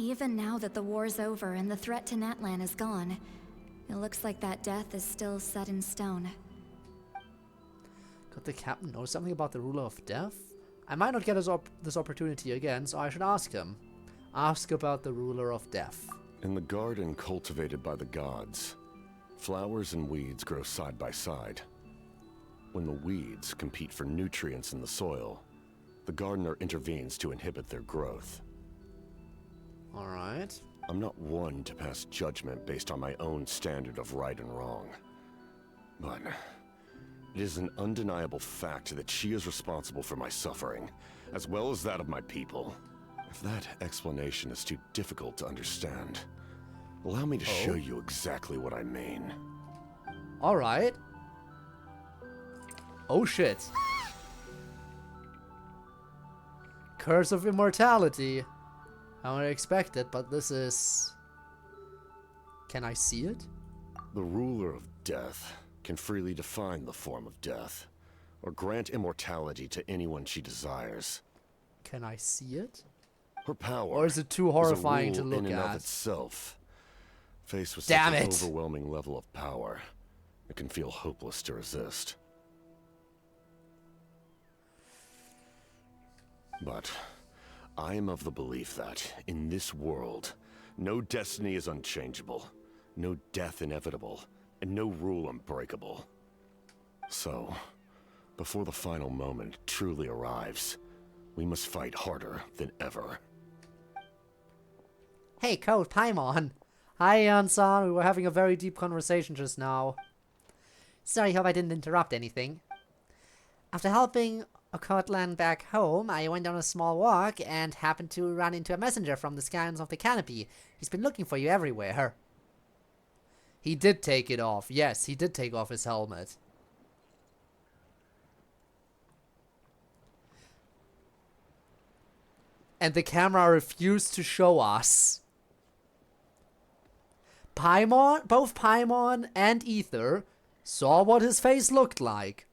Even now that the war's over and the threat to Natlan is gone, it looks like that death is still set in stone. Could the captain know something about the ruler of death? I might not get this opportunity again, so I should ask him. Ask about the ruler of death. In the garden cultivated by the gods, flowers and weeds grow side by side. When the weeds compete for nutrients in the soil, the gardener intervenes to inhibit their growth. Alright. I'm not one to pass judgment based on my own standard of right and wrong. But it is an undeniable fact that she is responsible for my suffering, as well as that of my people. If that explanation is too difficult to understand, allow me to show you exactly what I mean. Alright. Oh shit. Curse of Immortality. I would expect it, but this is... Can I see it? The ruler of death can freely define the form of death, or grant immortality to anyone she desires. Can I see it? Her power, or is it too horrifying to look in and at? of itself. Faced with Damn such an it! overwhelming level of power, it can feel hopeless to resist. But I am of the belief that, in this world, no destiny is unchangeable, no death inevitable, and no rule unbreakable. So, before the final moment truly arrives, we must fight harder than ever. Hey, Code, Paimon. Hi, Ansan. We were having a very deep conversation just now. Sorry, hope I didn't interrupt anything. After helping Okotlan back home, I went on a small walk and happened to run into a messenger from the Scans of the Canopy. He's been looking for you everywhere. He did take it off. Yes, he did take off his helmet. And the camera refused to show us. Paimon, both Paimon and Ether saw what his face looked like.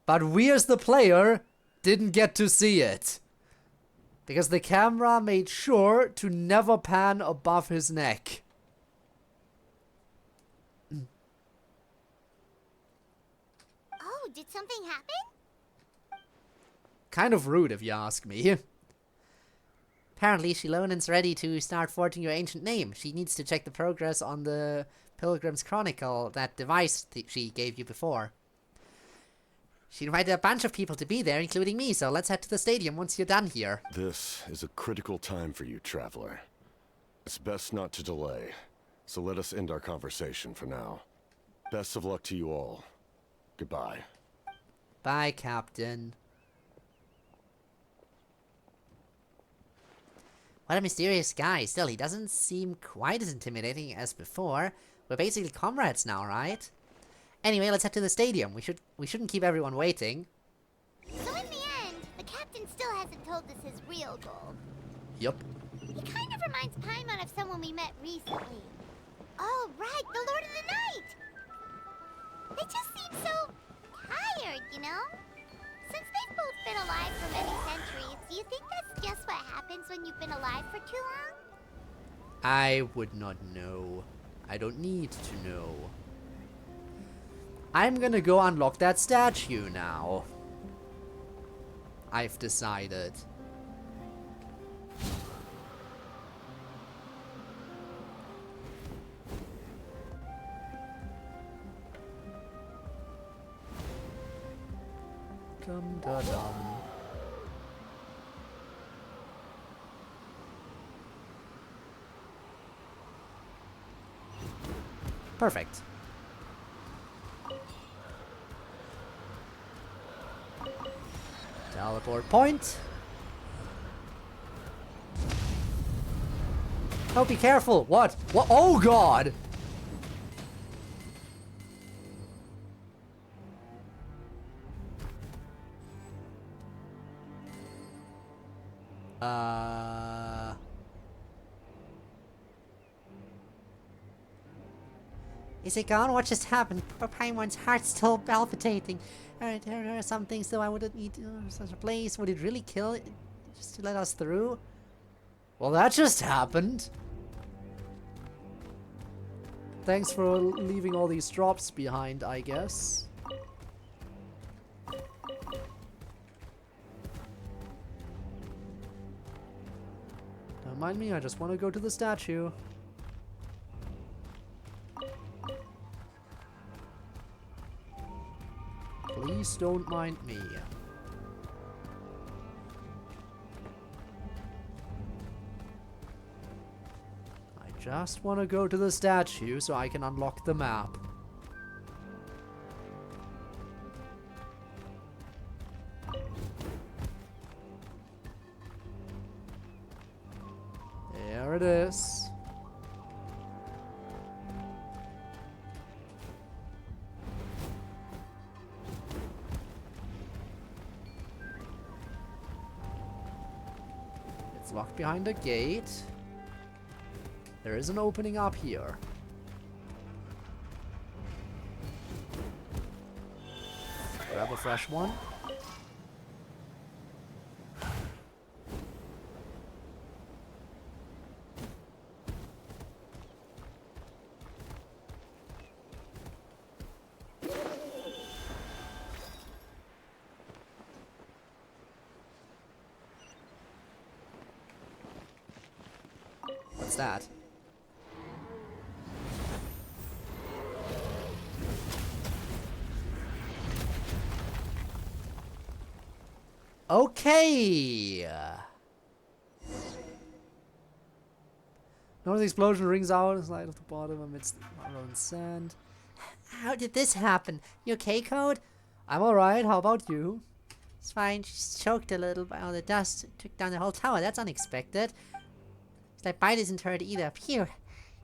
But we as the player didn't get to see it. Because the camera made sure to never pan above his neck. Oh, did something happen? Kind of rude if you ask me. Apparently, Shilonen's ready to start forging your ancient name. She needs to check the progress on the Pilgrim's Chronicle, that device she gave you before. She invited a bunch of people to be there, including me, so let's head to the stadium once you're done here. This is a critical time for you, Traveler. It's best not to delay, so let us end our conversation for now. Best of luck to you all. Goodbye. Bye, Captain. What a mysterious guy. Still, he doesn't seem quite as intimidating as before. We're basically comrades now, right? Anyway, let's head to the stadium. We shouldn't keep everyone waiting. So in the end, the captain still hasn't told us his real goal. Yup. He kind of reminds Paimon of someone we met recently. Oh, right, the Lord of the Night! They just seem so tired, you know? Since they've both been alive for many centuries, do you think that's just what happens when you've been alive for too long? I would not know. I don't need to know. I'm gonna go unlock that statue now. I've decided. Dum da dum. Perfect. Teleport point. Oh, be careful. What? What? Oh, God. Is it gone? What just happened? Poor Paimon's heart's still palpitating. There are some things though I wouldn't need such a place. Would it really kill it just to let us through? Well, that just happened. Thanks for leaving all these drops behind, I guess. Don't mind me, I just want to go to the statue. Please don't mind me. I just want to go to the statue so I can unlock the map. There it is. It's locked behind a gate. There is an opening up here. Grab a fresh one. What's that? Okay. Notice the explosion rings out and slide off the bottom amidst the marble and sand. How did this happen? You okay, Code? I'm alright, how about you? It's fine. She's choked a little by all the dust. It took down the whole tower. That's unexpected. It's like Bite isn't hurt either. Phew.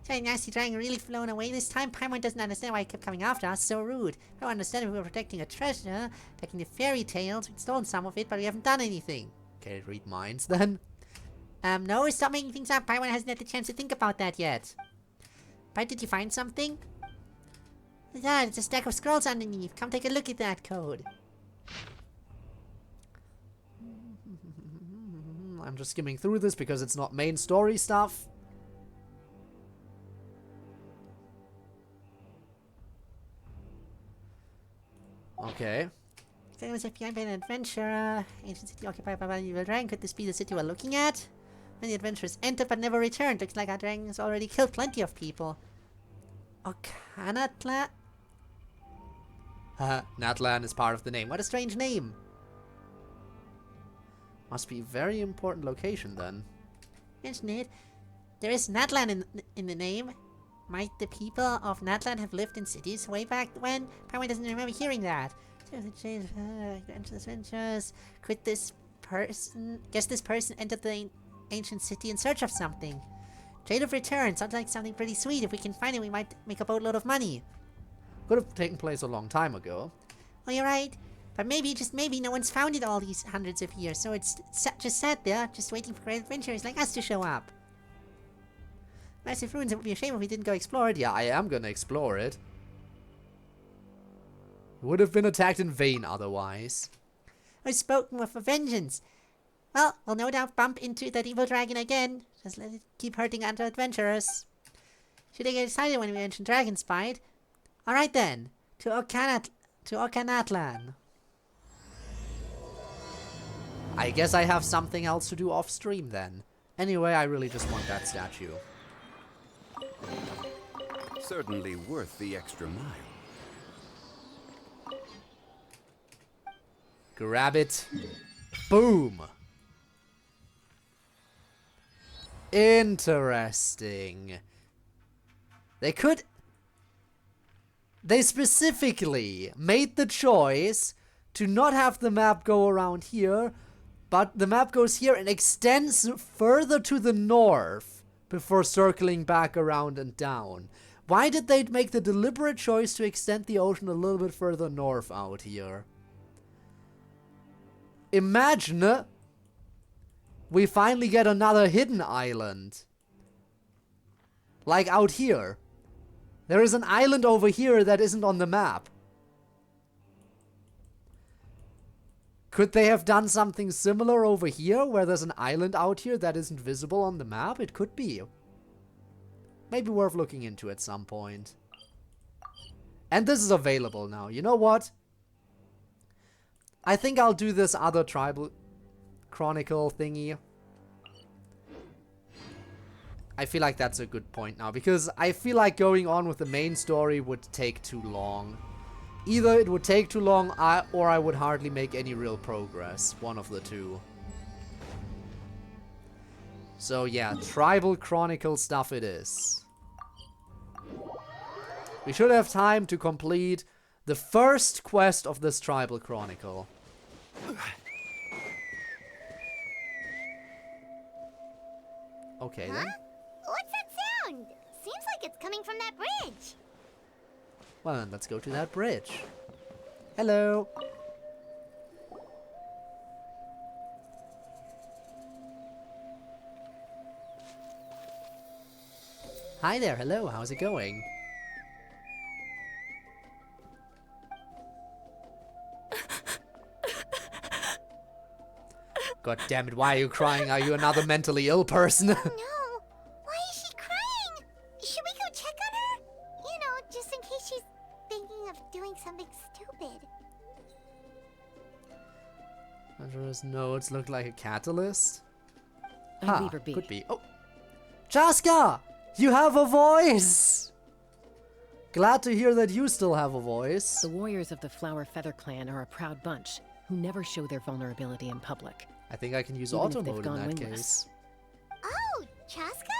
That nasty dragon really flown away this time. Paimon doesn't understand why he kept coming after us. So rude. I don't understand if we were protecting a treasure, taking the fairy tales. We'd stolen some of it, but we haven't done anything. Okay, read minds then. No, stop making things up. Paimon hasn't had the chance to think about that yet. Bite, did you find something? Yeah, it's a stack of scrolls underneath. Come take a look at that, Code. I'm just skimming through this because it's not main story stuff. Okay. There was a behind an adventurer. Ancient city occupied by an evil dragon. Could this be the city we're looking at? Many adventurers entered but never returned. Looks like our dragon has already killed plenty of people. Okanatla? Natlan is part of the name. What a strange name. Must be a very important location then. Mention it. There is Natlan in the name. Might the people of Natlan have lived in cities way back when? Paimon doesn't remember hearing that. Adventures. Could this person... Guess this person entered the ancient city in search of something. Trade of return. Sounds like something pretty sweet. If we can find it, we might make a boatload of money. Could have taken place a long time ago. Oh, you're right. But maybe, just maybe, no one's found it all these hundreds of years, so it's just sat there, just waiting for great adventurers like us to show up. Massive ruins, it would be a shame if we didn't go explore it. Yeah, I am gonna explore it. Would have been attacked in vain otherwise. I've spoken with a vengeance. Well, we'll no doubt bump into that evil dragon again. Just let it keep hurting other adventurers. Should I get excited when we mention dragon spite? Alright then, to Okanatlan. I guess I have something else to do off stream then. Anyway, I really just want that statue. Certainly worth the extra mile. Grab it. Boom. Interesting. They specifically made the choice to not have the map go around here, but the map goes here and extends further to the north before circling back around and down. Why did they make the deliberate choice to extend the ocean a little bit further north out here? Imagine we finally get another hidden island. Like out here. There is an island over here that isn't on the map. Could they have done something similar over here, where there's an island out here that isn't visible on the map? It could be. Maybe worth looking into at some point. And this is available now. You know what? I think I'll do this other Tribal Chronicle thingy. I feel like that's a good point now, because I feel like going on with the main story would take too long. Either it would take too long, or I would hardly make any real progress. One of the two. So yeah, Tribal Chronicle stuff it is. We should have time to complete the first quest of this Tribal Chronicle. Okay then. What's that sound? Seems like it's coming from that bridge. Well then, let's go to that bridge. Hello. Hi there, hello, how's it going? God damn it, why are you crying? Are you another mentally ill person? No. Why is she crying? Should we go check on her? You know, just in case she's thinking of doing something stupid. Hunter's notes look like a catalyst. I'll leave her be. Could be. Oh, Chaska! You have a voice! Glad to hear that you still have a voice. The warriors of the Flower Feather Clan are a proud bunch who never show their vulnerability in public. I think I can use Even auto if they've mode in gone that wingless. case. Oh, Chaska?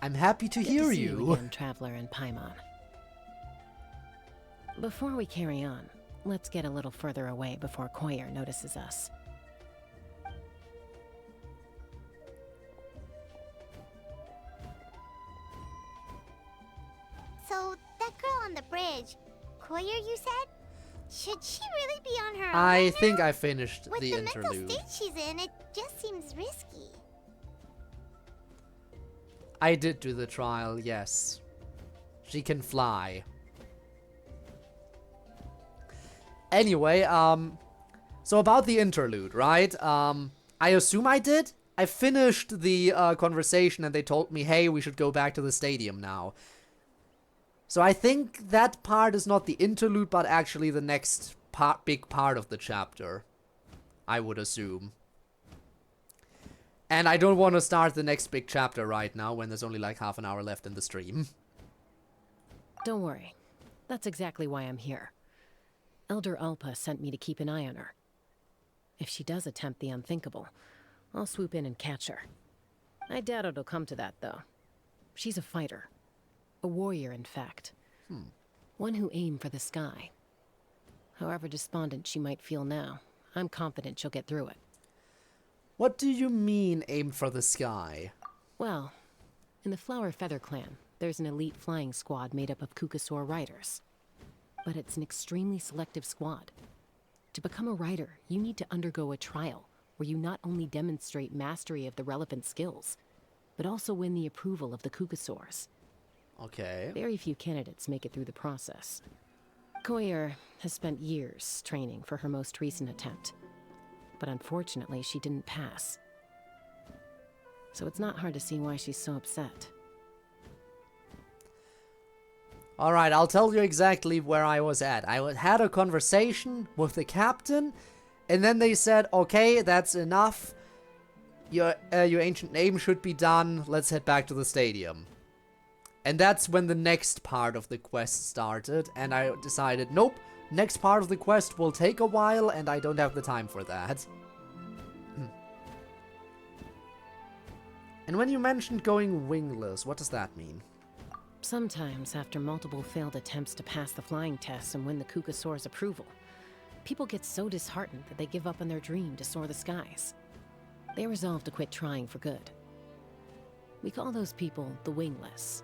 I'm happy to Good hear to see you. again, Traveler and Paimon. Before we carry on, let's get a little further away before CodeErr notices us. So, that girl on the bridge, CodeErr, you said? Should she really be on her own I right think now? I finished With the the mental interlude. state she's in, it just seems risky. I did do the trial, yes. She can fly. Anyway, so about the interlude, right? I assume I did? I finished the conversation and they told me, hey, we should go back to the stadium now. So I think that part is not the interlude, but actually the next big part of the chapter. I would assume. And I don't want to start the next big chapter right now when there's only like half an hour left in the stream. Don't worry. That's exactly why I'm here. Elder Alpa sent me to keep an eye on her. If she does attempt the unthinkable, I'll swoop in and catch her. I doubt it'll come to that, though. She's a fighter. A warrior, in fact. One who aimed for the sky. However despondent she might feel now, I'm confident she'll get through it. What do you mean, aim for the sky? Well, in the Flower Feather Clan, there's an elite flying squad made up of Kukasaur riders. But it's an extremely selective squad. To become a rider, you need to undergo a trial where you not only demonstrate mastery of the relevant skills, but also win the approval of the Kukasaurs. Okay. Very few candidates make it through the process. CodeErr has spent years training for her most recent attempt, but unfortunately she didn't pass. So it's not hard to see why she's so upset. Alright, I'll tell you exactly where I was at. I had a conversation with the captain, and then they said, okay, that's enough. Your ancient name should be done. Let's head back to the stadium. And that's when the next part of the quest started, and I decided, nope, next part of the quest will take a while, and I don't have the time for that. And when you mentioned going wingless, what does that mean? Sometimes, after multiple failed attempts to pass the flying test and win the Kukasaur's approval, people get so disheartened that they give up on their dream to soar the skies. They resolve to quit trying for good. We call those people the wingless.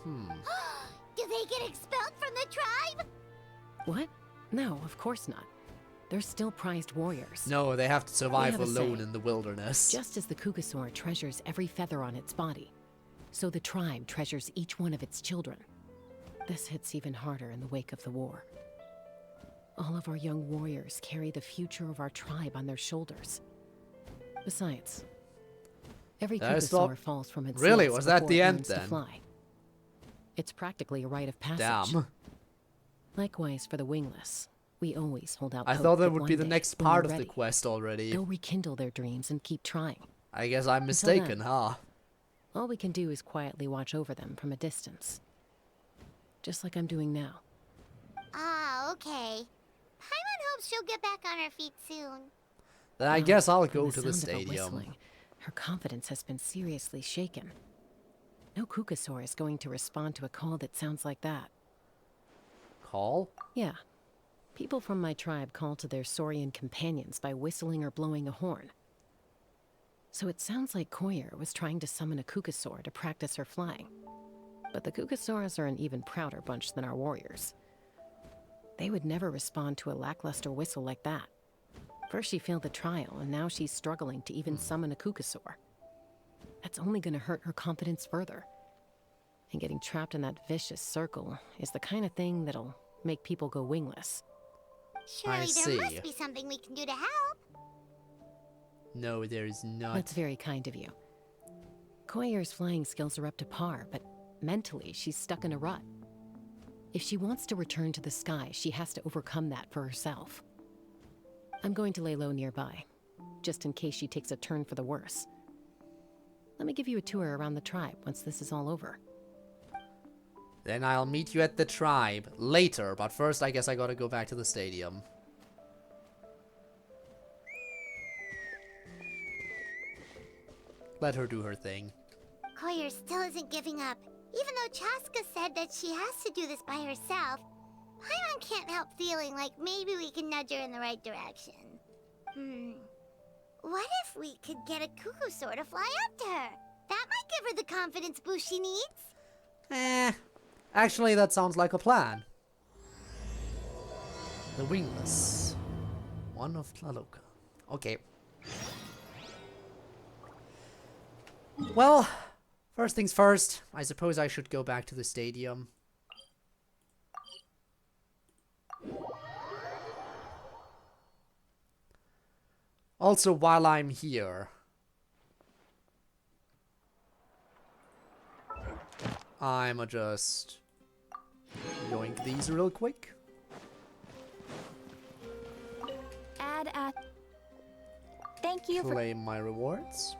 Do they get expelled from the tribe? What? No, of course not. They're still prized warriors. No, they have to survive have a alone say. in the wilderness. Just as the Kukasaur treasures every feather on its body, so the tribe treasures each one of its children. This hits even harder in the wake of the war. All of our young warriors carry the future of our tribe on their shoulders. Besides, every Kukasaur falls from its Really? nest Was that before the it end learns to then? fly. It's practically a rite of passage. Damn. Likewise for the wingless. We always hold out I hope thought that that would one be the day, next when part they're of the ready, quest already. they'll rekindle their dreams and keep trying. I guess I'm Until mistaken, then, huh? all we can do is quietly watch over them from a distance. Just like I'm doing now. Ah, okay. Paimon hopes she'll get back on her feet soon. Then I guess I'll From go to the sound of her stadium. whistling, her confidence has been seriously shaken. No Kukasaur is going to respond to a call that sounds like that. Call? Yeah. People from my tribe call to their Saurian companions by whistling or blowing a horn. So it sounds like CodeErr was trying to summon a Kukasaur to practice her flying. But the Kukasaurs are an even prouder bunch than our warriors. They would never respond to a lackluster whistle like that. First she failed the trial, and now she's struggling to even summon a Kukasaur. That's only gonna hurt her confidence further. And getting trapped in that vicious circle is the kind of thing that'll make people go wingless. Surely there must be something we can do to help. No, there is not. That's very kind of you. CodeErr's flying skills are up to par, but mentally she's stuck in a rut. If she wants to return to the sky, she has to overcome that for herself. I'm going to lay low nearby, just in case she takes a turn for the worse. Let me give you a tour around the tribe once this is all over. Then I'll meet you at the tribe later, but first I guess I gotta go back to the stadium. Let her do her thing. CodeErr still isn't giving up. Even though Chaska said that she has to do this by herself, Paimon can't help feeling like maybe we can nudge her in the right direction. What if we could get a Kukasaur to fly up to her? That might give her the confidence boost she needs. Actually, that sounds like a plan. The Wingless. One of Tlaloka. Okay. Well, first things first, I suppose I should go back to the stadium. Also, while I'm here, I'm just yoink these real quick. Thank you Claim my rewards.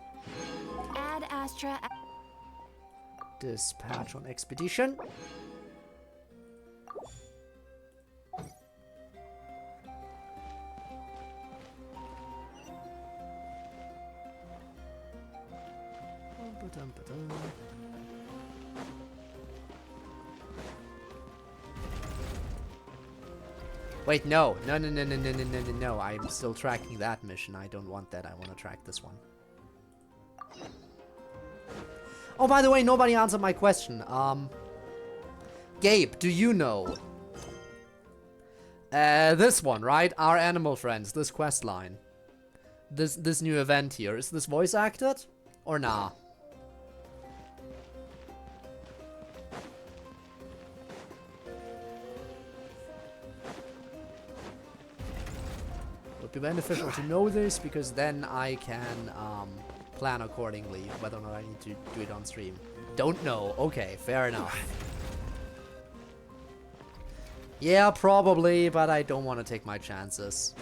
Add Astra. Dispatch on expedition. Wait, no. No. I'm still tracking that mission. I don't want that. I want to track this one. Oh, by the way, nobody answered my question. Gabe, do you know? This one, right? Our animal friends, this quest line. This new event here. Is this voice acted? Or nah? Would be beneficial to know this, because then I can plan accordingly whether or not I need to do it on stream. Don't know. Okay, fair enough. Yeah, probably, but I don't want to take my chances.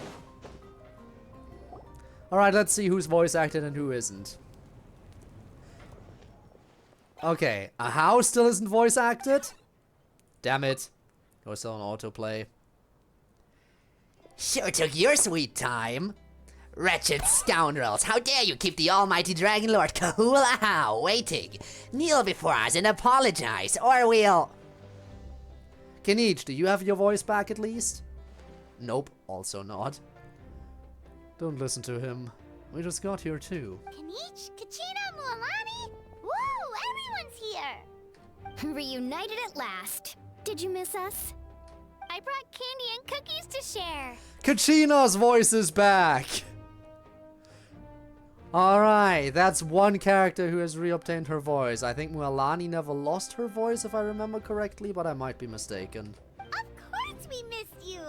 Alright, let's see who's voice acted and who isn't. Okay, a house still isn't voice acted? Damn it. It was still on autoplay. Sure took your sweet time. Wretched scoundrels, how dare you keep the almighty Dragon Lord Kahula waiting? Kneel before us and apologize, or we'll... Kinich, do you have your voice back at least? Nope, also not. Don't listen to him. We just got here too. Kinich, Kachina, Mualani? Woo, everyone's here! Reunited at last. Did you miss us? I brought candy and cookies to share. Kachina's voice is back! Alright, that's one character who has reobtained her voice. I think Mualani never lost her voice if I remember correctly, but I might be mistaken. Of course we missed you!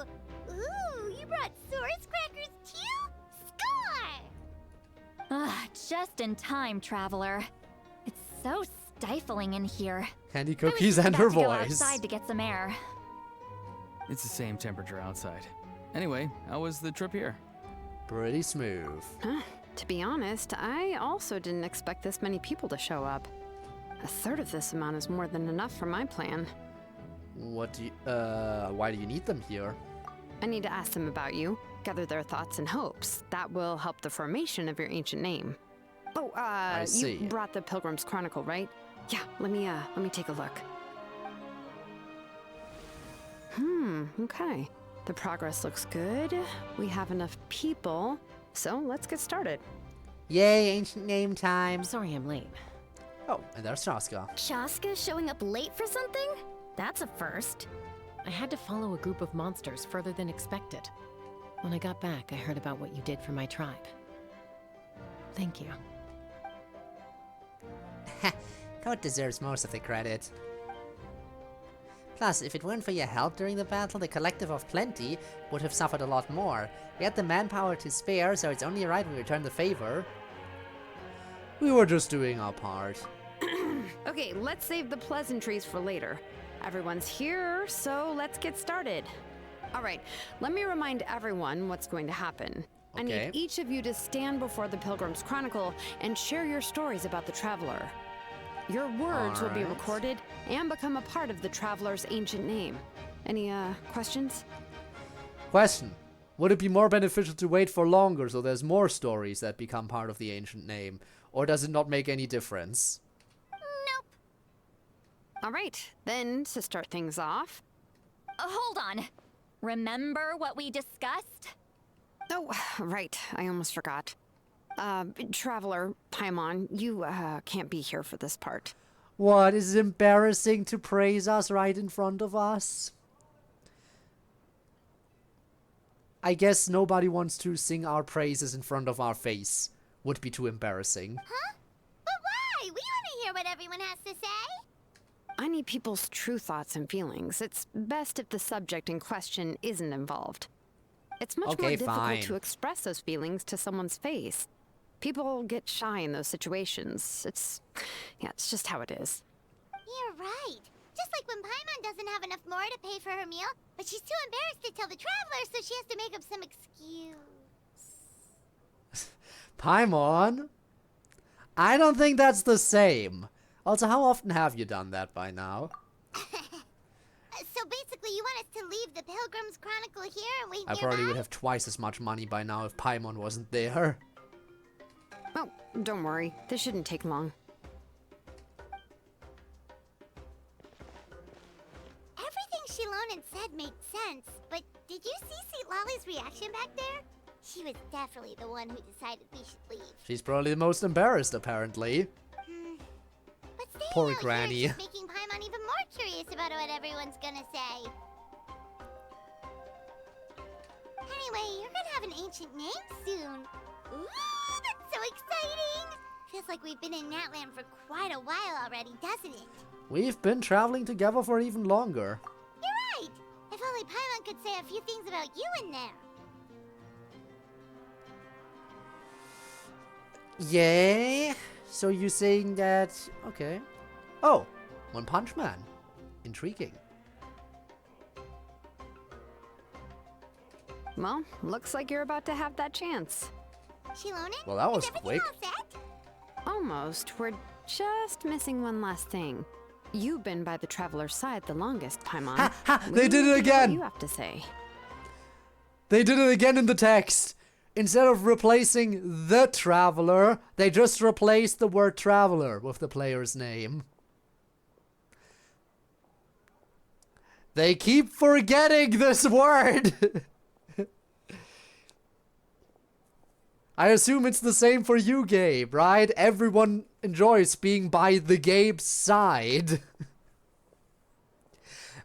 Ooh, Just in time, traveler. It's so stifling in here. Candy cookies and her About to go voice. outside to get some air. It's the same temperature outside. Anyway, how was the trip here? Pretty smooth. To be honest, I also didn't expect this many people to show up. A third of this amount is more than enough for my plan. What do you, why do you need them here? I need to ask them about you, gather their thoughts and hopes. That will help the formation of your ancient name. Oh, see. You brought the Pilgrim's Chronicle, right? Yeah, let me take a look. Okay. The progress looks good. We have enough people, so let's get started. Yay, ancient name time. Sorry I'm late. Oh, and there's Shaska. Shaska showing up late for something? That's a first. I had to follow a group of monsters further than expected. When I got back, I heard about what you did for my tribe. Thank you. Code deserves most of the credit. Plus, if it weren't for your help during the battle, the Collective of Plenty would have suffered a lot more. We had the manpower to spare, so it's only right we return the favor. We were just doing our part. Okay, let's save the pleasantries for later. Everyone's here, so let's get started. All right, let me remind everyone what's going to happen. I need each of you to stand before the Pilgrim's Chronicle and share your stories about the Traveler. Your words will be recorded and become a part of the Traveler's ancient name. Any, questions? Question. Would it be more beneficial to wait for longer so there's more stories that become part of the ancient name? Or does it not make any difference? Nope. All right, then to start things off. Hold on. Remember what we discussed? Oh, right, I almost forgot. Traveler, Paimon, you, can't be here for this part. What, is it embarrassing to praise us right in front of us? I guess nobody wants to sing our praises in front of our face. Would be too embarrassing. Huh? But why? We want to hear what everyone has to say. I need people's true thoughts and feelings. It's best if the subject in question isn't involved. It's much more difficult to express those feelings to someone's face. People get shy in those situations. It's just how it is. You're right. Just like when Paimon doesn't have enough more to pay for her meal, but she's too embarrassed to tell the Traveler, so she has to make up some excuse. Paimon? I don't think that's the same. Also, how often have you done that by now? So basically, you want us to leave the Pilgrim's Chronicle here and wait I nearby? probably would have twice as much money by now if Paimon wasn't there. Oh, don't worry. This shouldn't take long. Everything Shilonen said made sense, but did you see St. Lolly's reaction back there? She was definitely the one who decided we should leave. She's probably the most embarrassed, apparently. But staying Poor out Granny. here is just making Paimon even more curious about what everyone's gonna say. Anyway, you're gonna have an ancient name soon. Ooh, that's so exciting! Feels like we've been in Natlan for quite a while already, doesn't it? We've been traveling together for even longer. You're right! If only Paimon could say a few things about you in there. Yay? So you're saying that... Okay. Oh, One Punch Man. Intriguing. Well, looks like you're about to have that chance. Shilonen? Well, that was is quick. everything all set? Almost. We're just missing one last thing. You've been by the Traveler's side the longest, Paimon. Ha ha! We They did need it to hear what again! you have to say. They did it again in the text. Instead of replacing the Traveler, they just replaced the word Traveler with the player's name. They keep forgetting this word! I assume it's the same for you, Gabe, right? Everyone enjoys being by the Gabe's side.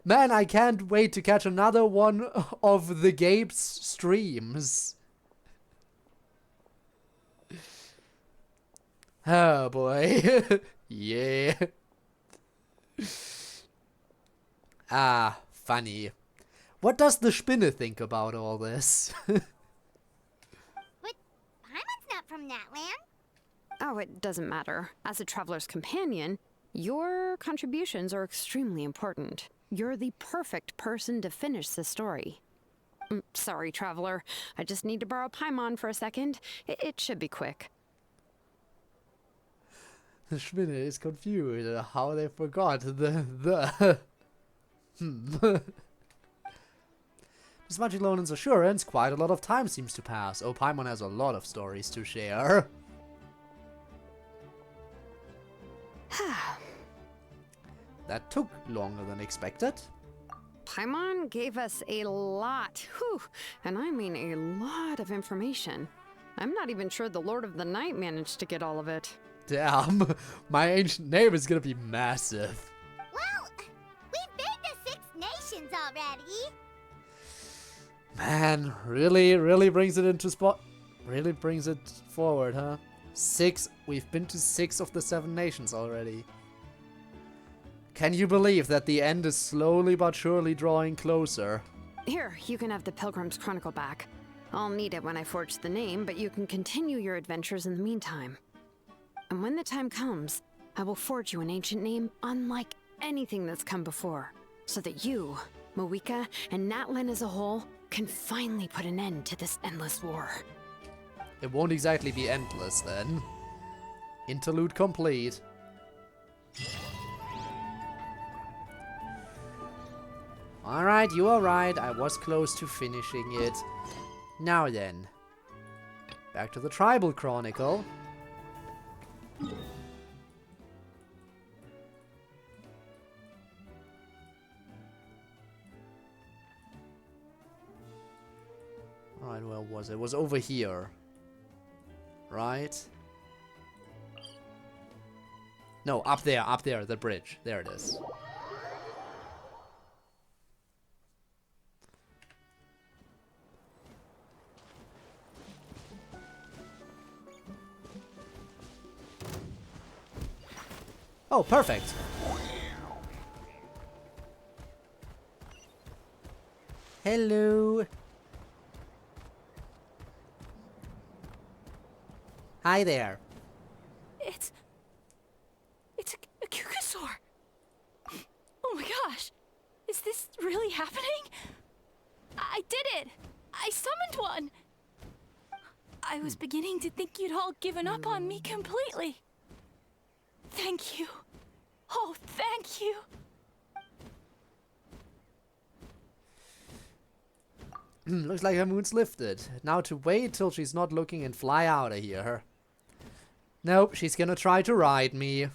Man, I can't wait to catch another one of the Gabe's streams. Oh boy. Yeah. Ah, funny. What does the Spinne think about all this? But Paimon's not from Natlan. Oh, it doesn't matter. As a traveler's companion, your contributions are extremely important. You're the perfect person to finish the story. Sorry, traveler. I just need to borrow Paimon for a second. It should be quick. The Spinner is confused how they forgot the Despite Lonen's assurance, quite a lot of time seems to pass. Oh, Paimon has a lot of stories to share. That took longer than expected. Paimon gave us a lot, and I mean a lot of information. I'm not even sure the Lord of the Night managed to get all of it. Damn, my ancient name is gonna be massive. Well, we've been to 6 nations already. Man, really brings it into spot. Really brings it forward, huh? 6. We've been to 6 of the 7 nations already. Can you believe that the end is slowly but surely drawing closer? Here, you can have the Pilgrim's Chronicle back. I'll need it when I forge the name, but you can continue your adventures in the meantime. And when the time comes, I will forge you an ancient name unlike anything that's come before, so that you, Mawika, and Natlan as a whole can finally put an end to this endless war. It won't exactly be endless then. Interlude complete. Alright, you are right. I was close to finishing it. Now then. Back to the Tribal Chronicle. Alright, where was it? It was over here. Right? No, up there, the bridge. There it is. Oh, perfect. Hello. Hi there. It's a Kukasaur. Oh my gosh. Is this really happening? I did it. I summoned one. I was beginning to think you'd all given up on me completely. Thank you. Oh, thank you. Looks like her mood's lifted. Now to wait till she's not looking and fly out of here. Nope, she's gonna try to ride me.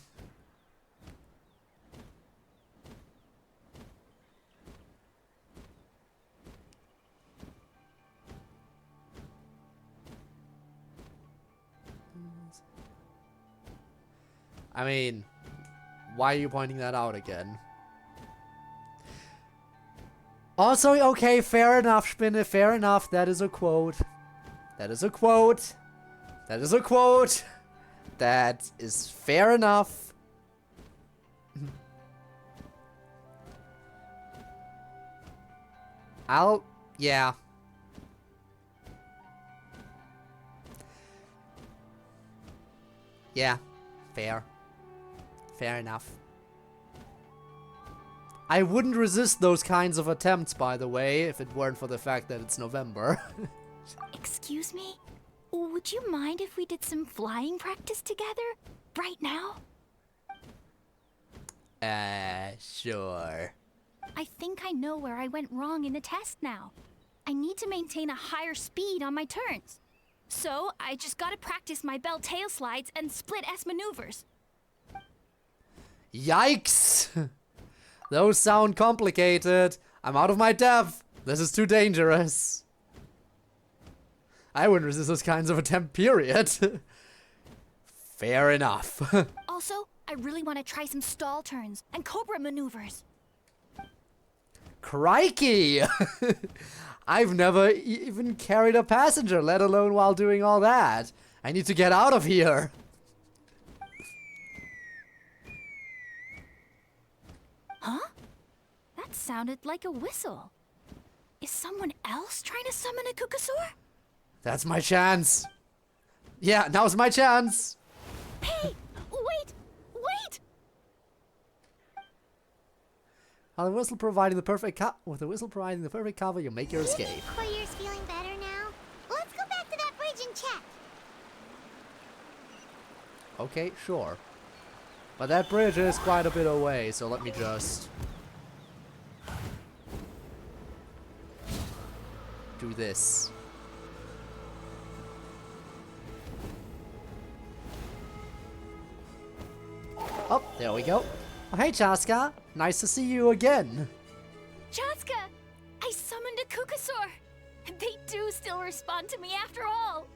I mean, why are you pointing that out again? Also, okay, fair enough, Spinne, fair enough. That is a quote. That is a quote. That is a quote. That is fair enough. Yeah. Yeah, fair. Fair enough. I wouldn't resist those kinds of attempts, by the way, if it weren't for the fact that it's November. Excuse me? Would you mind if we did some flying practice together? Right now? Sure. I think I know where I went wrong in the test now. I need to maintain a higher speed on my turns. So, I just gotta practice my bell tail slides and split S maneuvers. Yikes! Those sound complicated. I'm out of my depth. This is too dangerous. I wouldn't resist those kinds of attempt, period. Fair enough. Also, I really want to try some stall turns and cobra maneuvers. Crikey! I've never even carried a passenger, let alone while doing all that. I need to get out of here. Huh? That sounded like a whistle. Is someone else trying to summon a Kukasaur? That's my chance. Yeah, now's my chance. Hey! Wait! Wait! With the whistle providing the perfect cover, you make your escape. Courier's feeling better now? Let's go back to that bridge and check. Okay, sure. But that bridge is quite a bit away, so let me just do this. Oh, there we go. Oh, hey, Chaska. Nice to see you again. Chaska! I summoned a Kukasaur! They do still respond to me after all!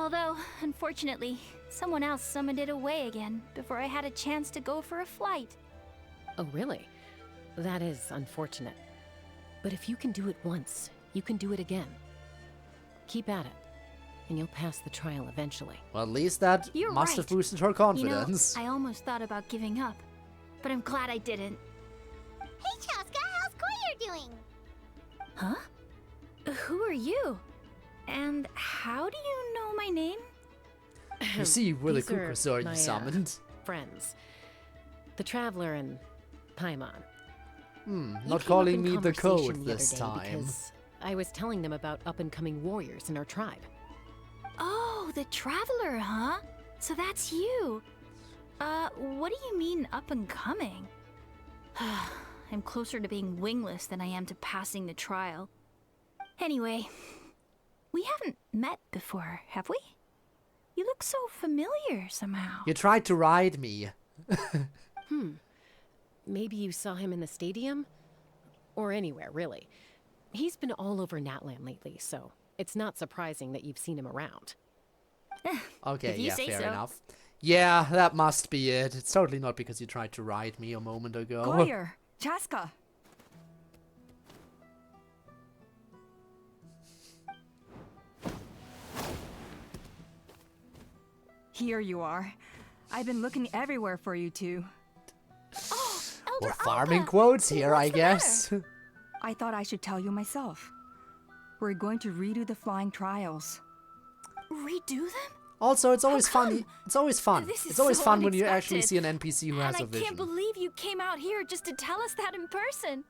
Although, unfortunately, someone else summoned it away again before I had a chance to go for a flight. Oh, really? That is unfortunate. But if you can do it once, you can do it again. Keep at it, and you'll pass the trial eventually. Well, at least that You're must have right. boosted her confidence. You know, I almost thought about giving up, but I'm glad I didn't. Hey, Chaska, how's Courier doing? Huh? Who are you? And how do you know my name? You see, we're the These are Kukasaur my, you summoned. Friends. The Traveler and Paimon. Not calling me the code this time. Because I was telling them about up-and-coming warriors in our tribe. Oh, the Traveler, huh? So that's you. What do you mean up and coming? I'm closer to being wingless than I am to passing the trial. Anyway, we haven't met before, have we? You look so familiar somehow. You tried to ride me. Maybe you saw him in the stadium? Or anywhere, really. He's been all over Natlan lately, so it's not surprising that you've seen him around. Okay, If you yeah, say fair so. enough. Yeah, that must be it. It's totally not because you tried to ride me a moment ago. Courier, Chaska. Here you are. I've been looking everywhere for you two. Oh, We're farming quotes here, I guess. I thought I should tell you myself. We're going to redo the flying trials. Redo them? Also, it's always fun. It's always fun. This is It's always so fun when you actually unexpected. see an NPC who has And a vision. I can't believe you came out here just to tell us that in person.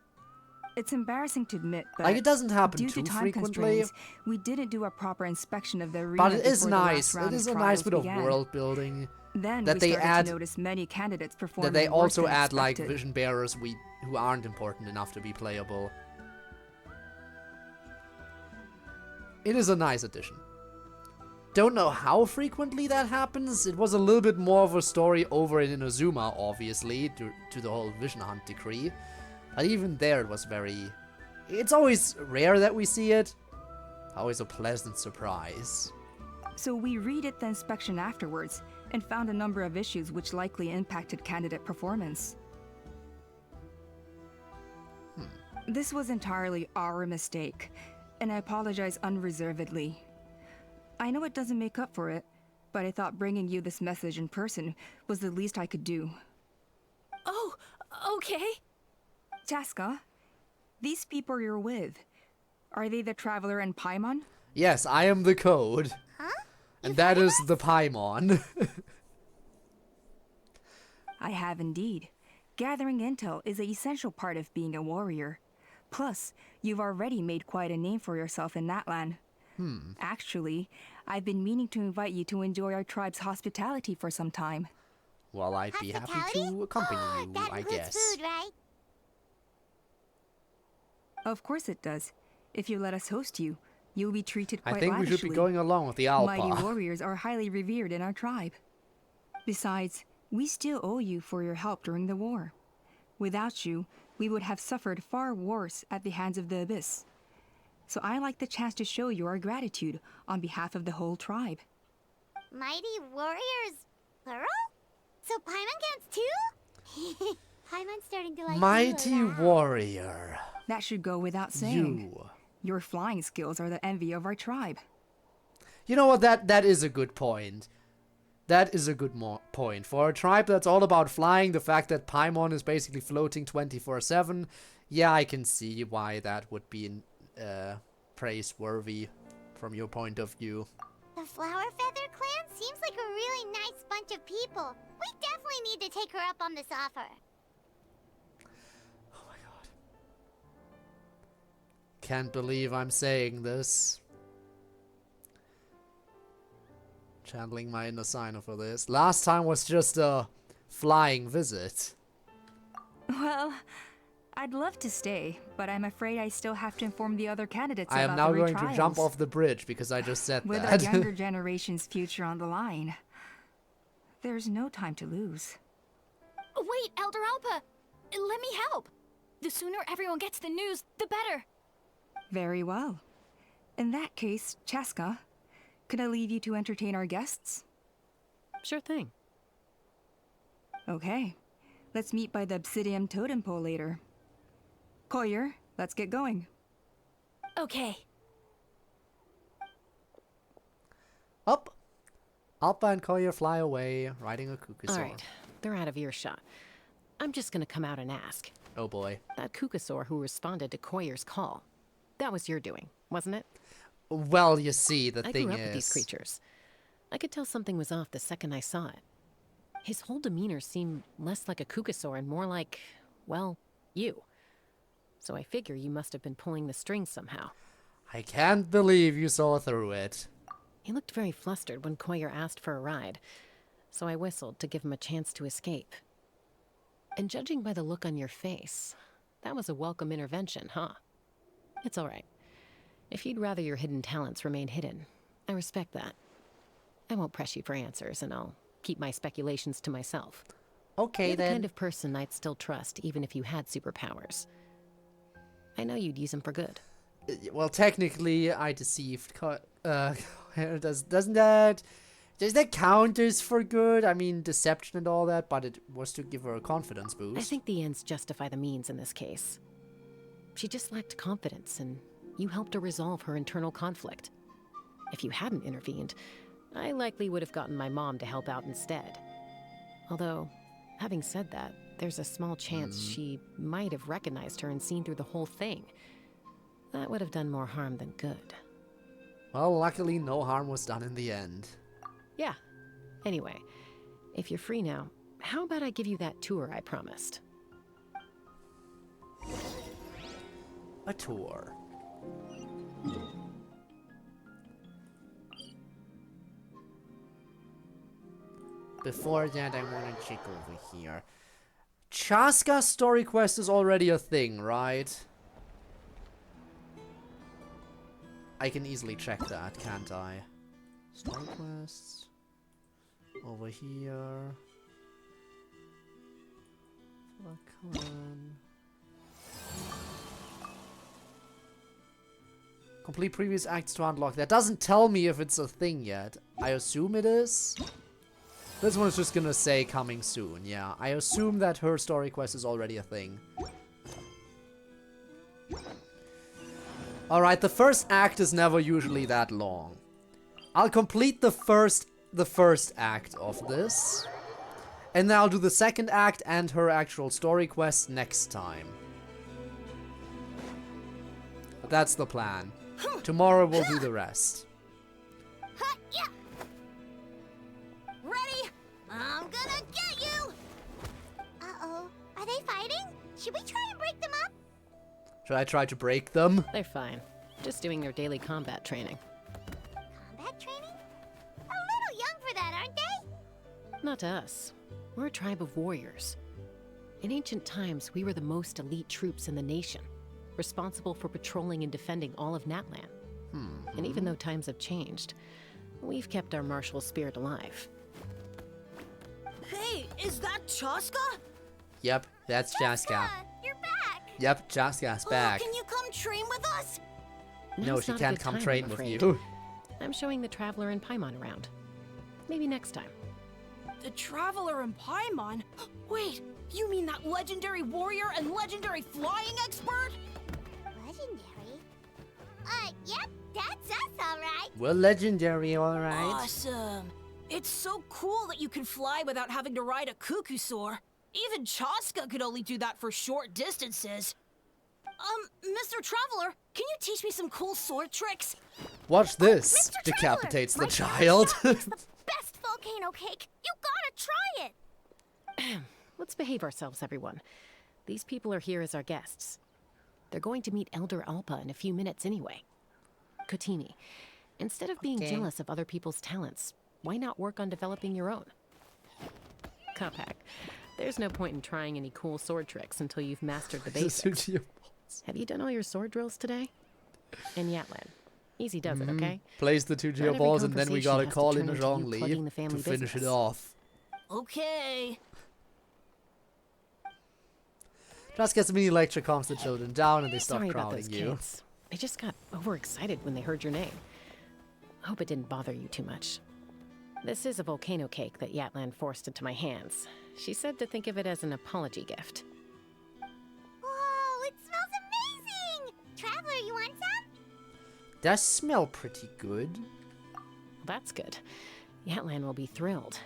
It's embarrassing to admit, but Like, it doesn't happen due too to time frequently. constraints, we didn't do a proper inspection of the arena But it is before the last nice. round It is of a nice trials bit of began. world building. Then that we they started add. to notice many candidates performing That they worse also than add like expected. vision bearers who aren't important enough to be playable. It is a nice addition. Don't know how frequently that happens. It was a little bit more of a story over in Inazuma, obviously, due to the whole Vision Hunt decree. But even there, it was very... It's always rare that we see it. Always a pleasant surprise. So we redid the inspection afterwards and found a number of issues which likely impacted candidate performance. This was entirely our mistake, and I apologize unreservedly. I know it doesn't make up for it, but I thought bringing you this message in person was the least I could do. Oh, okay. Chaska, these people you're with, are they the Traveler and Paimon? Yes, I am the code. Huh? And that is the Paimon. I have indeed. Gathering intel is an essential part of being a warrior. Plus, you've already made quite a name for yourself in Natlan. Actually, I've been meaning to invite you to enjoy our tribe's hospitality for some time. Well, I'd be happy to accompany you, That I includes guess. food, right? Of course it does. If you let us host you, you'll be treated quite I think we should be going along with the Mighty Alpa. warriors are highly revered in our tribe. Besides, we still owe you for your help during the war. Without you, we would have suffered far worse at the hands of the Abyss. So I like the chance to show you our gratitude on behalf of the whole tribe. Mighty warriors, plural? So Paimon counts too? Paimon's starting to like Mighty you a lot. warrior. That should go without saying. You. Your flying skills are the envy of our tribe. You know what? That is a good point. That is a good point. For a tribe that's all about flying, the fact that Paimon is basically floating 24/7, yeah, I can see why that would be praiseworthy from your point of view. The Flower Feather Clan seems like a really nice bunch of people. We definitely need to take her up on this offer. Oh my god. Can't believe I'm saying this. Channeling my inner Sino for this. Last time was just a flying visit. Well, I'd love to stay, but I'm afraid I still have to inform the other candidates I about am now the going retrials. to jump off the bridge because I just said With that. our younger generation's future on the line, there's no time to lose. Wait, Elder Alpa! Let me help! The sooner everyone gets the news, the better! Very well. In that case, Chaska, could I leave you to entertain our guests? Sure thing. Okay. Let's meet by the Obsidian Totem Pole later. CodeErr, let's get going. Okay. Up. Alpa and CodeErr fly away, riding a Kukusaur. Alright, they're out of earshot. I'm just gonna come out and ask. Oh boy. That Kukusaur who responded to CodeErr's call, that was your doing, wasn't it? Well, you see, the I thing grew up is... with these creatures. I could tell something was off the second I saw it. His whole demeanor seemed less like a Kukusaur and more like, well, you. So I figure you must have been pulling the strings somehow. I can't believe you saw through it. He looked very flustered when CodeErr asked for a ride, so I whistled to give him a chance to escape. And judging by the look on your face, that was a welcome intervention, huh? It's all right. If you'd rather your hidden talents remain hidden, I respect that. I won't press you for answers, and I'll keep my speculations to myself. Okay, You're then. the kind of person I'd still trust, even if you had superpowers. I know you'd use them for good. Well, technically, I deceived. Doesn't that... Does that count as for good? I mean, deception and all that, but it was to give her a confidence boost. I think the ends justify the means in this case. She just lacked confidence, and you helped her resolve her internal conflict. If you hadn't intervened, I likely would have gotten my mom to help out instead. Although, having said that, there's a small chance she might have recognized her and seen through the whole thing. That would have done more harm than good. Well, luckily no harm was done in the end. Yeah. Anyway, if you're free now, how about I give you that tour I promised? A tour. Before that, I want to check over here. Chaska's story quest is already a thing, right? I can easily check that, can't I? Story quests. Over here. Complete previous acts to unlock. That doesn't tell me if it's a thing yet. I assume it is. This one is just gonna say coming soon. Yeah, I assume that her story quest is already a thing. Alright, the first act is never usually that long. I'll complete the first act of this. And then I'll do the second act and her actual story quest next time. But that's the plan. Tomorrow we'll do the rest. Ready? I'm gonna get you! Uh-oh. Are they fighting? Should we try and break them up? Should I try to break them? They're fine. Just doing their daily combat training. Combat training? A little young for that, aren't they? Not to us. We're a tribe of warriors. In ancient times, we were the most elite troops in the nation, responsible for patrolling and defending all of Natlan. And even though times have changed, we've kept our martial spirit alive. Hey, is that Chaska? Yep, that's Chaska. You're back! Yep, Chaska's back. Can you come train with us? No, Now's she not a can't good come time, train I'm with afraid. you. I'm showing the Traveler and Paimon around. Maybe next time. The Traveler and Paimon? Wait, you mean that legendary warrior and legendary flying expert? Legendary? Yep, that's us, alright. We're legendary, alright. Awesome. It's so cool that you can fly without having to ride a Kukusaur. Even Chaska could only do that for short distances. Mr. Traveler, can you teach me some cool sword tricks? Watch this. Mr. Decapitates the Traveler, child. my it's the best volcano cake. You gotta try it. Let's behave ourselves, everyone. These people are here as our guests. They're going to meet Elder Alpa in a few minutes anyway. Kotini, instead of being jealous of other people's talents, why not work on developing your own? Kapak, there's no point in trying any cool sword tricks until you've mastered the basics. Have you done all your sword drills today? And Yatlan, easy does it, okay? Plays the 2 Not every geoballs and then we gotta conversation has to call turn in a into you Zhongli plugging the to family finish it business. off. Okay. Just gets mini lecture calms the children down and they stop Sorry about those crowding you. kids. They just got overexcited when they heard your name. Hope it didn't bother you too much. This is a volcano cake that Yatlan forced into my hands. She said to think of it as an apology gift. Whoa, it smells amazing! Traveler, you want some? Does smell pretty good. That's good. Yatlan will be thrilled.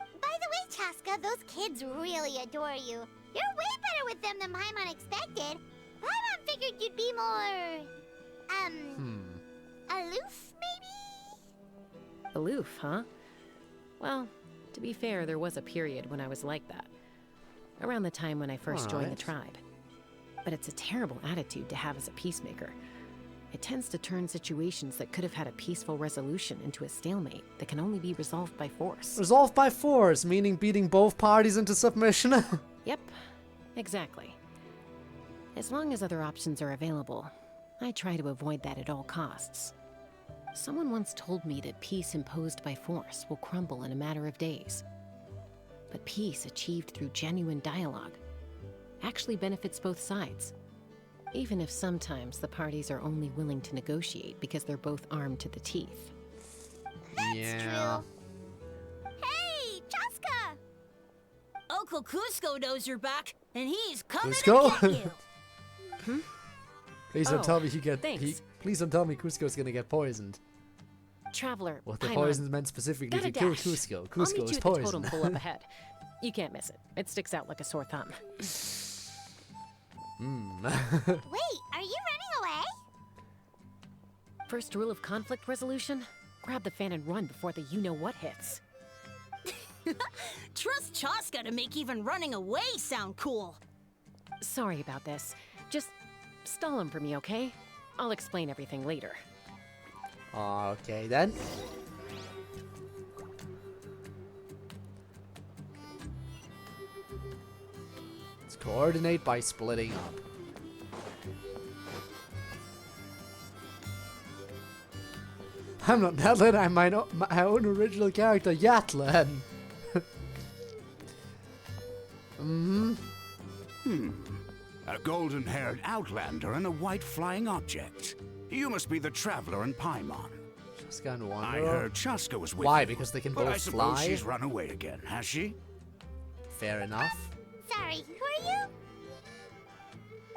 By the way, Chaska, those kids really adore you. You're way better with them than Paimon expected. Paimon figured you'd be more... aloof, maybe? Aloof, huh? Well, to be fair, there was a period when I was like that. Around the time when I first joined the tribe. But it's a terrible attitude to have as a peacemaker. It tends to turn situations that could have had a peaceful resolution into a stalemate that can only be resolved by force. Resolved by force, meaning beating both parties into submission. Yep, exactly. As long as other options are available, I try to avoid that at all costs. Someone once told me that peace imposed by force will crumble in a matter of days. But peace achieved through genuine dialogue actually benefits both sides, even if sometimes the parties are only willing to negotiate because they're both armed to the teeth. Yeah. Hey, Chaska! Uncle Cusco knows you're back, and he's coming Cusco? to get you. Please don't Oh, tell me thanks. please don't tell me Cusco's gonna get poisoned. Traveler, Well, the Paimon, poison's meant specifically gotta to kill dash. Cusco. I'll meet Cusco you is at the poison. totem pole up ahead. You can't miss it. It sticks out like a sore thumb. Wait, are you running away? First rule of conflict resolution: grab the fan and run before the you-know-what hits. Trust Chaska to make even running away sound cool. Sorry about this. Just stall him for me, okay? I'll explain everything later. Okay then. Let's coordinate by splitting up. I'm not Natlan, I'm my own original character, Yatlan. A golden-haired outlander and a white flying object. You must be the traveler in Paimon. Chaska and I Wanderer. heard Chaska was with Why? you, Because they can but I both suppose fly? she's run away again, has she? Fair enough. Sorry, who are you?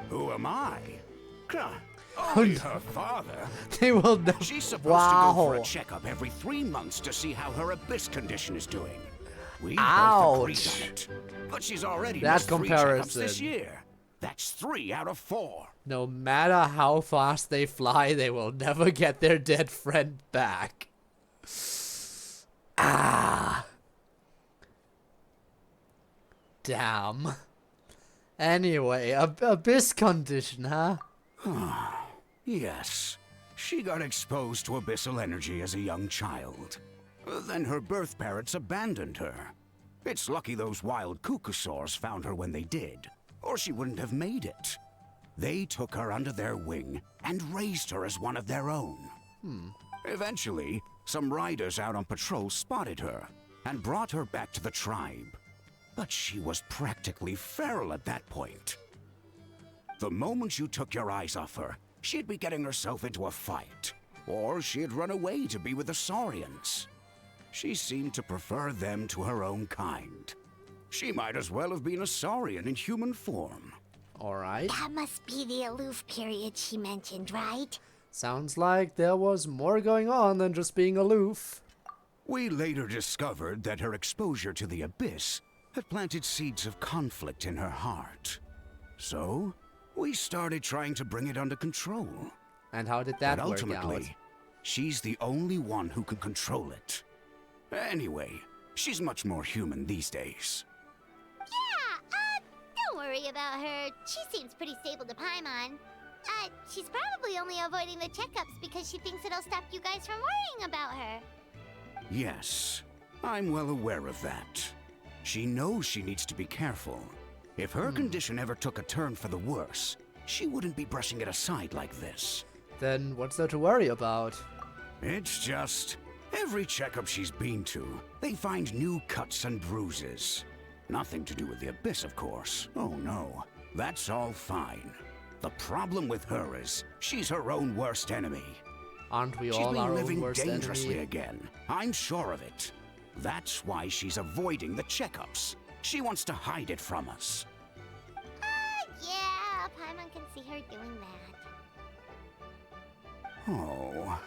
Who am I? Only her father. They will never. She's supposed to go for a checkup every 3 months to see how her abyss condition is doing. We both agreed on it. But she's already That missed 3 checkups this comparison. year. That's 3 out of 4. No matter how fast they fly, they will never get their dead friend back. Ah. Damn. Anyway, abyss condition, huh? Yes. She got exposed to abyssal energy as a young child. Then her birth parents abandoned her. It's lucky those wild cuckosaurs found her when they did, or she wouldn't have made it. They took her under their wing and raised her as one of their own. Eventually, some riders out on patrol spotted her and brought her back to the tribe. But she was practically feral at that point. The moment you took your eyes off her, she'd be getting herself into a fight, or she'd run away to be with the Saurians. She seemed to prefer them to her own kind. She might as well have been a Saurian in human form. Alright. That must be the aloof period she mentioned, right? Sounds like there was more going on than just being aloof. We later discovered that her exposure to the abyss had planted seeds of conflict in her heart. So, we started trying to bring it under control. And how did that But work out? ultimately, She's the only one who can control it. Anyway, she's much more human these days. Yeah, don't worry about her. She seems pretty stable to Paimon. She's probably only avoiding the checkups because she thinks it'll stop you guys from worrying about her. Yes, I'm well aware of that. She knows she needs to be careful. If her condition ever took a turn for the worse, she wouldn't be brushing it aside like this. Then what's there to worry about? It's just, every checkup she's been to, they find new cuts and bruises. Nothing to do with the Abyss, of course. Oh no, that's all fine. The problem with her is, she's her own worst enemy. Aren't we She's all been our own living worst dangerously enemy? again. I'm sure of it. That's why she's avoiding the checkups. She wants to hide it from us. Yeah, Paimon can see her doing that. Oh.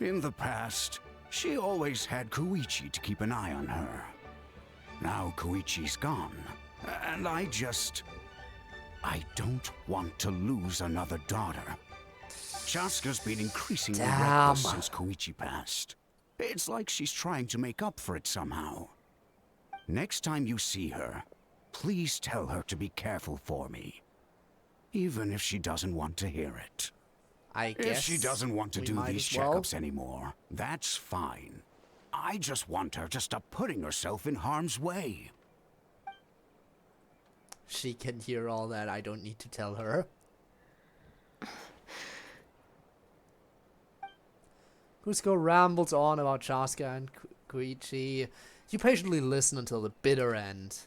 In the past, she always had Koichi to keep an eye on her. Now Koichi's gone, and I don't want to lose another daughter. Chaska's been increasingly reckless since Koichi passed. It's like she's trying to make up for it somehow. Next time you see her, please tell her to be careful for me. Even if she doesn't want to hear it. I guess if she doesn't want to we do might these as well. checkups anymore, that's fine. I just want her to stop putting herself in harm's way. She can hear all that. I don't need to tell her. Kuzco rambles on about Chaska and Koichi. You patiently listen until the bitter end.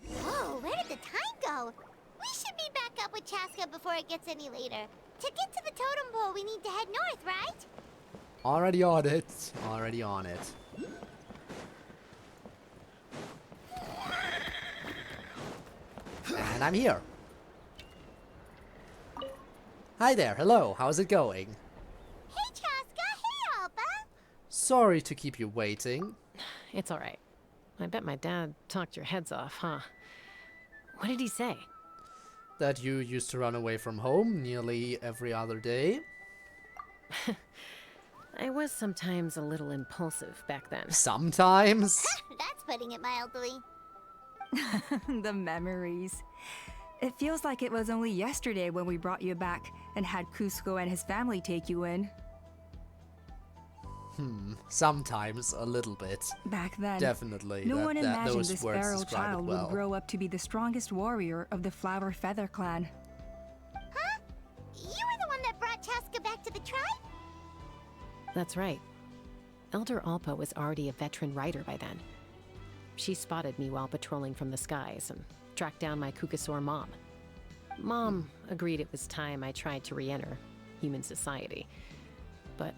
Whoa, where did the time go? We should be back up with Chaska before it gets any later. To get to the totem pole, we need to head north, right? Already on it. Already on it. And I'm here. Hi there. Hello. How's it going? Hey, Chaska. Hey, Alba. Sorry to keep you waiting. It's alright. I bet my dad talked your heads off, huh? What did he say? That you used to run away from home nearly every other day. I was sometimes a little impulsive back then. Sometimes? That's putting it mildly. The memories. It feels like it was only yesterday when we brought you back and had Kuzco and his family take you in. Sometimes a little bit. Back then, Definitely. no one imagined those this words feral describe it child well. would grow up to be the strongest warrior of the Flower Feather clan. Huh? You were the one that brought Chaska back to the tribe? That's right. Elder Alpa was already a veteran rider by then. She spotted me while patrolling from the skies and tracked down my Kukasaur mom. Mom agreed it was time I tried to re-enter human society. But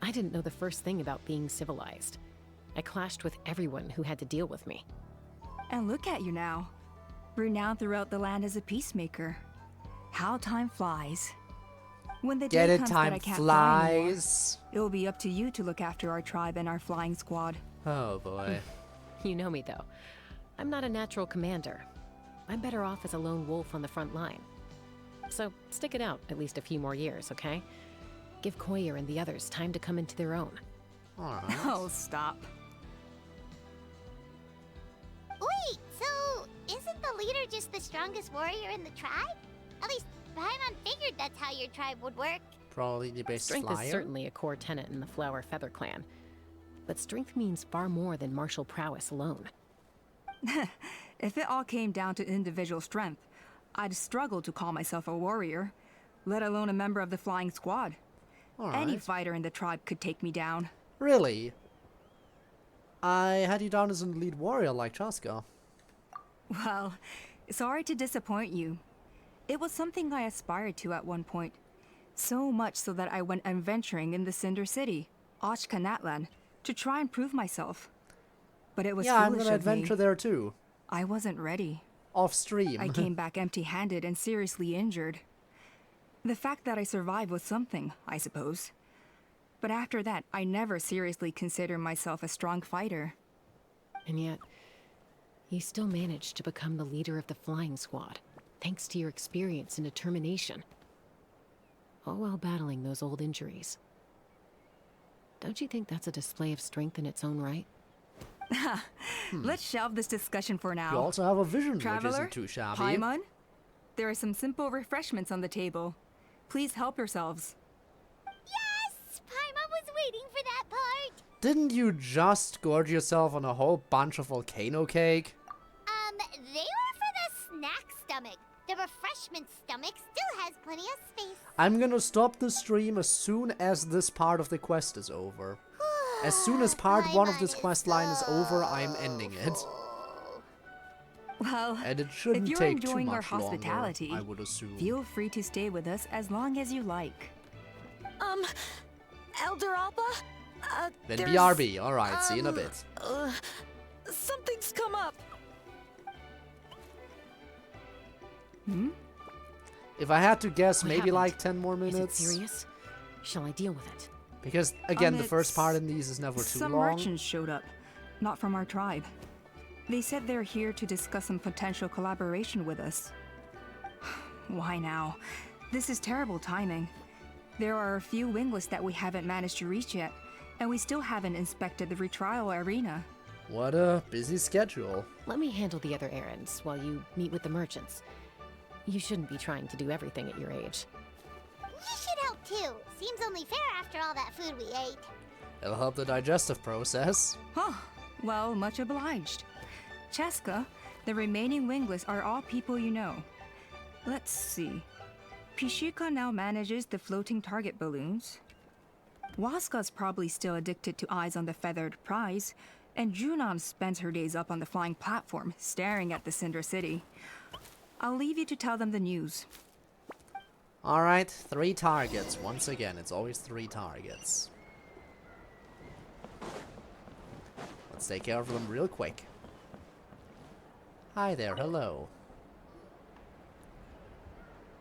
I didn't know the first thing about being civilized. I clashed with everyone who had to deal with me. And look at you now, renowned throughout the land as a peacemaker. How time flies. When the Get day it, comes time that I can't fly anymore, flies. it will be up to you to look after our tribe and our flying squad. Oh boy. You know me, though. I'm not a natural commander. I'm better off as a lone wolf on the front line. So stick it out at least a few more years, okay? Give CodeErr and the others time to come into their own. Alright. Oh, stop. Wait, so isn't the leader just the strongest warrior in the tribe? At least Paimon figured that's how your tribe would work. Probably the best Strength flyer. is certainly a core tenet in the Flower Feather clan. But strength means far more than martial prowess alone. If it all came down to individual strength, I'd struggle to call myself a warrior, let alone a member of the flying squad. Any Alright. fighter in the tribe could take me down. Really? I had you down as an elite warrior like Chaska. Well, sorry to disappoint you. It was something I aspired to at one point. So much so that I went adventuring in the Cinder City, Natlan, to try and prove myself. But it was Yeah, I'm foolish gonna of me. adventure there too. I wasn't ready. Off stream. I came back empty-handed and seriously injured. The fact that I survived was something, I suppose. But after that, I never seriously considered myself a strong fighter. And yet, you still managed to become the leader of the flying squad, thanks to your experience and determination. all while battling those old injuries. Don't you think that's a display of strength in its own right? Let's shelve this discussion for now. You also have a vision, Traveler, which isn't too shabby. Paimon, there are some simple refreshments on the table. Please help yourselves. Yes! Paimon was waiting for that part! Didn't you just gorge yourself on a whole bunch of volcano cake? They were for the snack stomach. The refreshment stomach still has plenty of space. I'm gonna stop the stream as soon as this part of the quest is over. As soon as part 1 of this quest line is over, I'm ending it. Well, And it shouldn't if you're take too enjoying our much longer, hospitality, I would assume. feel free to stay with us as long as you like. Elder Alpa? Then There's, BRB, alright, see you in a bit. Something's come up. If I had to guess, What maybe happened? like 10 more Is it minutes. serious? Shall I deal with it? Because, again, the first part in these is never too Some long. merchants showed up, not from our tribe. They said they're here to discuss some potential collaboration with us. Why now? This is terrible timing. There are a few wingless that we haven't managed to reach yet, and we still haven't inspected the retrial arena. What a busy schedule. Let me handle the other errands while you meet with the merchants. You shouldn't be trying to do everything at your age. You should help too. Seems only fair after all that food we ate. It'll help the digestive process. Huh. Well, much obliged. Cheska, the remaining wingless are all people you know. Let's see. Pishika now manages the floating target balloons. Waska's probably still addicted to eyes on the feathered prize, and Junon spends her days up on the flying platform, staring at the Cinder City. I'll leave you to tell them the news. Alright, 3 targets. Once again, it's always 3 targets. Let's take care of them real quick. Hi there, hello.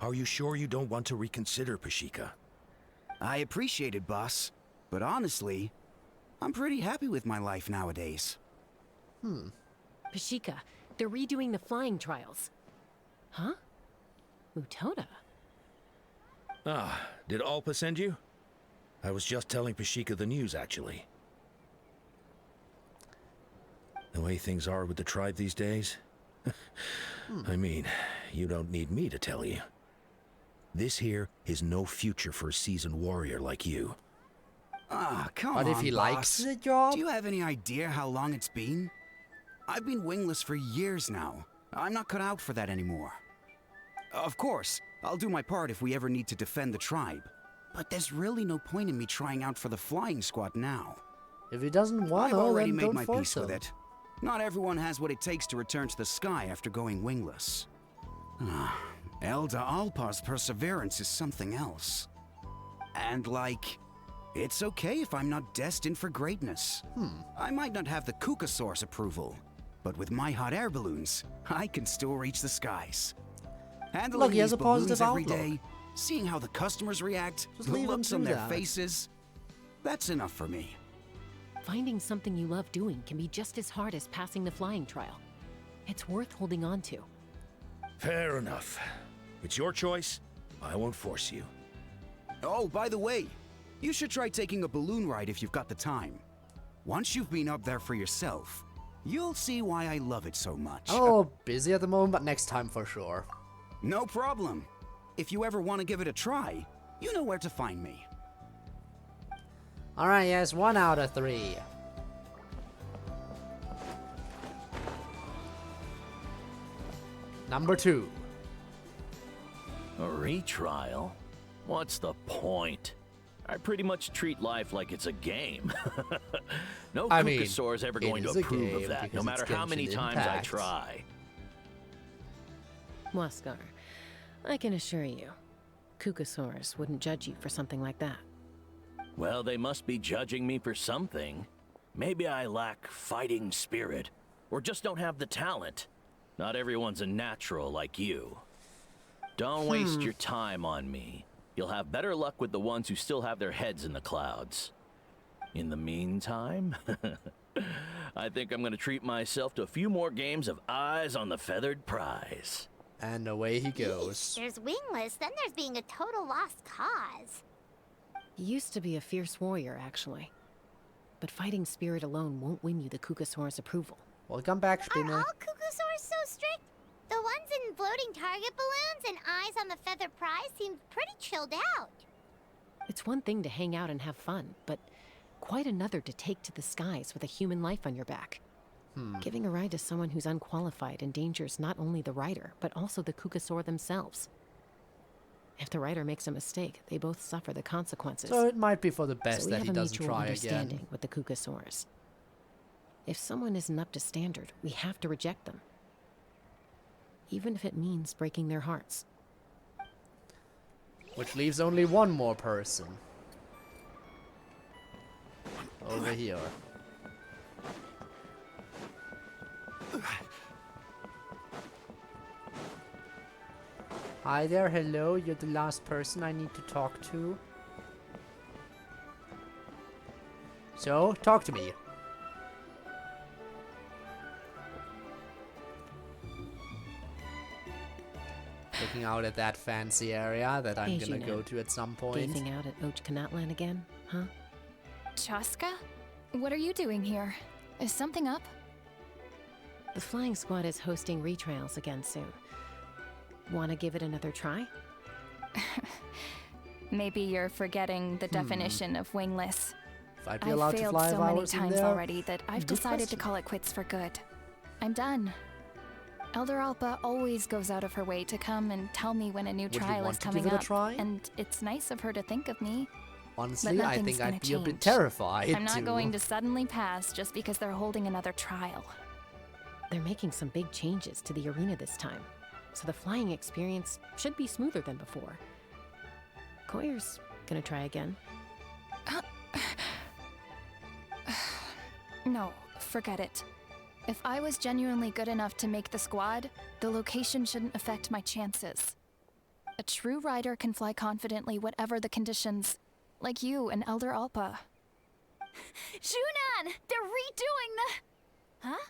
Are you sure you don't want to reconsider, Pashika? I appreciate it, boss. But honestly, I'm pretty happy with my life nowadays. Pashika, they're redoing the flying trials. Huh? Mutoda? Ah, did Alpa send you? I was just telling Pashika the news, actually. The way things are with the tribe these days? I mean, you don't need me to tell you. This here is no future for a seasoned warrior like you. Ah, come But on, if he boss. likes the job? Do you have any idea how long it's been? I've been wingless for years now. I'm not cut out for that anymore. Of course, I'll do my part if we ever need to defend the tribe. But there's really no point in me trying out for the flying squad now. If he doesn't want to, I've already then made don't my force peace him. with it. Not everyone has what it takes to return to the sky after going wingless. Elder Alpa's perseverance is something else. And it's okay if I'm not destined for greatness. I might not have the Kukasaur's approval, but with my hot air balloons, I can still reach the skies. Handling Look, he has these a positive balloons every outlook. day, seeing how the customers react, Just the leave 'em looks on do their that. faces, that's enough for me. Finding something you love doing can be just as hard as passing the flying trial. It's worth holding on to. Fair enough. It's your choice. I won't force you. Oh, by the way, you should try taking a balloon ride if you've got the time. Once you've been up there for yourself, you'll see why I love it so much. Oh, busy at the moment, but next time for sure. No problem. If you ever want to give it a try, you know where to find me. Alright, yes, 1 out of 3. Number 2. A retrial? What's the point? I pretty much treat life like it's a game. No I mean, Kukasaur's ever it going to is a approve game of that, no because matter it's how many Genshin times I Impact. try. Waskar, I can assure you, Kukasaurs wouldn't judge you for something like that. Well, they must be judging me for something. Maybe I lack fighting spirit, or just don't have the talent. Not everyone's a natural like you. Don't waste your time on me. You'll have better luck with the ones who still have their heads in the clouds. In the meantime, I think I'm gonna treat myself to a few more games of Eyes on the Feathered Prize. And away he goes. There's wingless, then there's being a total lost cause. He used to be a fierce warrior, actually. But fighting spirit alone won't win you the Kukasaur's approval. Welcome back, Are Spinner. all Kukusaurs so strict? The ones in floating target balloons and eyes on the feather prize seem pretty chilled out. It's one thing to hang out and have fun, but quite another to take to the skies with a human life on your back. Giving a ride to someone who's unqualified endangers not only the rider, but also the Kukasaur themselves. If the rider makes a mistake, they both suffer the consequences. So it might be for the best so that he doesn't try we have a mutual again. understanding with the Kukasaurs. If someone isn't up to standard, we have to reject them. Even if it means breaking their hearts. Which leaves only one more person. Over here. Hi there, hello, you're the last person I need to talk to. So, talk to me. Looking out at that fancy area that I'm gonna go to at some point. Gazing out at Natlan again, huh? Chaska? What are you doing here? Is something up? The flying squad is hosting retrials again soon. Wanna give it another try? Maybe you're forgetting the definition of wingless. If I'd be allowed to fly so many in times there? already that I've Good decided to question. call it quits for good. I'm done. Elder Alpa always goes out of her way to come and tell me when a new Would you trial want is to give coming it a up, try? and it's nice of her to think of me. Honestly, But I nothing's think I'd be gonna a bit change. terrified I'm not to. going to suddenly pass just because they're holding another trial. They're making some big changes to the arena this time, so the flying experience should be smoother than before. CodeErr's gonna try again. No, forget it. If I was genuinely good enough to make the squad, the location shouldn't affect my chances. A true rider can fly confidently whatever the conditions, like you and Elder Alpa. Shunan! They're redoing the... Huh?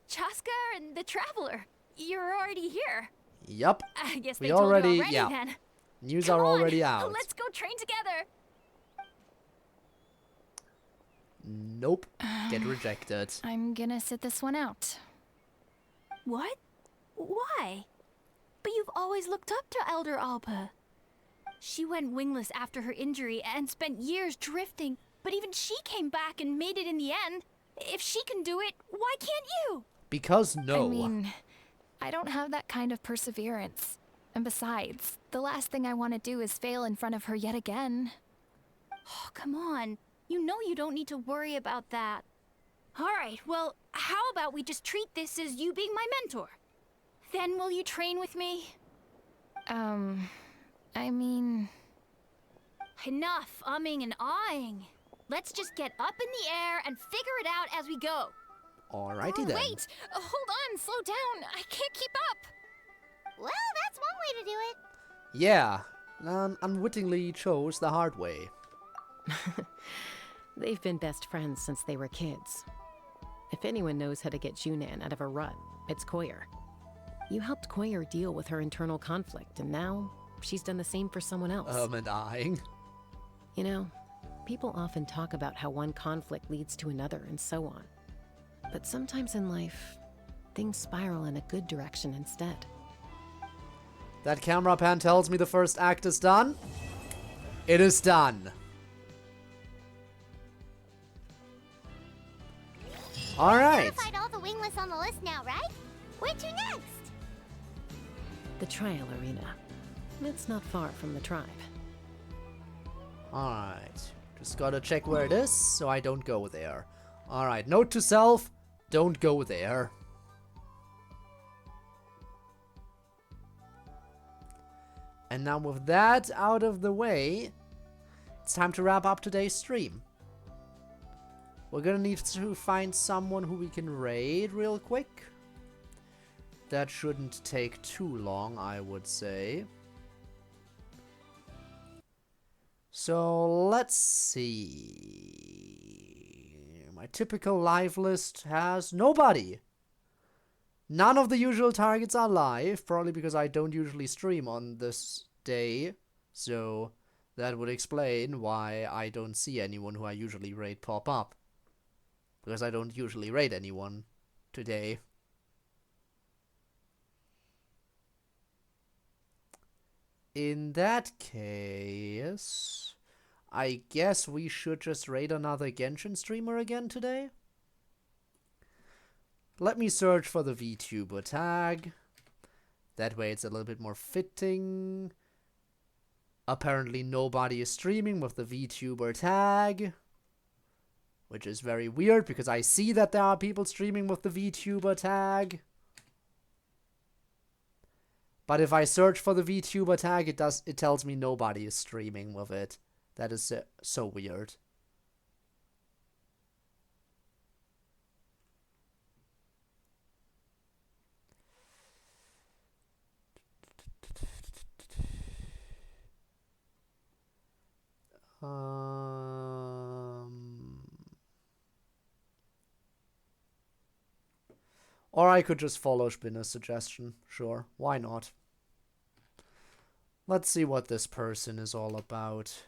Chaska and the Traveler. You're already here. Yup. I guess We they told already, you already yeah. then. News Come are on, already out. Let's go train together. Nope. Get rejected. I'm gonna sit this one out. What? Why? But you've always looked up to Elder Alpa. She went wingless after her injury and spent years drifting, but even she came back and made it in the end. If she can do it, why can't you? Because no. I mean, I don't have that kind of perseverance. And besides, the last thing I want to do is fail in front of her yet again. Oh, come on. You know you don't need to worry about that. All right, well, how about we just treat this as you being my mentor? Then will you train with me? I mean... Enough umming and ahhing. Let's just get up in the air and figure it out as we go. Alrighty then. Wait! Hold on, slow down. I can't keep up. Well, that's one way to do it. Yeah. Unwittingly chose the hard way. They've been best friends since they were kids. If anyone knows how to get Junan out of a rut, it's CodeErr. You helped CodeErr deal with her internal conflict, and now she's done the same for someone else. And eyeing. You know, people often talk about how one conflict leads to another and so on. But sometimes in life, things spiral in a good direction instead. That camera pan tells me the first act is done. It is done. Alright. Verified all the wingless on the list now, right? Where to next? The trial arena. It's not far from the tribe. Alright. Just gotta check where it is so I don't go there. Alright, note to self, don't go there. And now with that out of the way, it's time to wrap up today's stream. We're gonna need to find someone who we can raid real quick. That shouldn't take too long, I would say. So let's see. My typical live list has nobody. None of the usual targets are live, probably because I don't usually stream on this day. So that would explain why I don't see anyone who I usually raid pop up. Because I don't usually raid anyone today. In that case, I guess we should just raid another Genshin streamer again today. Let me search for the VTuber tag. That way it's a little bit more fitting. Apparently nobody is streaming with the VTuber tag. Which is very weird because I see that there are people streaming with the VTuber tag. But if I search for the VTuber tag, it tells me nobody is streaming with it. That is so weird. Or I could just follow Spinner's suggestion. Sure, why not? Let's see what this person is all about.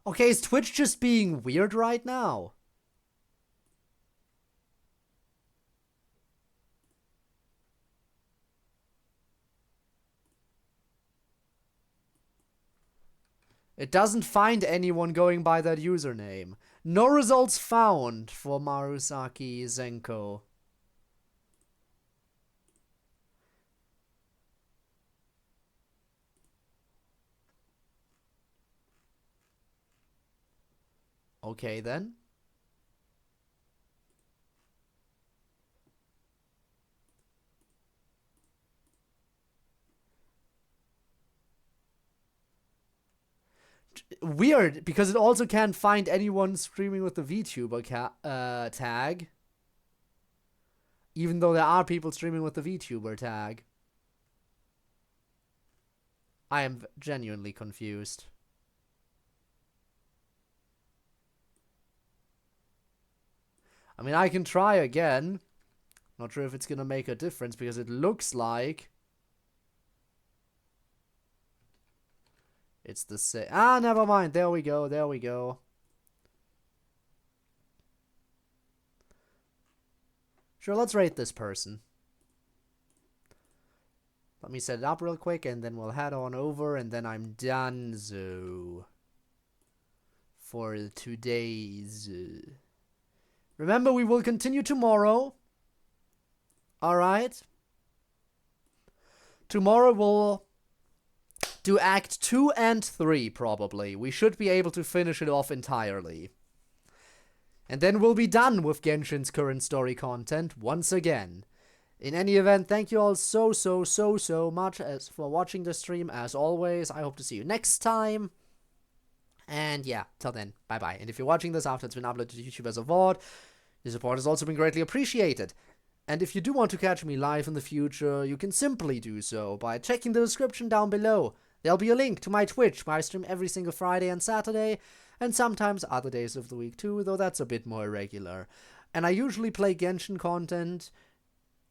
Okay, is Twitch just being weird right now? It doesn't find anyone going by that username. No results found for Marusaki Zenko. Okay then. Weird, because it also can't find anyone streaming with the VTuber tag. Even though there are people streaming with the VTuber tag. I am genuinely confused. I mean, I can try again. Not sure if it's gonna make a difference, because it looks like it's the same. Ah, never mind. There we go. There we go. Sure, let's rate this person. Let me set it up real quick, and then we'll head on over, and then I'm done, so for today's. Remember, we will continue tomorrow. Alright. Tomorrow we'll do Act 2 and 3, probably. We should be able to finish it off entirely. And then we'll be done with Genshin's current story content once again. In any event, thank you all so much for watching the stream. As always, I hope to see you next time. And yeah, till then, bye-bye. And if you're watching this after it's been uploaded to YouTube as a VOD, your support has also been greatly appreciated. And if you do want to catch me live in the future, you can simply do so by checking the description down below. There'll be a link to my Twitch, where I stream every single Friday and Saturday, and sometimes other days of the week too, though that's a bit more irregular. And I usually play Genshin content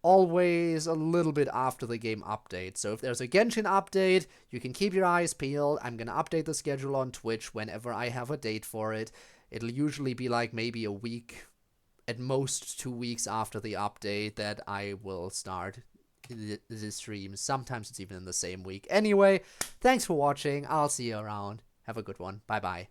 always a little bit after the game update. So if there's a Genshin update, you can keep your eyes peeled. I'm gonna update the schedule on Twitch whenever I have a date for it. It'll usually be like maybe a week, at most 2 weeks after the update, that I will start the streams. Sometimes it's even in the same week. Anyway, thanks for watching. I'll see you around. Have a good one. Bye-bye.